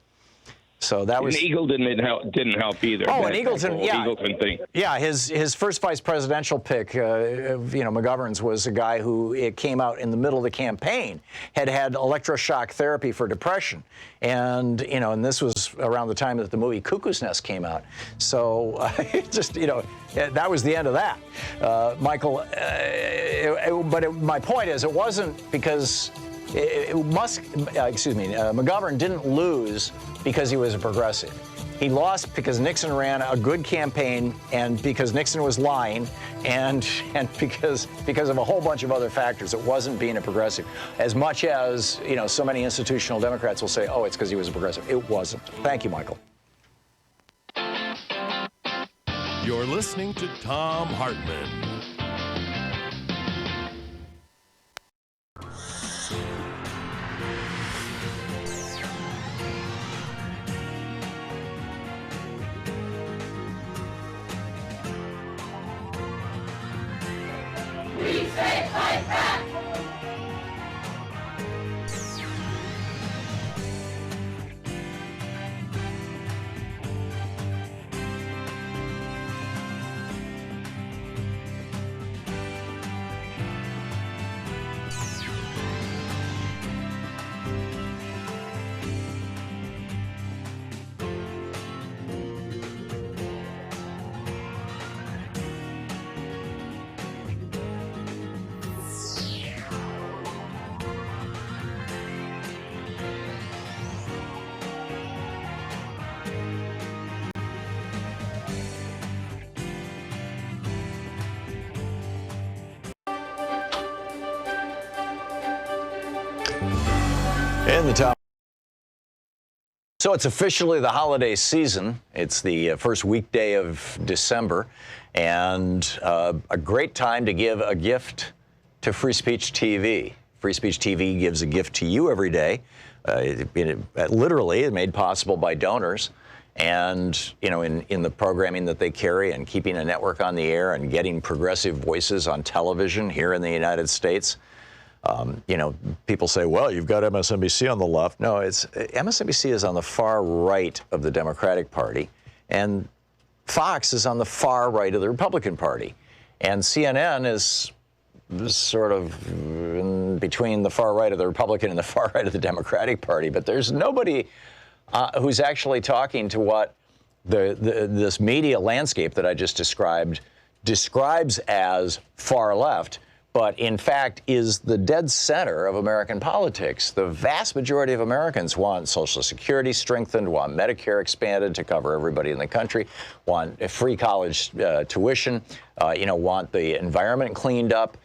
So that was. And Eagle didn't help either. Oh, and Eagleton, yeah, Eagleton thing. Yeah, his first vice presidential pick, McGovern's, was a guy who it came out in the middle of the campaign, had electroshock therapy for depression, and and this was around the time that the movie Cuckoo's Nest came out. So that was the end of that, Michael. My point is, it wasn't because. McGovern didn't lose because he was a progressive. He lost because Nixon ran a good campaign and because Nixon was lying and because of a whole bunch of other factors. It wasn't being a progressive. As much as, so many institutional Democrats will say, oh, it's because he was a progressive. It wasn't. Thank you, Michael. You're listening to Thom Hartmann. In the top. So it's officially the holiday season. It's the first weekday of December, and a great time to give a gift to Free Speech TV. Free Speech TV gives a gift to you every day. Literally, it's made possible by donors. And, you know, in the programming that they carry and keeping a network on the air and getting progressive voices on television here in the United States. You know, people say, well, you've got MSNBC on the left. No, MSNBC is on the far right of the Democratic Party, and Fox is on the far right of the Republican Party. And CNN is sort of in between the far right of the Republican and the far right of the Democratic Party. But there's nobody who's actually talking to what this media landscape that I just describes as far left, but in fact is the dead center of American politics. The vast majority of Americans want Social Security strengthened, want Medicare expanded to cover everybody in the country, want a free college tuition, you know, want the environment cleaned up,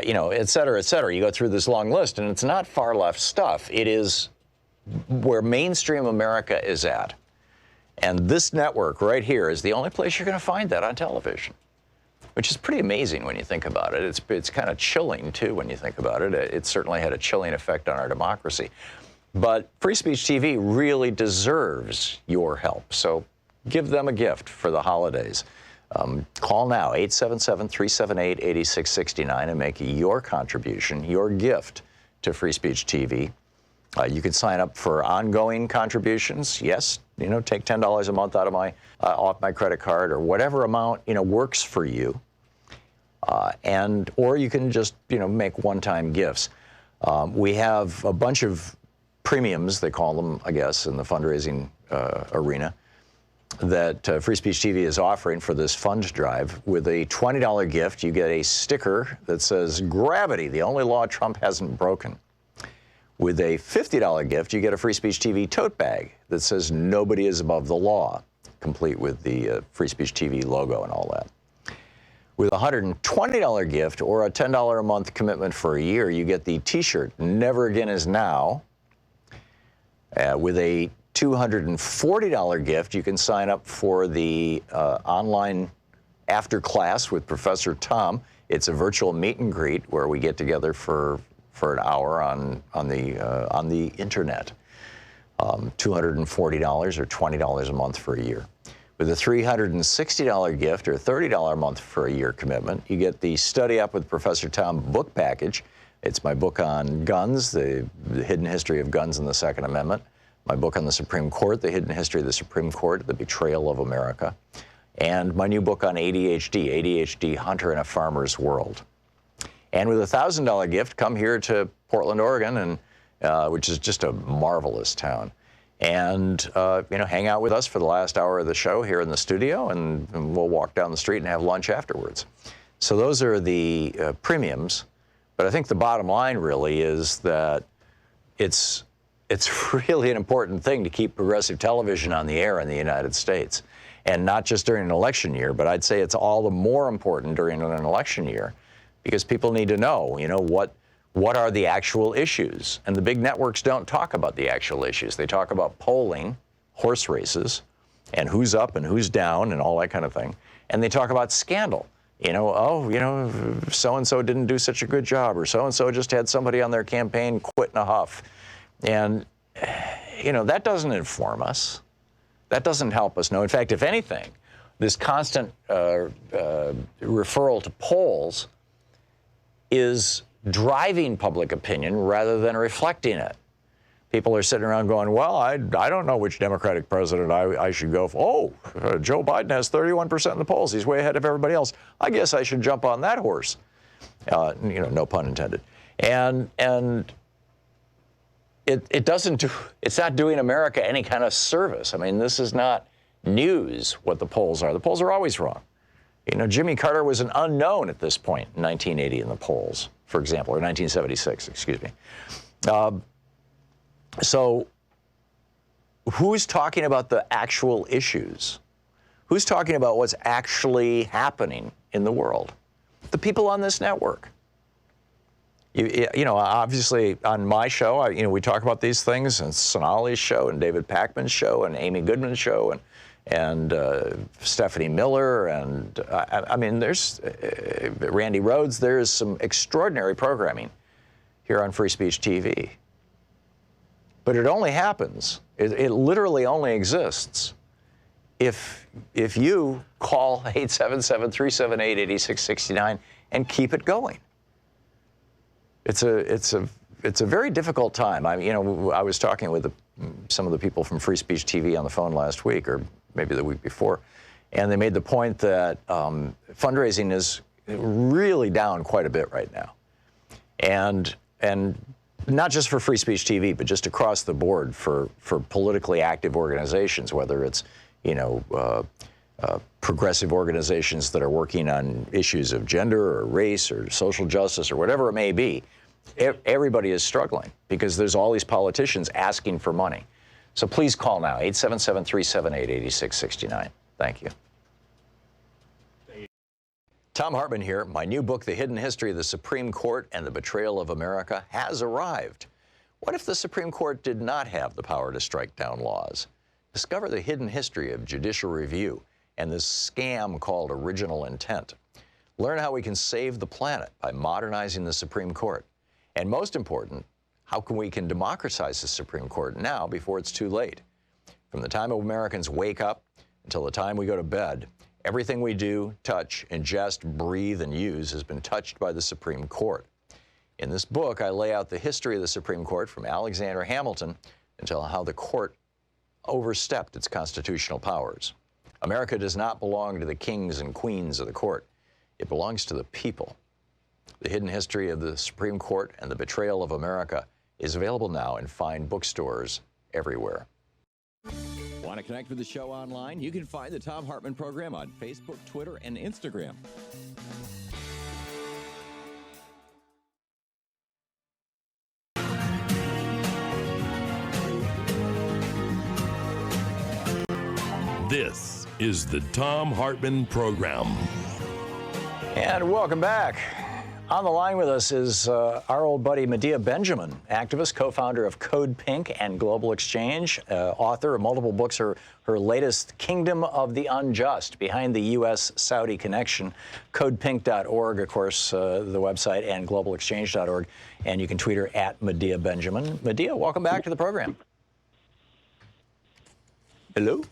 you know, et cetera, et cetera. You go through this long list, and it's not far left stuff. It is where mainstream America is at. And this network right here is the only place you're going to find that on television, which is pretty amazing when you think about it. It's kind of chilling, too, when you think about it. It certainly had a chilling effect on our democracy. But Free Speech TV really deserves your help. So give them a gift for the holidays. Call now, 877-378-8669, and make your contribution, your gift to Free Speech TV. You can sign up for ongoing contributions. Yes, you know, take $10 a month out of off my credit card, or whatever amount, you know, works for you. Or you can just, you know, make one-time gifts. We have a bunch of premiums, they call them, I guess, in the fundraising arena, that Free Speech TV is offering for this fund drive. With a $20 gift, you get a sticker that says, "Gravity, the only law Trump hasn't broken." With a $50 gift, you get a Free Speech TV tote bag that says "Nobody is above the law," complete with the Free Speech TV logo and all that. With a $120 gift or a $10 a month commitment for a year, you get the T-shirt "Never Again Is Now." With a $240 gift, you can sign up for the online after class with Professor Thom. It's a virtual meet and greet where we get together for an hour on the internet. $240 or $20 a month for a year. With a $360 gift or $30 a month for a year commitment, you get the Study Up with Professor Thom book package. It's my book on guns, the hidden history of guns and the Second Amendment. My book on the Supreme Court, the hidden history of the Supreme Court, the betrayal of America. And my new book on ADHD, Hunter in a Farmer's World. And with a $1,000 gift, come here to Portland, Oregon, and which is just a marvelous town. And you know, hang out with us for the last hour of the show here in the studio, and we'll walk down the street and have lunch afterwards. So those are the premiums. But I think the bottom line really is that it's really an important thing to keep progressive television on the air in the United States. And not just during an election year, but I'd say it's all the more important during an election year, because people need to know, you know, what are the actual issues. And the big networks don't talk about the actual issues. They talk about polling, horse races, and who's up and who's down and all that kind of thing. And they talk about scandal. You know, oh, you know, so-and-so didn't do such a good job, or so-and-so just had somebody on their campaign quit in a huff. And, you know, that doesn't inform us. That doesn't help us know. In fact, if anything, this constant referral to polls is driving public opinion rather than reflecting it. People are sitting around going, well, I don't know which Democratic president I should go for. Oh, Joe Biden has 31% in the polls. He's way ahead of everybody else. I guess I should jump on that horse. You know, no pun intended. And it's not doing America any kind of service. I mean, this is not news what the polls are. The polls are always wrong. You know, Jimmy Carter was an unknown at this point in 1980 in the polls, for example, or 1976, excuse me. So who's talking about the actual issues? Who's talking about what's actually happening in the world? The people on this network. You know, obviously on my show, we talk about these things, and Sonali's show, and David Pakman's show, and Amy Goodman's show, and Stephanie Miller, and I mean, there's Randy Rhodes. There's some extraordinary programming here on Free Speech TV. But it only happens, it literally only exists if you call 877-378-8669 and keep it going. It's a very difficult time. I was talking with some of the people from Free Speech TV on the phone last week, or maybe the week before, and they made the point that fundraising is really down quite a bit right now, and not just for Free Speech TV, but just across the board for politically active organizations, whether it's progressive organizations that are working on issues of gender or race or social justice or whatever it may be. Everybody is struggling because there's all these politicians asking for money. So please call now, 877-378-8669. Thank you. Thom Hartmann here. My new book, The Hidden History of the Supreme Court and the Betrayal of America, has arrived. What if the Supreme Court did not have the power to strike down laws? Discover the hidden history of judicial review and this scam called original intent. Learn how we can save the planet by modernizing the Supreme Court. And most important, how we can democratize the Supreme Court now before it's too late. From the time Americans wake up until the time we go to bed, everything we do, touch, ingest, breathe, and use has been touched by the Supreme Court. In this book, I lay out the history of the Supreme Court from Alexander Hamilton until how the court overstepped its constitutional powers. America does not belong to the kings and queens of the court. It belongs to the people. The Hidden History of the Supreme Court and the Betrayal of America is available now in fine bookstores everywhere. Want to connect with the show online? You can find the Thom Hartmann Program on Facebook, Twitter, and Instagram. This is the Thom Hartmann Program. And welcome back. On the line with us is our old buddy Medea Benjamin, activist, co-founder of Code Pink and Global Exchange, author of multiple books. Her latest, Kingdom of the Unjust, Behind the U.S.-Saudi Connection. CodePink.org, of course, the website, and globalexchange.org. And you can tweet her at Medea Benjamin. Medea, welcome back to the program. Hello?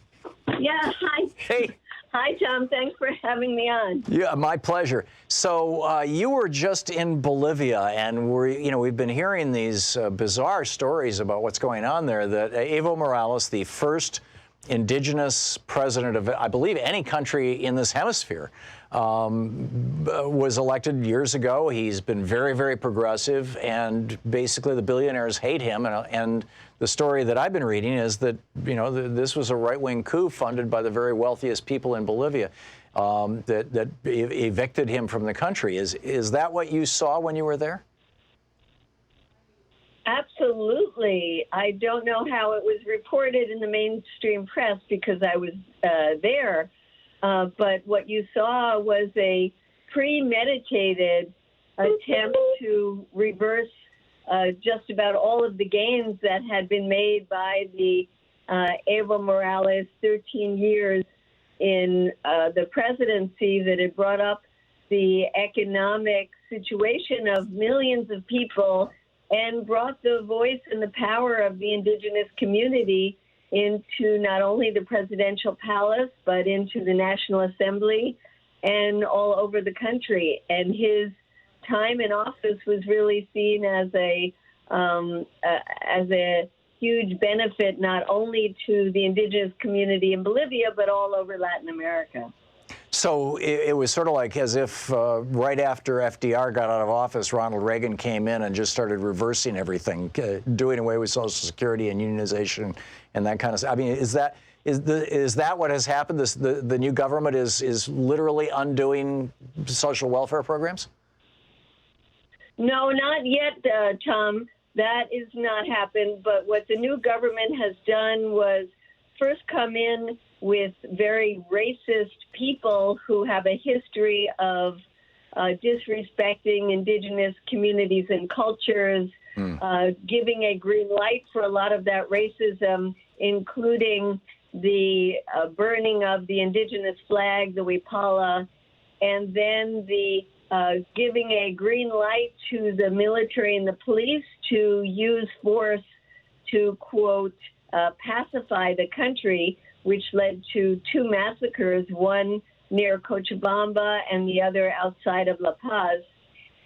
Yeah, hi. Hey. Hi, Tom. Thanks for having me on. Yeah, my pleasure. So you were just in Bolivia, and we've been hearing these bizarre stories about what's going on there. That Evo Morales, the first indigenous president of, I believe, any country in this hemisphere, was elected years ago. He's been very, very progressive, and basically the billionaires hate him. And the story that I've been reading is that, this was a right-wing coup funded by the very wealthiest people in Bolivia that evicted him from the country. Is that what you saw when you were there? Absolutely. I don't know how it was reported in the mainstream press because I was there. But what you saw was a premeditated attempt to reverse just about all of the gains that had been made by the Evo Morales 13 years in the presidency that had brought up the economic situation of millions of people and brought the voice and the power of the indigenous community into not only the presidential palace, but into the National Assembly and all over the country. And his time in office was really seen as a huge benefit, not only to the indigenous community in Bolivia, but all over Latin America. So it was sort of like as if right after FDR got out of office, Ronald Reagan came in and just started reversing everything, doing away with Social Security and unionization and that kind of stuff. I mean, is that what has happened? The new government is literally undoing social welfare programs? No, not yet, Tom. That is not happened. But what the new government has done was first come in with very racist people who have a history of disrespecting indigenous communities and cultures, giving a green light for a lot of that racism, including the burning of the indigenous flag, the Wipala, and then the giving a green light to the military and the police to use force to, quote, pacify the country, which led to 2 massacres, one near Cochabamba and the other outside of La Paz.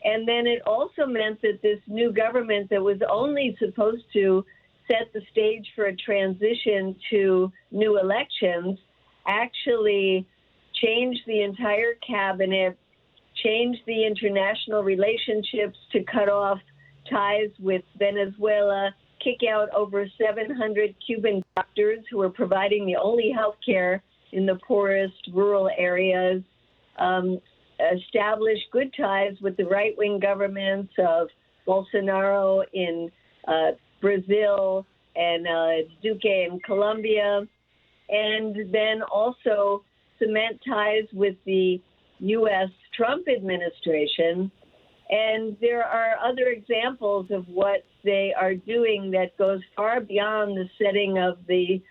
And then it also meant that this new government that was only supposed to set the stage for a transition to new elections actually changed the entire cabinet, changed the international relationships to cut off ties with Venezuela, kick out over 700 Cuban doctors who were providing the only health care in the poorest rural areas, establish good ties with the right-wing governments of Bolsonaro in Brazil and Duque in Colombia, and then also cement ties with the U.S. Trump administration. And there are other examples of what they are doing that goes far beyond the setting of the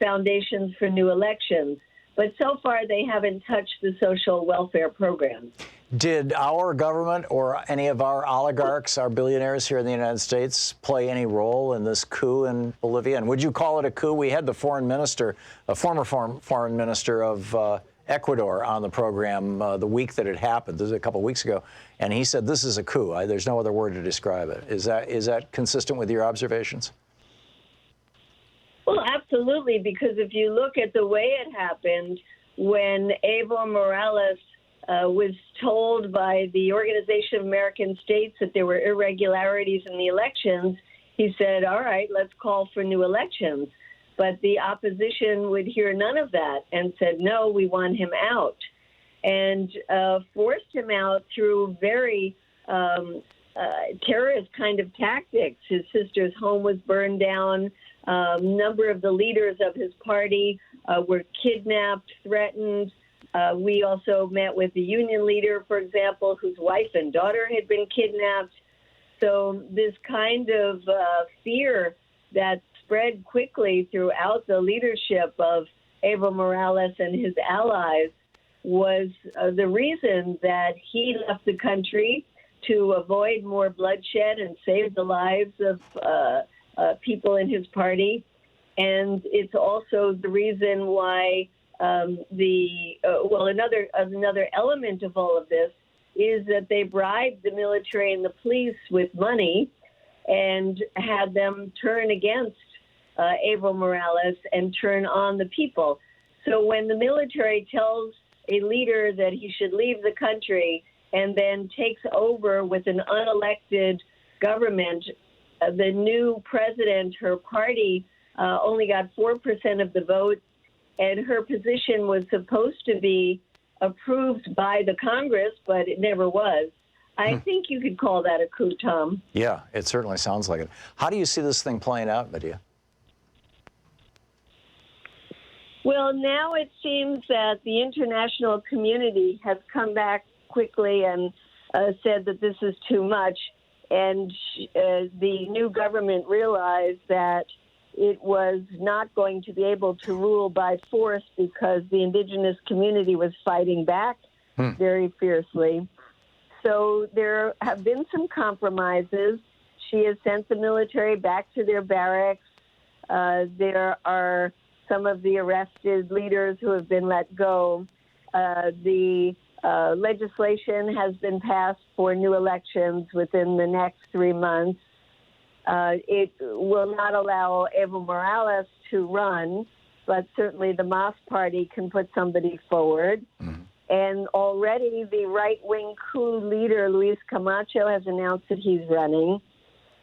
foundations for new elections. But so far, they haven't touched the social welfare programs. Did our government or any of our oligarchs, our billionaires here in the United States, play any role in this coup in Bolivia? And would you call it a coup? We had the foreign minister, a former foreign minister of Ecuador on the program the week that it happened. This is a couple of weeks ago. And he said, this is a coup. There's no other word to describe it. Is that consistent with your observations? Well, absolutely, because if you look at the way it happened, when Evo Morales was told by the Organization of American States that there were irregularities in the elections, he said, all right, let's call for new elections. But the opposition would hear none of that and said, no, we want him out. And forced him out through very terrorist kind of tactics. His sister's home was burned down. A number of the leaders of his party were kidnapped, threatened. We also met with the union leader, for example, whose wife and daughter had been kidnapped. So this kind of fear that spread quickly throughout the leadership of Evo Morales and his allies was the reason that he left the country to avoid more bloodshed and save the lives of people in his party. And it's also the reason why another element of all of this is that they bribed the military and the police with money and had them turn against Evo Morales and turn on the people. So when the military tells a leader that he should leave the country and then takes over with an unelected government, the new president, her party, only got 4% of the vote, and her position was supposed to be approved by the Congress, but it never was. I think you could call that a coup, Tom. Yeah, it certainly sounds like it. How do you see this thing playing out, Medea? Well, now it seems that the international community has come back quickly and said that this is too much. And the new government realized that it was not going to be able to rule by force because the indigenous community was fighting back very fiercely. So there have been some compromises. She has sent the military back to their barracks. There are some of the arrested leaders who have been let go. The legislation has been passed for new elections within the next 3 months. It will not allow Evo Morales to run, but certainly the MAS party can put somebody forward. And already the right-wing coup leader, Luis Camacho, has announced that he's running.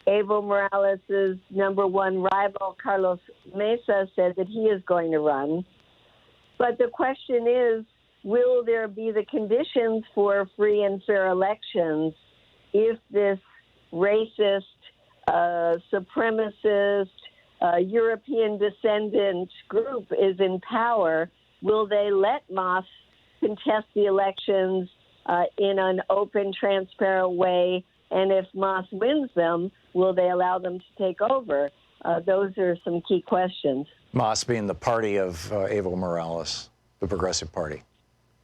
Evo Morales' number one rival, Carlos Mesa, said that he is going to run. But the question is, will there be the conditions for free and fair elections if this racist, supremacist, European descendant group is in power? Will they let MAS contest the elections in an open, transparent way? And if Mas wins them, will they allow them to take over? Those are some key questions. Mas being the party of Evo Morales, the Progressive Party.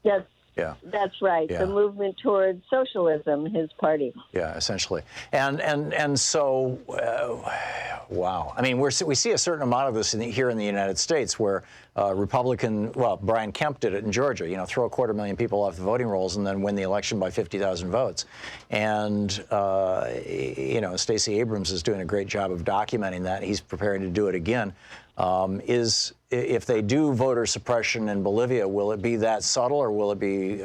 Yes. Yeah. That's right. Yeah. The movement towards socialism, his party. Yeah, essentially. And so, wow. I mean, we see a certain amount of this here in the United States where Brian Kemp did it in Georgia, throw 250,000 people off the voting rolls and then win the election by 50,000 votes. And, Stacey Abrams is doing a great job of documenting that. He's preparing to do it again. If they do voter suppression in Bolivia, will it be that subtle, or will it be?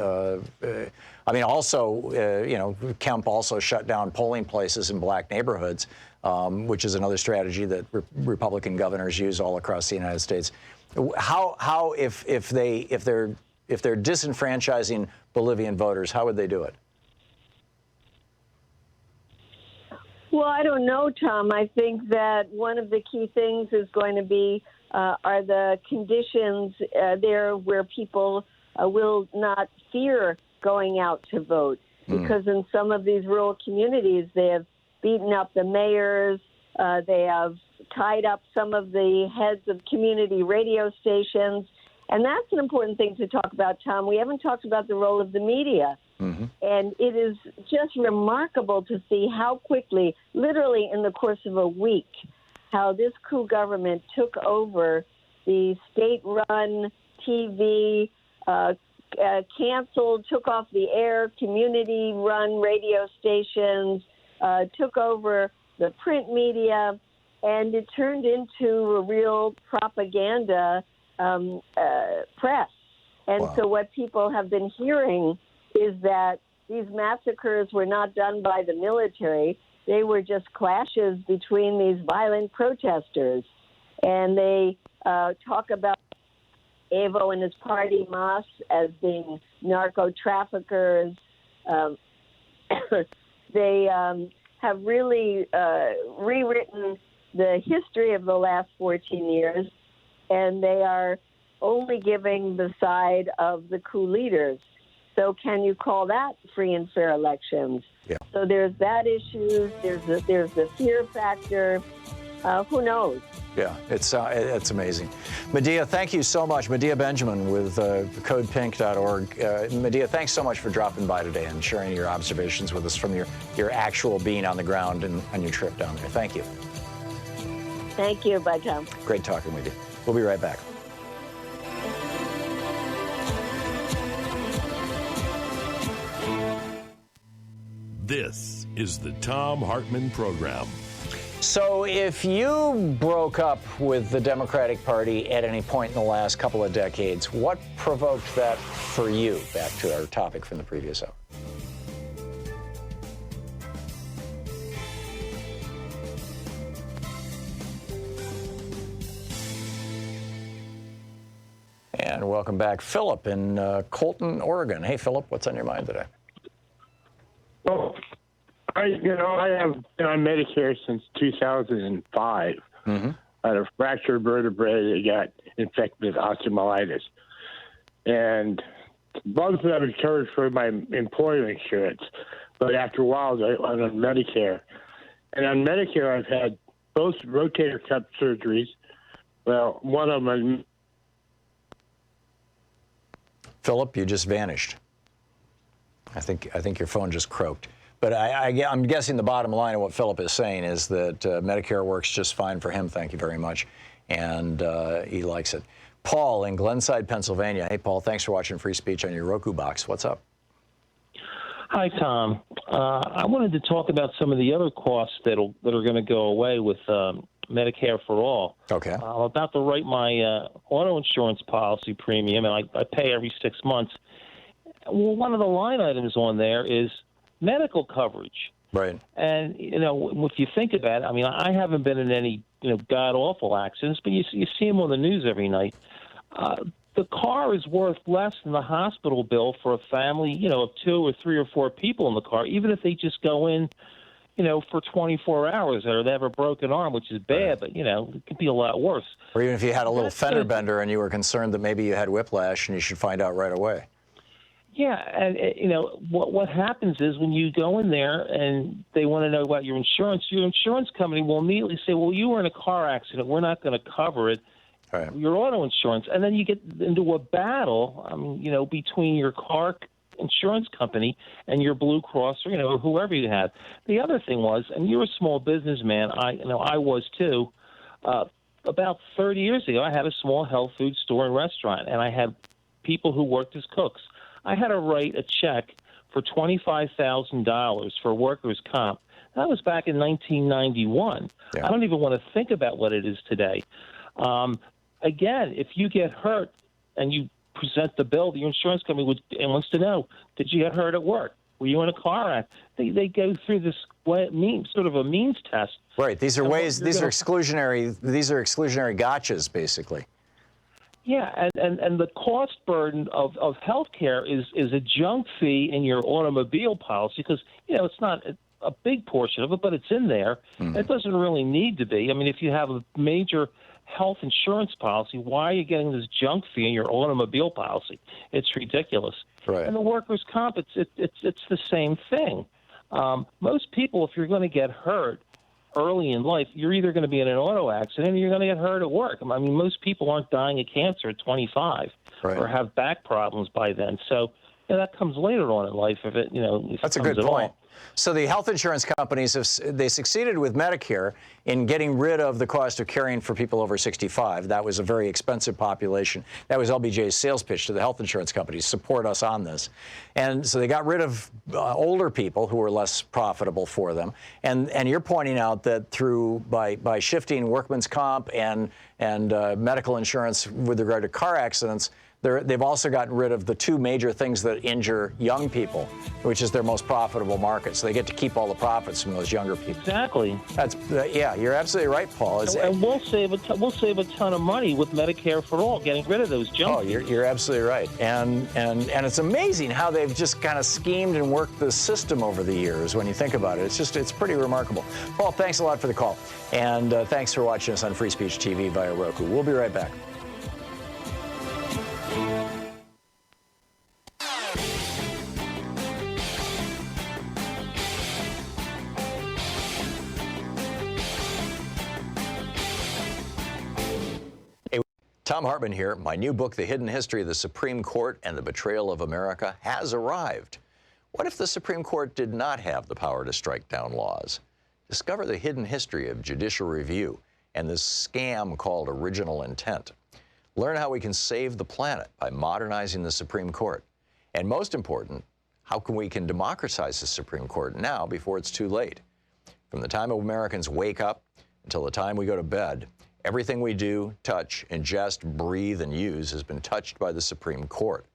Kemp also shut down polling places in black neighborhoods, which is another strategy that Republican governors use all across the United States. How if they're disenfranchising Bolivian voters, how would they do it? Well, I don't know, Tom. I think that one of the key things is going to be are the conditions there where people will not fear going out to vote. Because in some of these rural communities, they have beaten up the mayors, they have tied up some of the heads of community radio stations. And that's an important thing to talk about, Tom. We haven't talked about the role of the media. Mm-hmm. And it is just remarkable to see how quickly, literally in the course of a week, how this coup government took over the state-run TV, canceled, took off the air, community-run radio stations, took over the print media, and it turned into a real propaganda press. And so what people have been hearing is that these massacres were not done by the military. They were just clashes between these violent protesters. And they talk about Evo and his party, Mas, as being narco-traffickers. They have really rewritten the history of the last 14 years, and they are only giving the side of the coup leaders. So can you call that free and fair elections? Yeah. So there's that issue. There's the fear factor. Who knows? Yeah, it's amazing. Medea, thank you so much. Medea Benjamin with codepink.org. Medea, thanks so much for dropping by today and sharing your observations with us from your actual being on the ground and on your trip down there. Thank you. Thank you. Bye, Tom. Great talking with you. We'll be right back. This is the Thom Hartmann Program. So if you broke up with the Democratic Party at any point in the last couple of decades, what provoked that for you? Back to our topic from the previous hour. And welcome back, Philip in Colton, Oregon. Hey, Philip, what's on your mind today? Well, I have been on Medicare since 2005. Mm-hmm. I had a fractured vertebrae that got infected with osteomyelitis. And both of them are covered for my employer insurance. But after a while, I went on Medicare. And on Medicare, I've had both rotator cuff surgeries. Well, one of them... Philip, you just vanished. I think your phone just croaked. But I'm guessing the bottom line of what Philip is saying is that Medicare works just fine for him, thank you very much, and he likes it. Paul in Glenside, Pennsylvania. Hey, Paul, thanks for watching Free Speech on your Roku box. What's up? Hi, Tom. I wanted to talk about some of the other costs that are going to go away with Medicare for All. Okay. I'm about to write my auto insurance policy premium, and I pay every 6 months. Well, one of the line items on there is medical coverage. Right. And, if you think about it, I mean, I haven't been in any, god-awful accidents, but you see them on the news every night. The car is worth less than the hospital bill for a family, of 2 or 3 or 4 people in the car, even if they just go in, for 24 hours or they have a broken arm, which is bad, but, it could be a lot worse. Or even if you had a little fender bender and you were concerned that maybe you had whiplash and you should find out right away. Yeah, and what happens is when you go in there and they want to know about your insurance company will immediately say, "Well, you were in a car accident. We're not going to cover it. Right. Your auto insurance." And then you get into a battle, between your car insurance company and your Blue Cross or whoever you have. The other thing was, and you're a small businessman. I was too. About 30 years ago, I had a small health food store and restaurant, and I had people who worked as cooks. I had to write a check for $25,000 for workers' comp. That was back in 1991. Yeah. I don't even want to think about what it is today. Again, if you get hurt and you present the bill, the insurance company wants to know, did you get hurt at work? Were you in a car accident? They go through this sort of a means test. Right. These are exclusionary gotchas, basically. Yeah, and the cost burden of health care is a junk fee in your automobile policy because, it's not a big portion of it, but it's in there. It doesn't really need to be. I mean, if you have a major health insurance policy, why are you getting this junk fee in your automobile policy? It's ridiculous. Right. And the workers' comp, it's the same thing. Most people, if you're going to get hurt early in life, you're either going to be in an auto accident or you're going to get hurt at work. I mean, most people aren't dying of cancer at 25 or have back problems by then. So that comes later on in life if it, That's a good point. So the health insurance companies, they succeeded with Medicare in getting rid of the cost of caring for people over 65. That was a very expensive population. That was LBJ's sales pitch to the health insurance companies, support us on this. And so they got rid of older people who were less profitable for them. And you're pointing out that by shifting workman's comp and medical insurance with regard to car accidents, they've also gotten rid of the two major things that injure young people, which is their most profitable market. So they get to keep all the profits from those younger people. Exactly. Yeah, you're absolutely right, Paul. And we'll save a ton of money with Medicare for All, getting rid of those junk. Oh, you're absolutely right. And it's amazing how they've just kind of schemed and worked the system over the years when you think about it. It's pretty remarkable. Paul, thanks a lot for the call. And thanks for watching us on Free Speech TV via Roku. We'll be right back. Thom Hartmann here. My new book, The Hidden History of the Supreme Court and the Betrayal of America, has arrived. What if the Supreme Court did not have the power to strike down laws? Discover the hidden history of judicial review and this scam called original intent. Learn how we can save the planet by modernizing the Supreme Court. And most important, how we can democratize the Supreme Court now before it's too late. From the time Americans wake up until the time we go to bed, everything we do, touch, ingest, breathe, and use has been touched by the Supreme Court.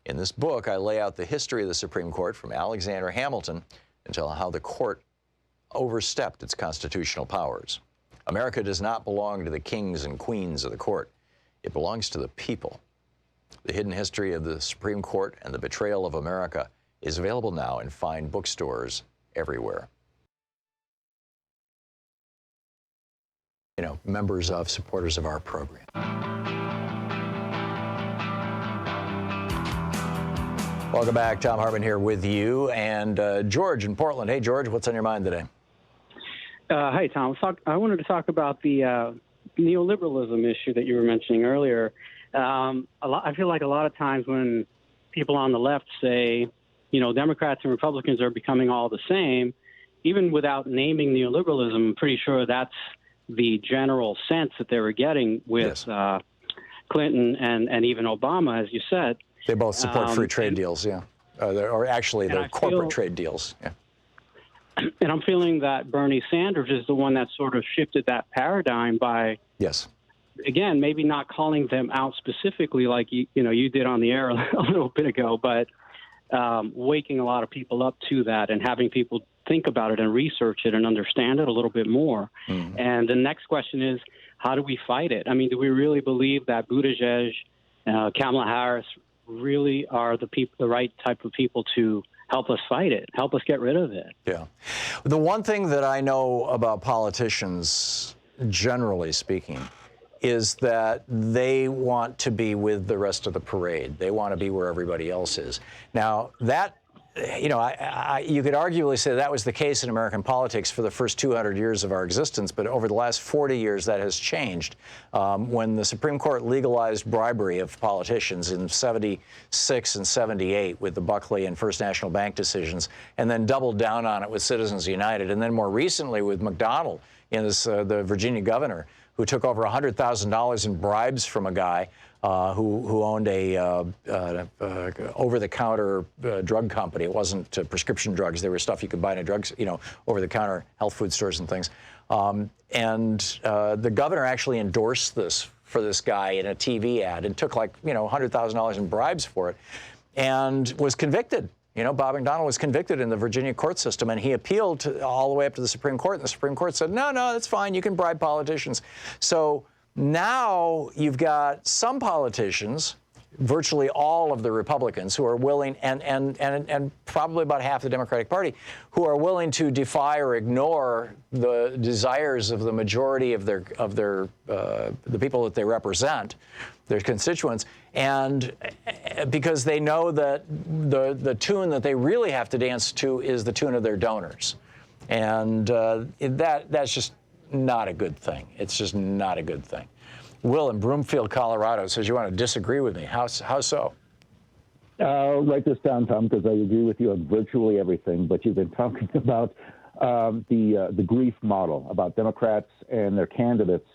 In this book, I lay out the history of the Supreme Court from Alexander Hamilton until how the court overstepped its constitutional powers. America does not belong to the kings and queens of the court. It belongs to the people. The Hidden History of the Supreme Court and the Betrayal of America is available now in fine bookstores everywhere. Members of, supporters of our program. Welcome back. Thom Hartmann here with you. And George in Portland. Hey, George, what's on your mind today? Hi, Tom. I wanted to talk about the neoliberalism issue that you were mentioning earlier. I feel like a lot of times when people on the left say, Democrats and Republicans are becoming all the same, even without naming neoliberalism, I'm pretty sure that's the general sense that they were getting with Clinton and even Obama, as you said. They both support free trade deals, yeah. Or actually, they're corporate trade deals, yeah. And I'm feeling that Bernie Sanders is the one that sort of shifted that paradigm by, again, maybe not calling them out specifically like you did on the air a little bit ago, but waking a lot of people up to that and having people think about it and research it and understand it a little bit more. Mm-hmm. And the next question is, how do we fight it? I mean, do we really believe that Buttigieg, Kamala Harris really are the right type of people to help us fight it, help us get rid of it? Yeah. The one thing that I know about politicians, generally speaking, is that they want to be with the rest of the parade. They want to be where everybody else is. Now, that, you know, you could arguably say that was the case in American politics for the first 200 years of our existence, but over the last 40 years, that has changed. When the Supreme Court legalized bribery of politicians in 76 and 78 with the Buckley and First National Bank decisions, and then doubled down on it with Citizens United, and then more recently with McDonnell, the Virginia governor, who took over $100,000 in bribes from a guy who owned a over-the-counter drug company. It wasn't prescription drugs; they were stuff you could buy in a drugs, over-the-counter health food stores and things. The governor actually endorsed this for this guy in a TV ad and took $100,000 in bribes for it, and was convicted. Bob McDonnell was convicted in the Virginia court system, and he appealed all the way up to the Supreme Court, and the Supreme Court said, no, that's fine, you can bribe politicians. So now you've got some politicians, virtually all of the Republicans, who are willing, and probably about half the Democratic Party, who are willing to defy or ignore the desires of the majority of the people that they represent, their constituents, and because they know that the tune that they really have to dance to is the tune of their donors, and that's just not a good thing. It's just not a good thing. Will in Broomfield, Colorado, says you want to disagree with me. How so? Write this down, Tom, because I agree with you on virtually everything. But you've been talking about the grief model, about Democrats and their candidates,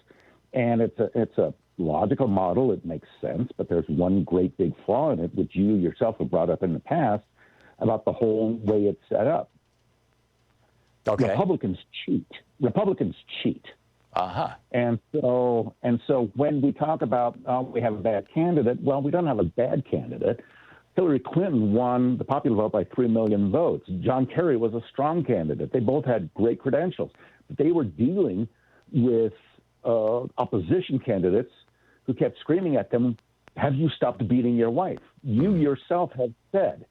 and it's a logical model. It makes sense, but there's one great big flaw in it, which you yourself have brought up in the past, about the whole way it's set up. Okay. Republicans cheat. Uh-huh. And so when we talk about we have a bad candidate, well, we don't have a bad candidate. Hillary Clinton won the popular vote by 3 million votes. John Kerry was a strong candidate. They both had great credentials, but they were dealing with opposition candidates who kept screaming at them, have you stopped beating your wife? You yourself have said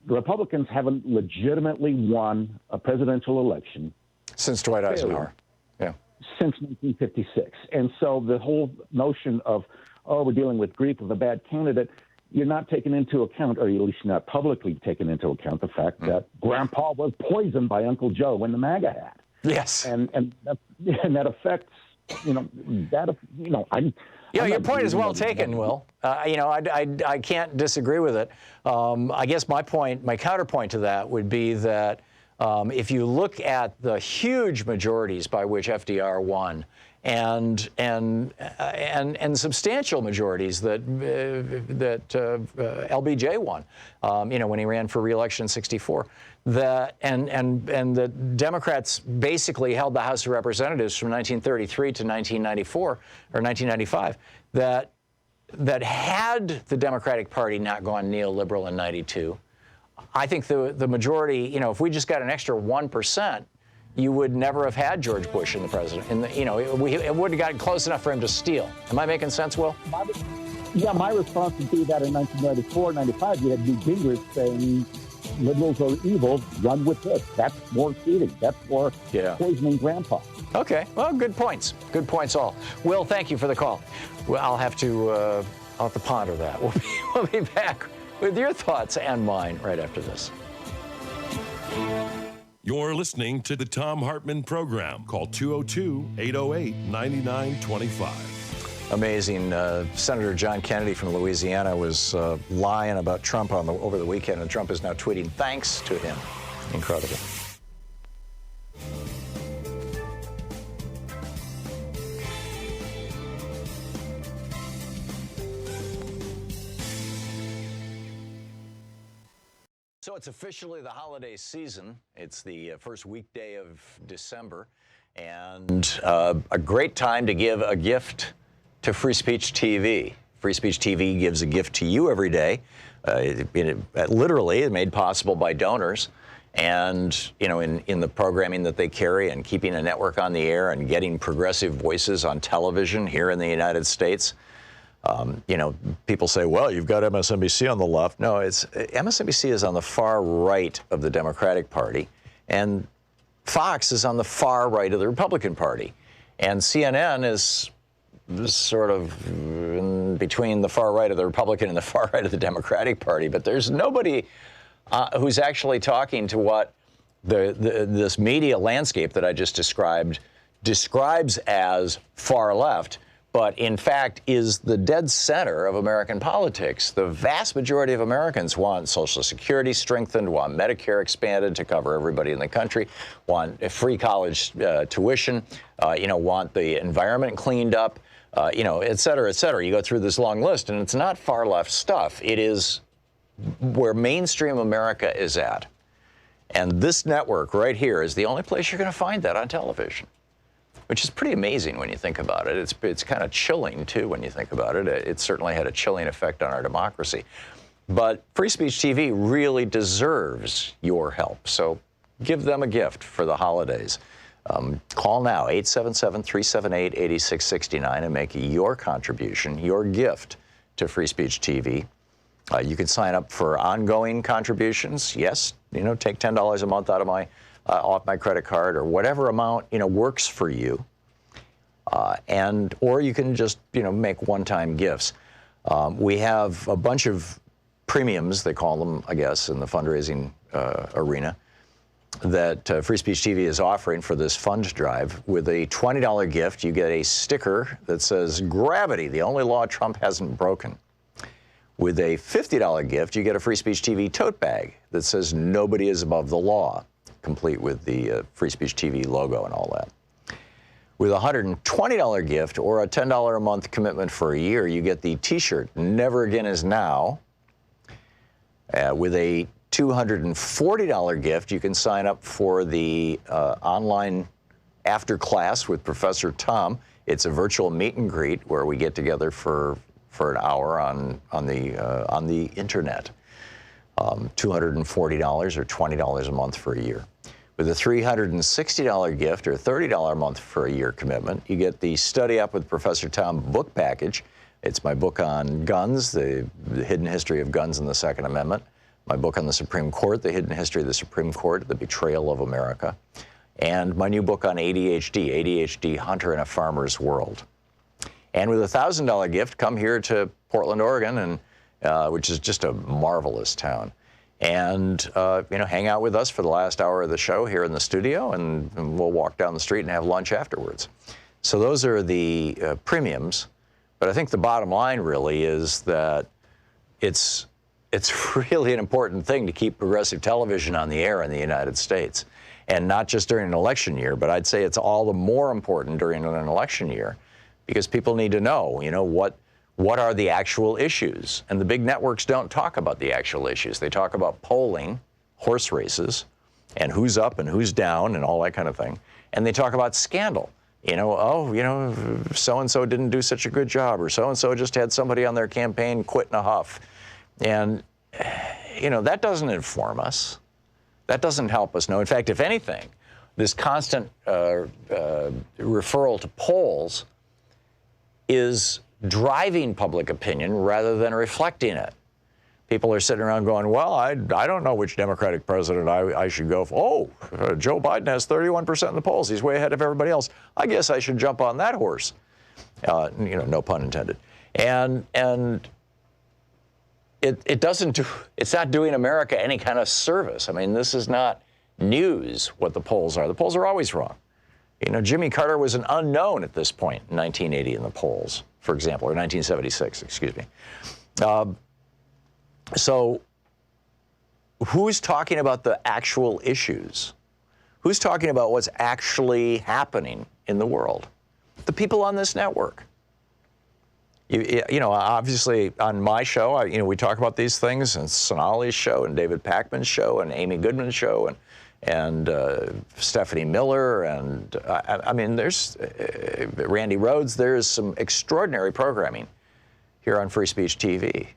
the Republicans haven't legitimately won a presidential election since Dwight Eisenhower. Yeah. Since 1956. And so the whole notion of, we're dealing with grief of a bad candidate, you're not taking into account, or at least you're not publicly taking into account, the fact that Grandpa was poisoned by Uncle Joe in the MAGA hat. Yes. And that affects, your point is well taken, Will. I can't disagree with it. I guess my counterpoint to that would be that if you look at the huge majorities by which FDR won, and substantial majorities that LBJ won, when he ran for re-election in '64, and the Democrats basically held the House of Representatives from 1933 to 1994 or 1995. That had the Democratic Party not gone neoliberal in '92, I think the majority, if we just got an extra 1%, you would never have had George Bush in the president. It wouldn't have gotten close enough for him to steal. Am I making sense, Will? Yeah, my response would be that in 1994, 95, you had Newt Gingrich saying liberals are evil, run with this. That's more cheating. That's more poisoning Grandpa. Okay, well, good points. Good points all. Will, thank you for the call. Well, I'll have to ponder that. We'll be back with your thoughts and mine right after this. You're listening to the Thom Hartmann Program. Call 202-808-9925. Amazing. Senator John Kennedy from Louisiana was lying about Trump over the weekend, and Trump is now tweeting thanks to him. Incredible. So it's officially the holiday season. It's the first weekday of December, and a great time to give a gift to Free Speech TV. Free Speech TV gives a gift to you every day. Literally, made possible by donors, and in the programming that they carry, and keeping a network on the air, and getting progressive voices on television here in the United States. People say, well, you've got MSNBC on the left. No, MSNBC is on the far right of the Democratic Party, and Fox is on the far right of the Republican Party, and CNN is sort of between the far right of the Republican and the far right of the Democratic Party, but there's nobody who's actually talking to what this media landscape that I just describes as far left, but in fact is the dead center of American politics. The vast majority of Americans want Social Security strengthened, want Medicare expanded to cover everybody in the country, want free college tuition, want the environment cleaned up, et cetera, et cetera. You go through this long list, and it's not far left stuff. It is where mainstream America is at. And this network right here is the only place you're going to find that on television, which is pretty amazing when you think about it. It's kind of chilling, too, when you think about it. It certainly had a chilling effect on our democracy. But Free Speech TV really deserves your help. So give them a gift for the holidays. Call now, 877-378-8669, and make your contribution, your gift to Free Speech TV. You can sign up for ongoing contributions. Yes, take $10 a month out of my off my credit card, or whatever amount works for you, or you can just make one-time gifts. We have a bunch of premiums, they call them, I guess, in the fundraising arena, that Free Speech TV is offering for this fund drive. With a $20 gift, you get a sticker that says "Gravity, the only law Trump hasn't broken." With a $50 gift, you get a Free Speech TV tote bag that says "Nobody is above the law," complete with the Free Speech TV logo and all that. With a $120 gift or a $10 a month commitment for a year, you get the T-shirt "Never Again Is Now." With a $240 gift, you can sign up for the online after class with Professor Thom. It's a virtual meet and greet where we get together for an hour on the internet. $240 or $20 a month for a year. With a $360 gift or $30 a month for a year commitment, you get the Study Up with Professor Thom book package. It's my book on guns, the hidden history of guns and the Second Amendment. My book on the Supreme Court, the hidden history of the Supreme Court, the betrayal of America. And my new book on ADHD, Hunter in a Farmer's World. And with a $1,000 gift, come here to Portland, Oregon, and which is just a marvelous town. And, hang out with us for the last hour of the show here in the studio, and we'll walk down the street and have lunch afterwards. So those are the premiums. But I think the bottom line really is that it's really an important thing to keep progressive television on the air in the United States. And not just during an election year, but I'd say it's all the more important during an election year, because people need to know, what are the actual issues? And the big networks don't talk about the actual issues. They talk about polling, horse races, and who's up and who's down and all that kind of thing. And they talk about scandal. So-and-so didn't do such a good job, or so-and-so just had somebody on their campaign quit in a huff. And, that doesn't inform us. That doesn't help us know. In fact, if anything, this constant referral to polls is driving public opinion rather than reflecting it. People are sitting around going, well, I don't know which Democratic president I should go for. Joe Biden has 31% in the polls. He's way ahead of everybody else. I guess I should jump on that horse. No pun intended. And it's not doing America any kind of service. I mean, this is not news what the polls are. The polls are always wrong. Jimmy Carter was an unknown at this point in 1980 in the polls, for example, or 1976, excuse me. So who's talking about the actual issues? Who's talking about what's actually happening in the world? The people on this network. Obviously on my show, we talk about these things, and Sonali's show, and David Pakman's show, and Amy Goodman's show, and Stephanie Miller, and there's Randy Rhodes. There's some extraordinary programming here on Free Speech TV.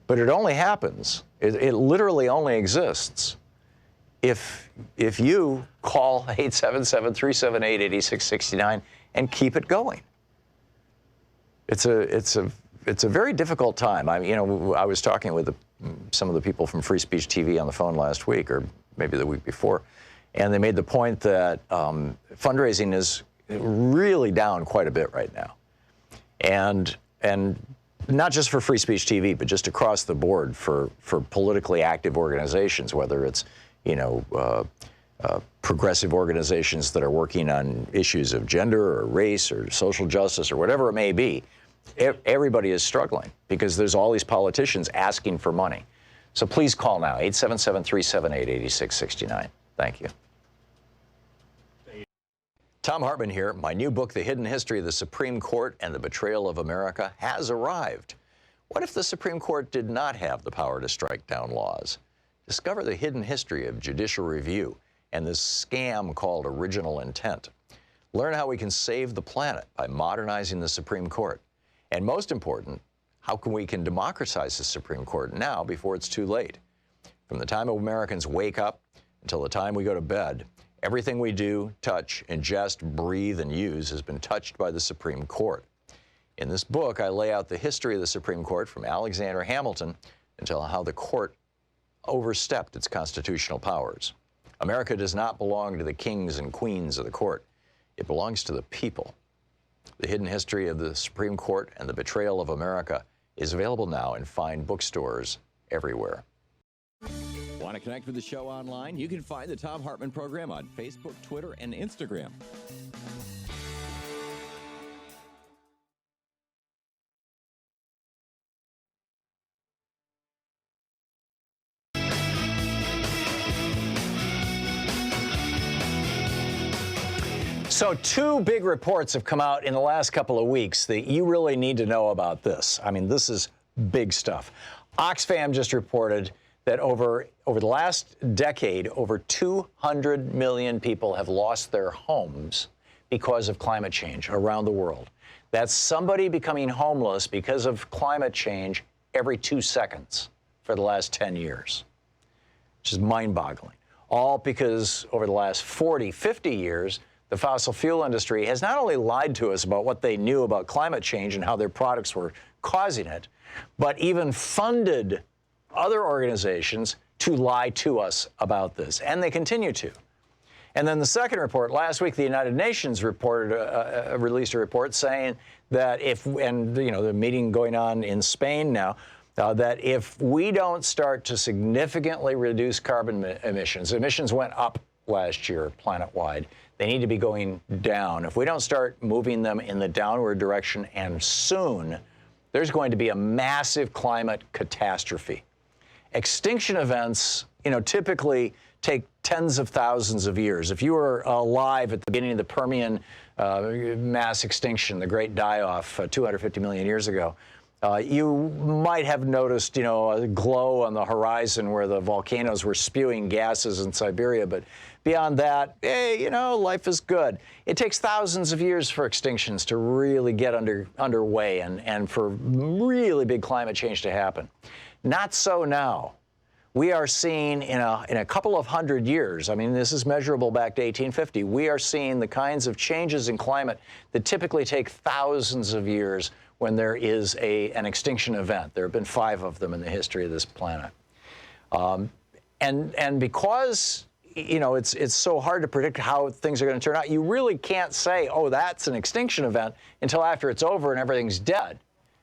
But it only happens, it literally only exists if you call 877-378-8669 and keep it going. It's a very difficult time. I was talking with some of the people from Free Speech TV on the phone last week, or maybe the week before, and they made the point that fundraising is really down quite a bit right now. And not just for free speech TV, but just across the board for politically active organizations, whether it's, progressive organizations that are working on issues of gender or race or social justice or whatever it may be. Everybody is struggling because there's all these politicians asking for money. So please call now, 877-378-8669. Thank you. Thom Hartmann here. My new book, The Hidden History of the Supreme Court and the Betrayal of America, has arrived. What if the Supreme Court did not have the power to strike down laws? Discover the hidden history of judicial review and this scam called original intent. Learn how we can save the planet by modernizing the Supreme Court. And most important, how we can democratize the Supreme Court now before it's too late. From the time Americans wake up until the time we go to bed, everything we do, touch, ingest, breathe, and use has been touched by the Supreme Court. In this book, I lay out the history of the Supreme Court from Alexander Hamilton until how the court overstepped its constitutional powers. America does not belong to the kings and queens of the court. It belongs to the people. The Hidden History of the Supreme Court and the Betrayal of America is available now in fine bookstores everywhere. Want to connect with the show online? You can find the Thom Hartmann Program on Facebook, Twitter, and Instagram. So 2 big reports have come out in the last couple of weeks that you really need to know about this. I mean, this is big stuff. Oxfam just reported that over the last decade, over 200 million people have lost their homes because of climate change around the world. That's somebody becoming homeless because of climate change every 2 seconds for the last 10 years, which is mind-boggling. All because over the last 40, 50 years, the fossil fuel industry has not only lied to us about what they knew about climate change and how their products were causing it, but even funded other organizations to lie to us about this, and they continue to. And then the second report, last week the United Nations released a report saying that the meeting going on in Spain now, that if we don't start to significantly reduce carbon emissions went up last year planet-wide, they need to be going down. If we don't start moving them in the downward direction and soon, there's going to be a massive climate catastrophe. Extinction events, typically take tens of thousands of years. If you were alive at the beginning of the Permian mass extinction, the great die-off 250 million years ago, you might have noticed, a glow on the horizon where the volcanoes were spewing gases in Siberia. But beyond that, life is good. It takes thousands of years for extinctions to really get underway and for really big climate change to happen. Not so now. We are seeing in a couple of hundred years, I mean, this is measurable back to 1850, we are seeing the kinds of changes in climate that typically take thousands of years when there is an extinction event. There have been 5 of them in the history of this planet. And because it's so hard to predict how things are going to turn out, you really can't say, oh, that's an extinction event until after it's over and everything's dead.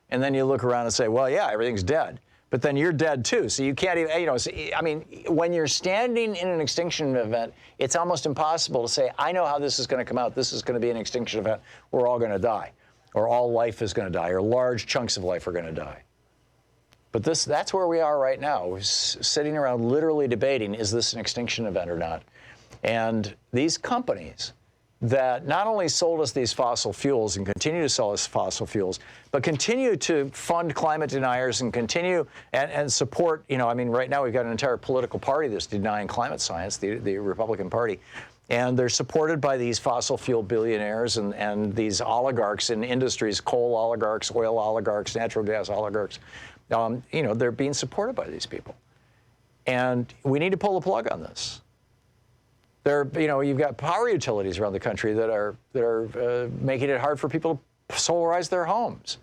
And then you look around and say, well, yeah, everything's dead. But then you're dead too, so you can't even, when you're standing in an extinction event, it's almost impossible to say, I know how this is going to come out. This is going to be an extinction event. We're all going to die, or all life is going to die, or large chunks of life are going to die. But that's where we are right now. We're sitting around literally debating, is this an extinction event or not? And these companies that not only sold us these fossil fuels and continue to sell us fossil fuels, but continue to fund climate deniers and continue and support, right now we've got an entire political party that's denying climate science, the Republican Party. And they're supported by these fossil fuel billionaires and these oligarchs in industries, coal oligarchs, oil oligarchs, natural gas oligarchs. They're being supported by these people. And we need to pull the plug on this. You've got power utilities around the country that are making it hard for people to solarize their homes.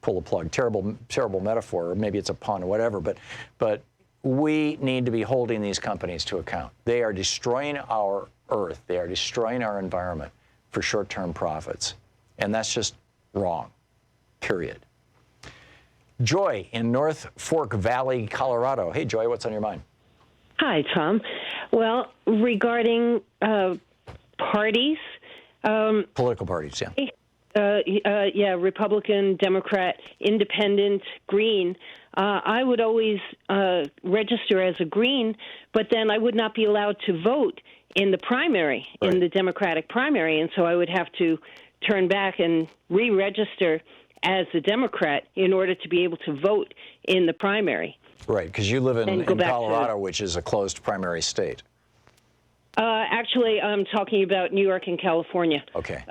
Pull the plug, terrible metaphor, or maybe it's a pun or whatever, but we need to be holding these companies to account. They are destroying our earth. They are destroying our environment. for short-term profits. And that's just wrong, period. Joy in North Fork Valley, Colorado. Hey, Joy, what's on your mind? Hi, Tom. Well, regarding parties. Political parties, yeah. Republican, Democrat, Independent, Green. I would always register as a Green, but then I would not be allowed to vote in the primary, in the Democratic primary, and so I would have to turn back and re-register as a Democrat in order to be able to vote in the primary. Right, because you live in Colorado, which is a closed primary state. Actually, I'm talking about New York and California. Okay.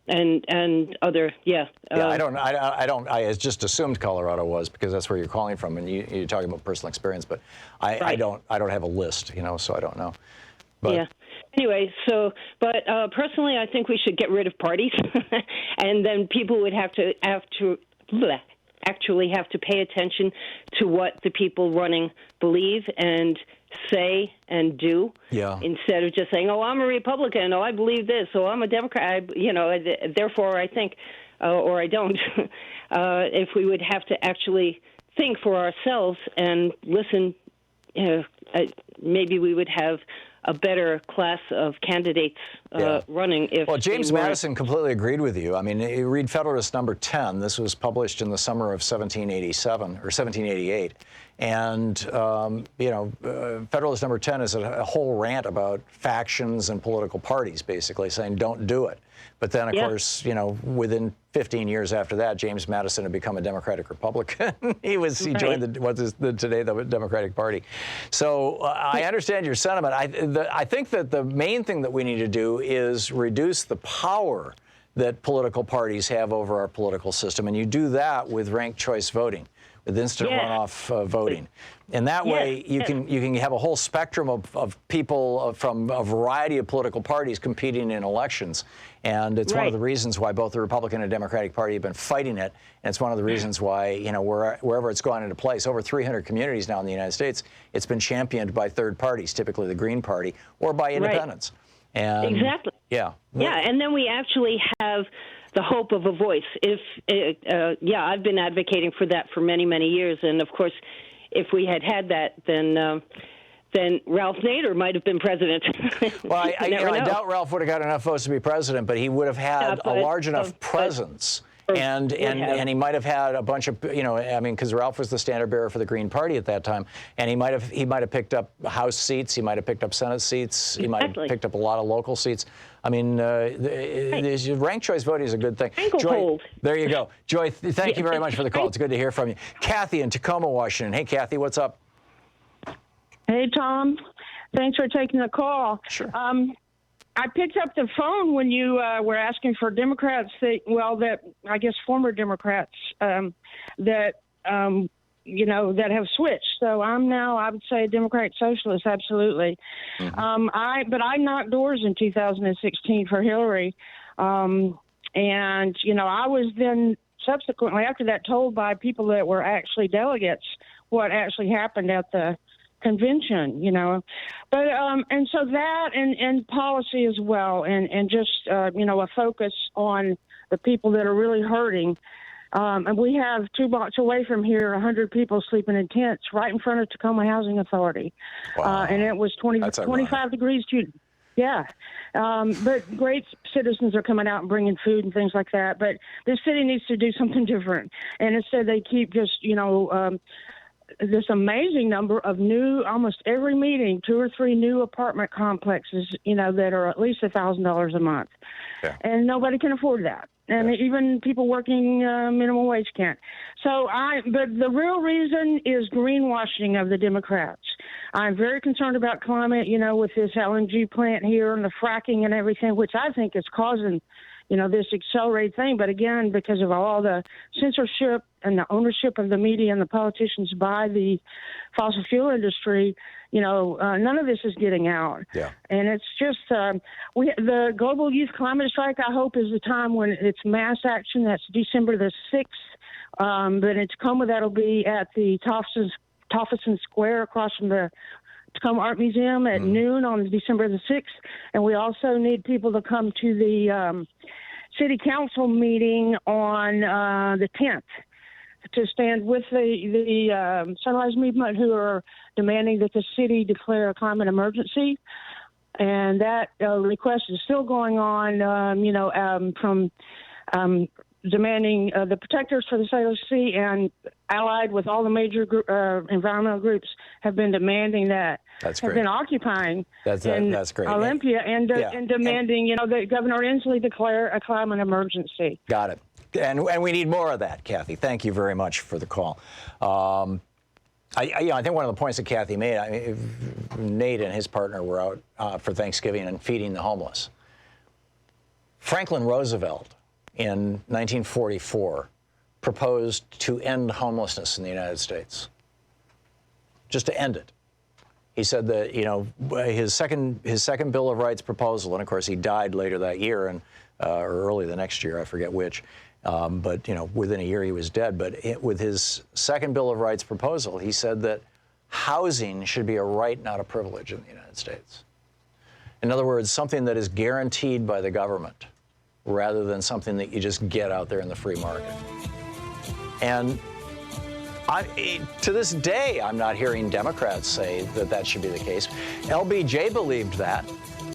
And other, yeah. I just assumed Colorado was, because that's where you're calling from, and you're talking about personal experience. But I don't have a list, so I don't know. But, yeah. Anyway, but personally, I think we should get rid of parties, and then people would have to actually have to pay attention to what the people running believe and say and do, instead of just saying, "Oh, I'm a Republican. Oh, I believe this. Oh, I'm a Democrat. Therefore, I think, or I don't." If we would have to actually think for ourselves and listen, maybe we would have a better class of candidates running. Well, James Madison completely agreed with you. I mean, you read Federalist Number 10. This was published in the summer of 1787 or 1788. And, Federalist Number 10 is a whole rant about factions and political parties, basically saying don't do it. But then, of course, within 15 years after that, James Madison had become a Democratic Republican. he joined the Democratic Party. So I understand your sentiment. I think that the main thing that we need to do is reduce the power that political parties have over our political system, and you do that with ranked choice voting, with instant runoff voting. And that way you can have a whole spectrum of people from a variety of political parties competing in elections. And it's one of the reasons why both the Republican and Democratic Party have been fighting it. And it's one of the reasons why, wherever it's gone into place, over 300 communities now in the United States, it's been championed by third parties, typically the Green Party, or by independents. And, exactly. Yeah. Yeah, and then we actually have the hope of a voice. I've been advocating for that for many, many years. And, of course, if we had that, then Ralph Nader might have been president. Well, I doubt Ralph would have got enough votes to be president, but he would have had a large enough presence. And he might have had a bunch of, because Ralph was the standard bearer for the Green Party at that time, and he might have picked up House seats, he might have picked up Senate seats, he might have picked up a lot of local seats. I mean, ranked choice voting is a good thing. Joy, there you go. Joy, thank you very much for the call. It's good to hear from you. Kathy in Tacoma, Washington. Hey, Kathy, what's up? Hey, Tom. Thanks for taking the call. Sure. I picked up the phone when you were asking for Democrats, former Democrats that have switched. So I'm now, I would say, a Democratic socialist, absolutely. Mm-hmm. But I knocked doors in 2016 for Hillary. I was then subsequently after that told by people that were actually delegates what actually happened at the convention, but and so that and policy as well, and just a focus on the people that are really hurting. And we have 2 blocks away from here 100 people sleeping in tents right in front of Tacoma Housing Authority. Wow. And it was 25 degrees too. Yeah. But great citizens are coming out and bringing food and things like that. But this city needs to do something different. And instead they keep just this amazing number of new, almost every meeting, 2 or 3 new apartment complexes, that are at least $1,000 a month. Yeah. And nobody can afford that. And even people working minimum wage can't. But the real reason is greenwashing of the Democrats. I'm very concerned about climate, with this LNG plant here and the fracking and everything, which I think is causing this accelerated thing. But again, because of all the censorship and the ownership of the media and the politicians by the fossil fuel industry, none of this is getting out. Yeah. And it's just the Global Youth Climate Strike, I hope, is the time when it's mass action. That's December the 6th. But in Tacoma, that'll be at the Toffelson Square across from the Tacoma Art Museum at noon on December the 6th. And we also need people to come to the city council meeting on the 10th to stand with the Sunrise Movement, who are demanding that the city declare a climate emergency. And that request is still going on, from demanding the protectors for the Salish Sea, and allied with all the major environmental groups have been demanding that. That's have great. been occupying That's great. Olympia and demanding, that Governor Inslee declare a climate emergency. Got it. And we need more of that, Kathy. Thank you very much for the call. I think one of the points that Kathy made, Nate and his partner were out for Thanksgiving and feeding the homeless. Franklin Roosevelt in 1944 proposed to end homelessness in the United States, just to end it. He said that, his second Bill of Rights proposal, and of course he died later that year, or early the next year, I forget which, but within a year he was dead. But with his second Bill of Rights proposal, he said that housing should be a right, not a privilege in the United States. In other words, something that is guaranteed by the government, rather than something that you just get out there in the free market. And to this day, I'm not hearing Democrats say that that should be the case. LBJ believed that.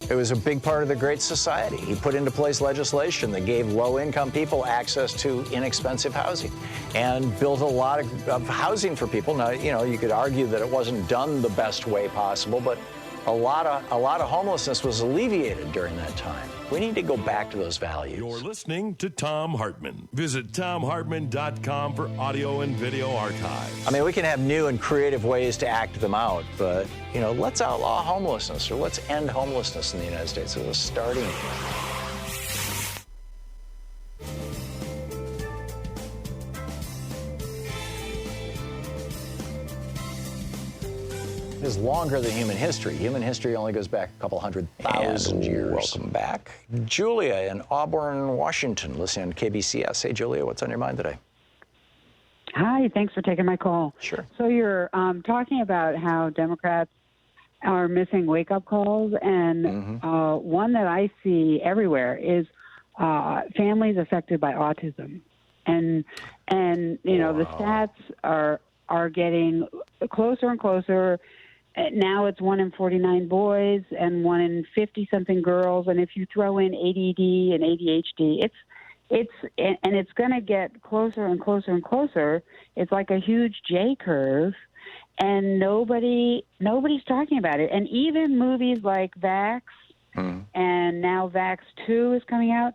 It was a big part of the Great Society. He put into place legislation that gave low-income people access to inexpensive housing and built a lot of housing for people. Now, you could argue that it wasn't done the best way possible, but a lot of homelessness was alleviated during that time. We need to go back to those values. You're listening to Thom Hartmann. Visit ThomHartmann.com for audio and video archive. I mean, we can have new and creative ways to act them out, but, let's outlaw homelessness, or let's end homelessness in the United States as a starting point. It is longer than human history. Human history only goes back a couple 100,000 years. Welcome back. Julia in Auburn, Washington, listening on KBCS. Hey, Julia, what's on your mind today? Hi, thanks for taking my call. Sure. So you're talking about how Democrats are missing wake-up calls, and one that I see everywhere is families affected by autism. And the stats are getting closer and closer. Now it's 1 in 49 boys and 1 in 50-something girls. And if you throw in ADD and ADHD, it's going to get closer and closer and closer. It's like a huge J curve, and nobody's talking about it. And even movies like Vax, and now Vax 2 is coming out.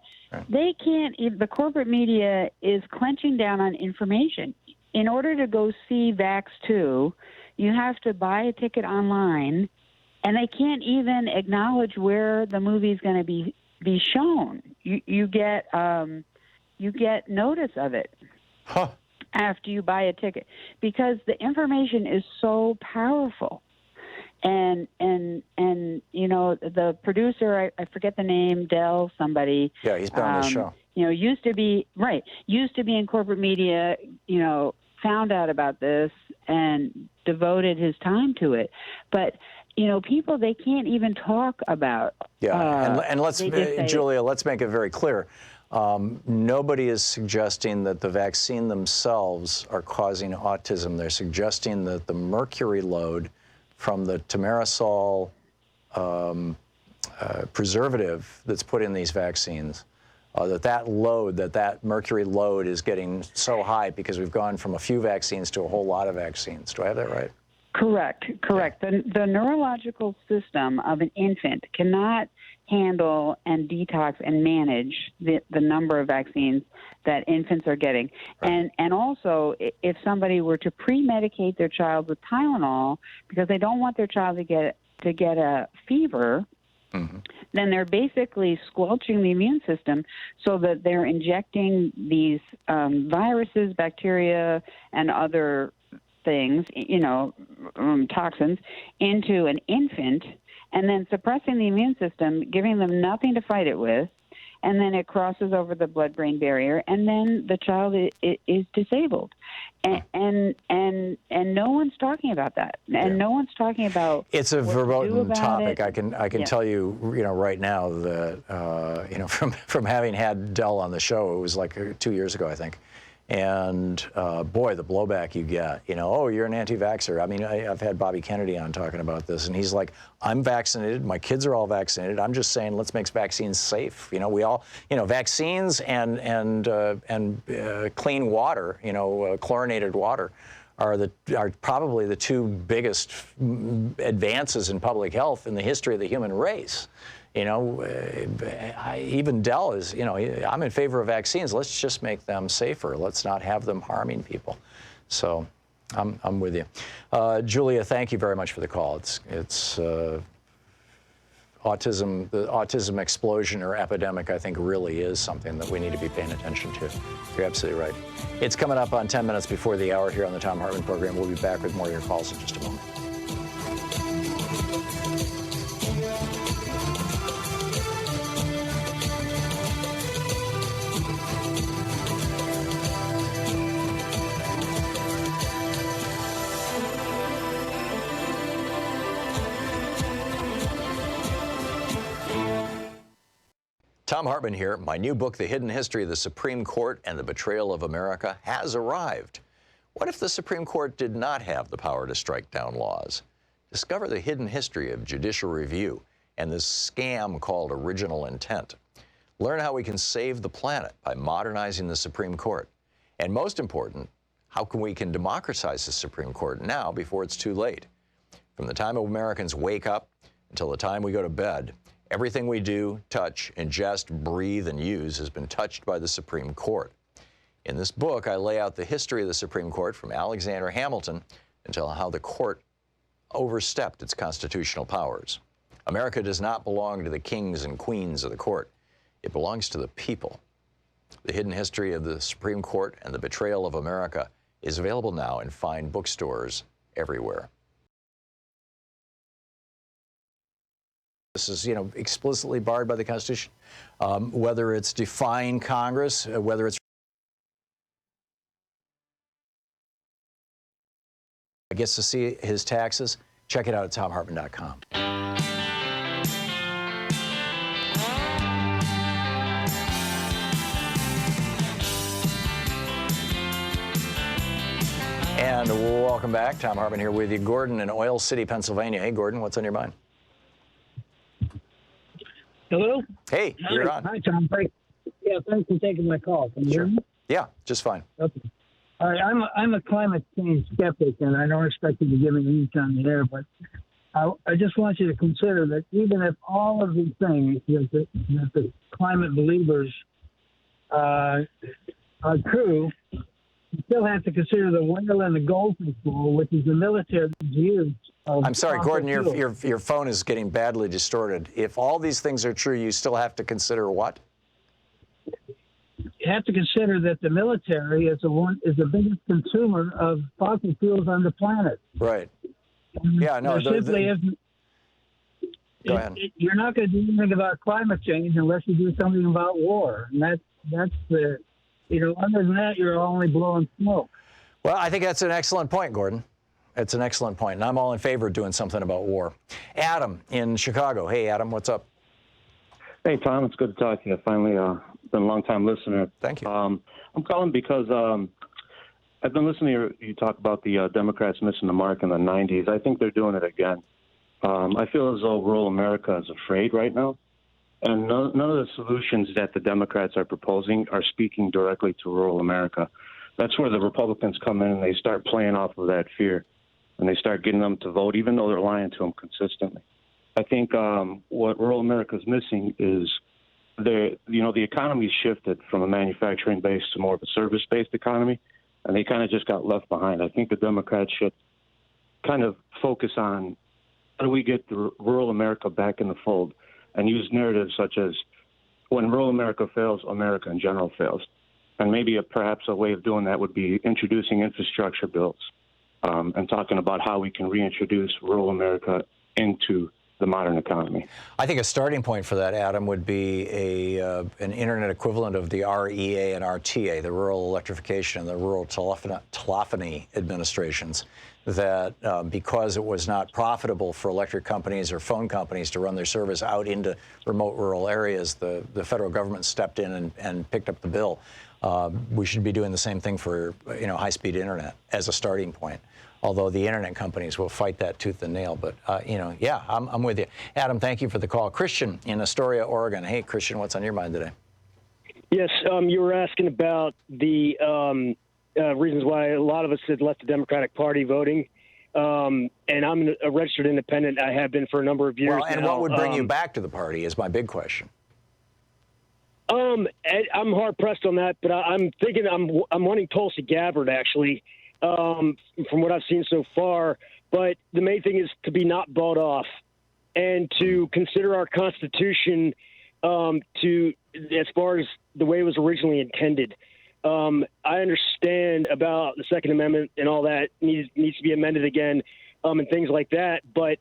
They can't. The corporate media is clenching down on information. In order to go see Vax 2, you have to buy a ticket online, and they can't even acknowledge where the movie is going to be shown. You get notice of it after you buy a ticket, because the information is so powerful. And the producer, I forget the name, Dell somebody. Yeah, he's been on this show. Used to be in corporate media, found out about this and devoted his time to it. But, people, they can't even talk about. Yeah, and let's, Julia, let's make it very clear. Nobody is suggesting that the vaccine themselves are causing autism. They're suggesting that the mercury load from the thimerosal preservative that's put in these vaccines, that mercury load is getting so high because we've gone from a few vaccines to a whole lot of vaccines. Do I have that right? Correct. The neurological system of an infant cannot handle and detox and manage the number of vaccines that infants are getting. Right. And also, if somebody were to pre-medicate their child with Tylenol because they don't want their child to get a fever, then they're basically squelching the immune system so that they're injecting these viruses, bacteria, and other things, toxins, into an infant, and then suppressing the immune system, giving them nothing to fight it with, and then it crosses over the blood-brain barrier, and then the child is disabled. And no one's talking about that, and no one's talking about. It's a verboten topic. It. I can tell you, right now that from having had Dell on the show, it was like 2 years ago, I think. And boy, the blowback you get, oh, you're an anti-vaxxer. I mean, I've had Bobby Kennedy on talking about this, and he's like, I'm vaccinated. My kids are all vaccinated. I'm just saying, let's make vaccines safe. We all, vaccines and clean water, chlorinated water, are probably the two biggest advances in public health in the history of the human race. Even Dell is, I'm in favor of vaccines. Let's just make them safer. Let's not have them harming people. So I'm with you. Julia, thank you very much for the call. It's autism, the autism explosion or epidemic, I think, really is something that we need to be paying attention to. You're absolutely right. It's coming up on 10 minutes before the hour here on the Thom Hartmann Program. We'll be back with more of your calls in just a moment. Thom Hartmann here. My new book, The Hidden History of the Supreme Court and the Betrayal of America, has arrived. What if the Supreme Court did not have the power to strike down laws? Discover the hidden history of judicial review and this scam called original intent. Learn how we can save the planet by modernizing the Supreme Court. And most important, how we can democratize the Supreme Court now before it's too late. From the time Americans wake up until the time we go to bed, everything we do, touch, ingest, breathe, and use has been touched by the Supreme Court. In this book, I lay out the history of the Supreme Court from Alexander Hamilton until how the court overstepped its constitutional powers. America does not belong to the kings and queens of the court. It belongs to the people. The Hidden History of the Supreme Court and the Betrayal of America is available now in fine bookstores everywhere. This is, explicitly barred by the Constitution. Whether it's defying Congress, whether it's gets to see his taxes, check it out at thomhartmann.com. And welcome back. Thom Hartmann here with you. Gordon in Oil City, Pennsylvania. Hey, Gordon, what's on your mind? Hello? Hey, you're on. Hi, Tom. Yeah, thanks for taking my call. Can you hear me? Yeah, just fine. Okay. All right, I'm a climate change skeptic, and I don't expect you to give me an inch on the air, but I just want you to consider that even if all of these things that the climate believers are true, you still have to consider the whale and the goldfish bowl, which is the military's use of. I'm sorry, Gordon, your phone is getting badly distorted. If all these things are true, you still have to consider what? You have to consider that the military is the biggest consumer of fossil fuels on the planet. Right. Yeah, no. There simply isn't. Go ahead. You're not going to do anything about climate change unless you do something about war, and that's the. Other than that, you're only blowing smoke. Well, I think that's an excellent point, Gordon. It's an excellent point, and I'm all in favor of doing something about war. Adam in Chicago. Hey, Adam, what's up? Hey, Tom, it's good to talk to you. Finally, been a long-time listener. Thank you. I'm calling because I've been listening to you talk about the Democrats missing the mark in the 90s. I think they're doing it again. I feel as though rural America is afraid right now. And none of the solutions that the Democrats are proposing are speaking directly to rural America. That's where the Republicans come in and they start playing off of that fear. And they start getting them to vote, even though they're lying to them consistently. I think what rural America is missing is the economy shifted from a manufacturing base to more of a service-based economy, and they kind of just got left behind. I think the Democrats should kind of focus on how do we get the rural America back in the fold and use narratives such as when rural America fails, America in general fails. And maybe perhaps a way of doing that would be introducing infrastructure bills and talking about how we can reintroduce rural America into the modern economy. I think a starting point for that, Adam, would be an internet equivalent of the REA and RTA, the Rural Electrification and the Rural Telephony Administrations, that because it was not profitable for electric companies or phone companies to run their service out into remote rural areas, the federal government stepped in and picked up the bill. We should be doing the same thing for high-speed internet as a starting point. Although the internet companies will fight that tooth and nail. But, yeah, I'm with you. Adam, thank you for the call. Christian in Astoria, Oregon. Hey, Christian, what's on your mind today? Yes, you were asking about the reasons why a lot of us had left the Democratic Party voting. And I'm a registered independent. I have been for a number of years Well, and now. what would bring you back to the party is my big question. I'm hard-pressed on that, but I'm thinking I'm wanting Tulsi Gabbard, actually. From what I've seen so far, but the main thing is to be not bought off and to consider our Constitution as far as the way it was originally intended. I understand about the Second Amendment and all that needs to be amended again and things like that, but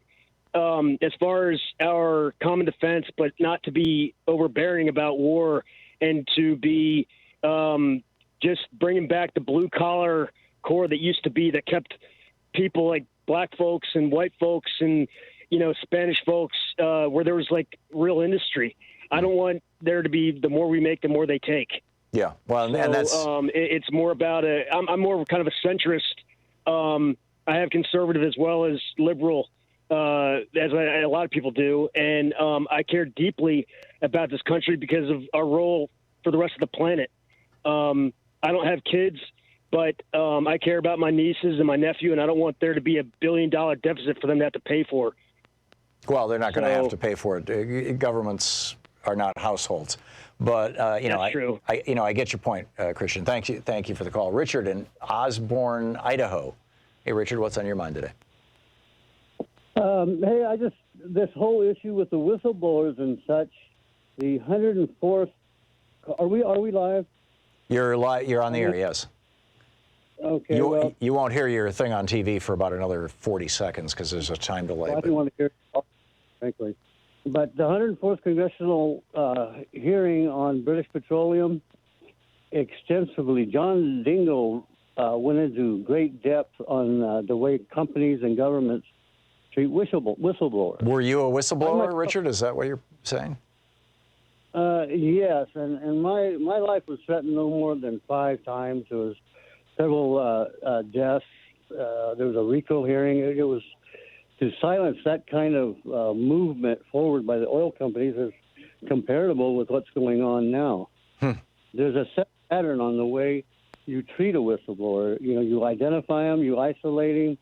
as far as our common defense, but not to be overbearing about war and to be just bringing back the blue-collar core that used to be, that kept people like black folks and white folks and Spanish folks where there was like real industry. I don't want there to be the more we make, the more they take. Yeah, well, So, and that's it's more about I'm more of kind of a centrist. I have conservative as well as liberal, as a lot of people do, and I care deeply about this country because of our role for the rest of the planet. I don't have kids, but I care about my nieces and my nephew, and I don't want there to be $1 billion deficit for them to have to pay for. Well, they're not going to have to pay for it. Governments are not households. But That's true. I get your point, Christian. Thank you for the call. Richard in Osborne, Idaho. Hey, Richard, what's on your mind today? Hey, this whole issue with the whistleblowers and such, the 104th. Are we live? You're on the air, yes. Okay. You won't hear your thing on TV for about another 40 seconds because there's a time delay. I didn't want to hear it, frankly. But the 104th congressional hearing on British Petroleum, extensively, John Dingell went into great depth on the way companies and governments treat whistleblowers. Were you a whistleblower, Richard? Is that what you're saying? Yes, and my life was threatened no more than 5 times. There was several deaths. There was a RICO hearing. It was to silence that kind of movement forward by the oil companies is comparable with what's going on now. There's a set pattern on the way you treat a whistleblower. You identify them, you isolate him.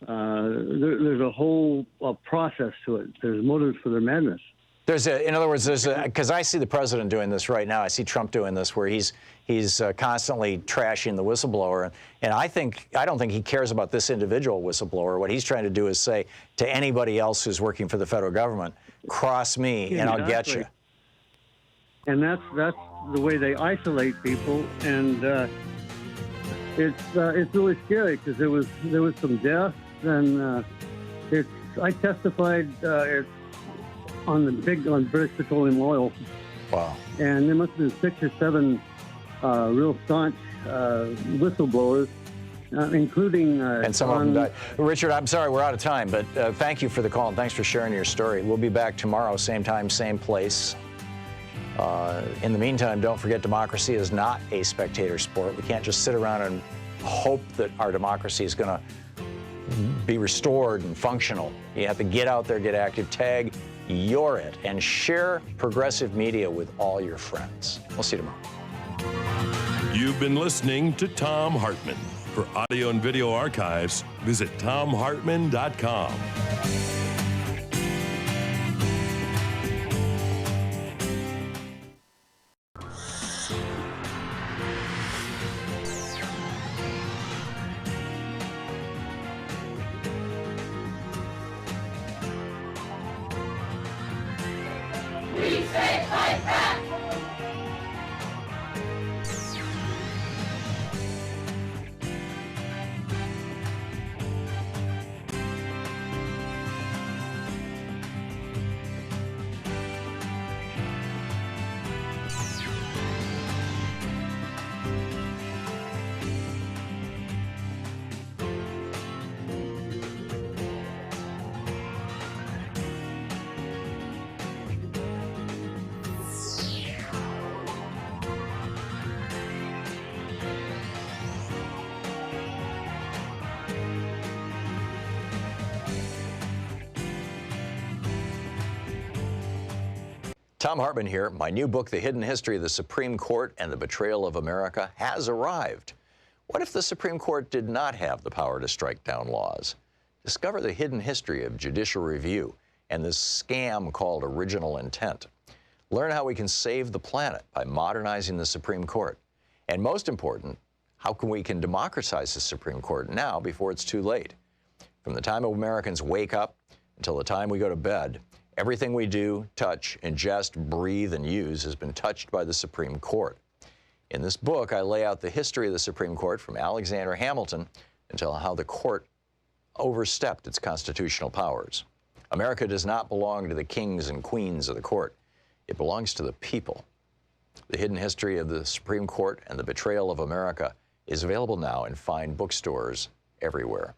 There's a whole process to it. There's motives for their madness. In other words, because I see the president doing this right now. I see Trump doing this, where he's constantly trashing the whistleblower, and I don't think he cares about this individual whistleblower. What he's trying to do is say to anybody else who's working for the federal government, "Cross me, and I'll get you." And that's the way they isolate people, and it's really scary because there was some deaths, and I testified on British Petroleum Oil. Wow. And there must have been 6 or 7 real staunch whistleblowers, including and some of them died. Richard, I'm sorry, we're out of time, but thank you for the call and thanks for sharing your story. We'll be back tomorrow, same time, same place. In the meantime, don't forget democracy is not a spectator sport. We can't just sit around and hope that our democracy is going to be restored and functional. You have to get out there, get active, tag You're It, and share progressive media with all your friends. We'll see you tomorrow. You've been listening to Thom Hartmann. For audio and video archives, visit thomhartmann.com. Thom Hartmann here. My new book, The Hidden History of the Supreme Court and the Betrayal of America, has arrived. What if the Supreme Court did not have the power to strike down laws? Discover the hidden history of judicial review and this scam called original intent. Learn how we can save the planet by modernizing the Supreme Court. And most important, how we can democratize the Supreme Court now before it's too late. From the time Americans wake up until the time we go to bed, everything we do, touch, ingest, breathe, and use has been touched by the Supreme Court. In this book, I lay out the history of the Supreme Court from Alexander Hamilton until how the court overstepped its constitutional powers. America does not belong to the kings and queens of the court. It belongs to the people. The Hidden History of the Supreme Court and the Betrayal of America is available now in fine bookstores everywhere.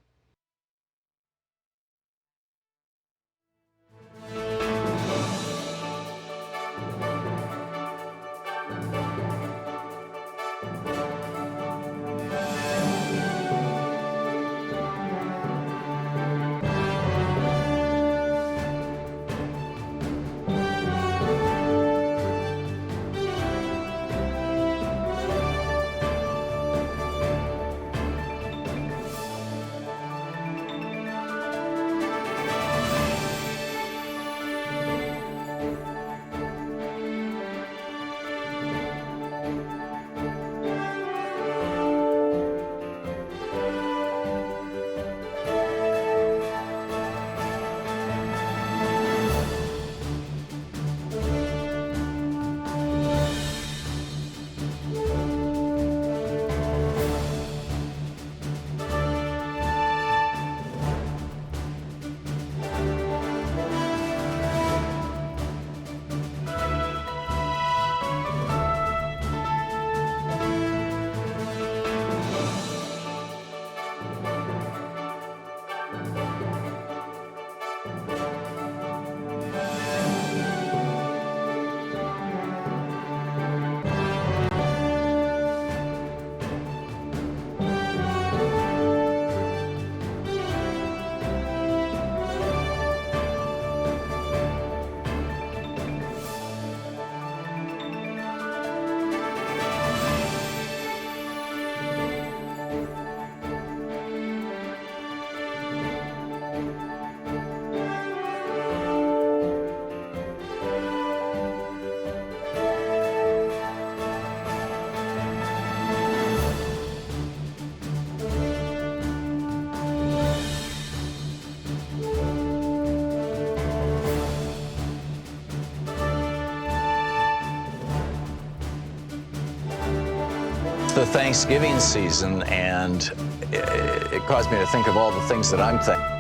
The Thanksgiving season, and it caused me to think of all the things that I'm thinking.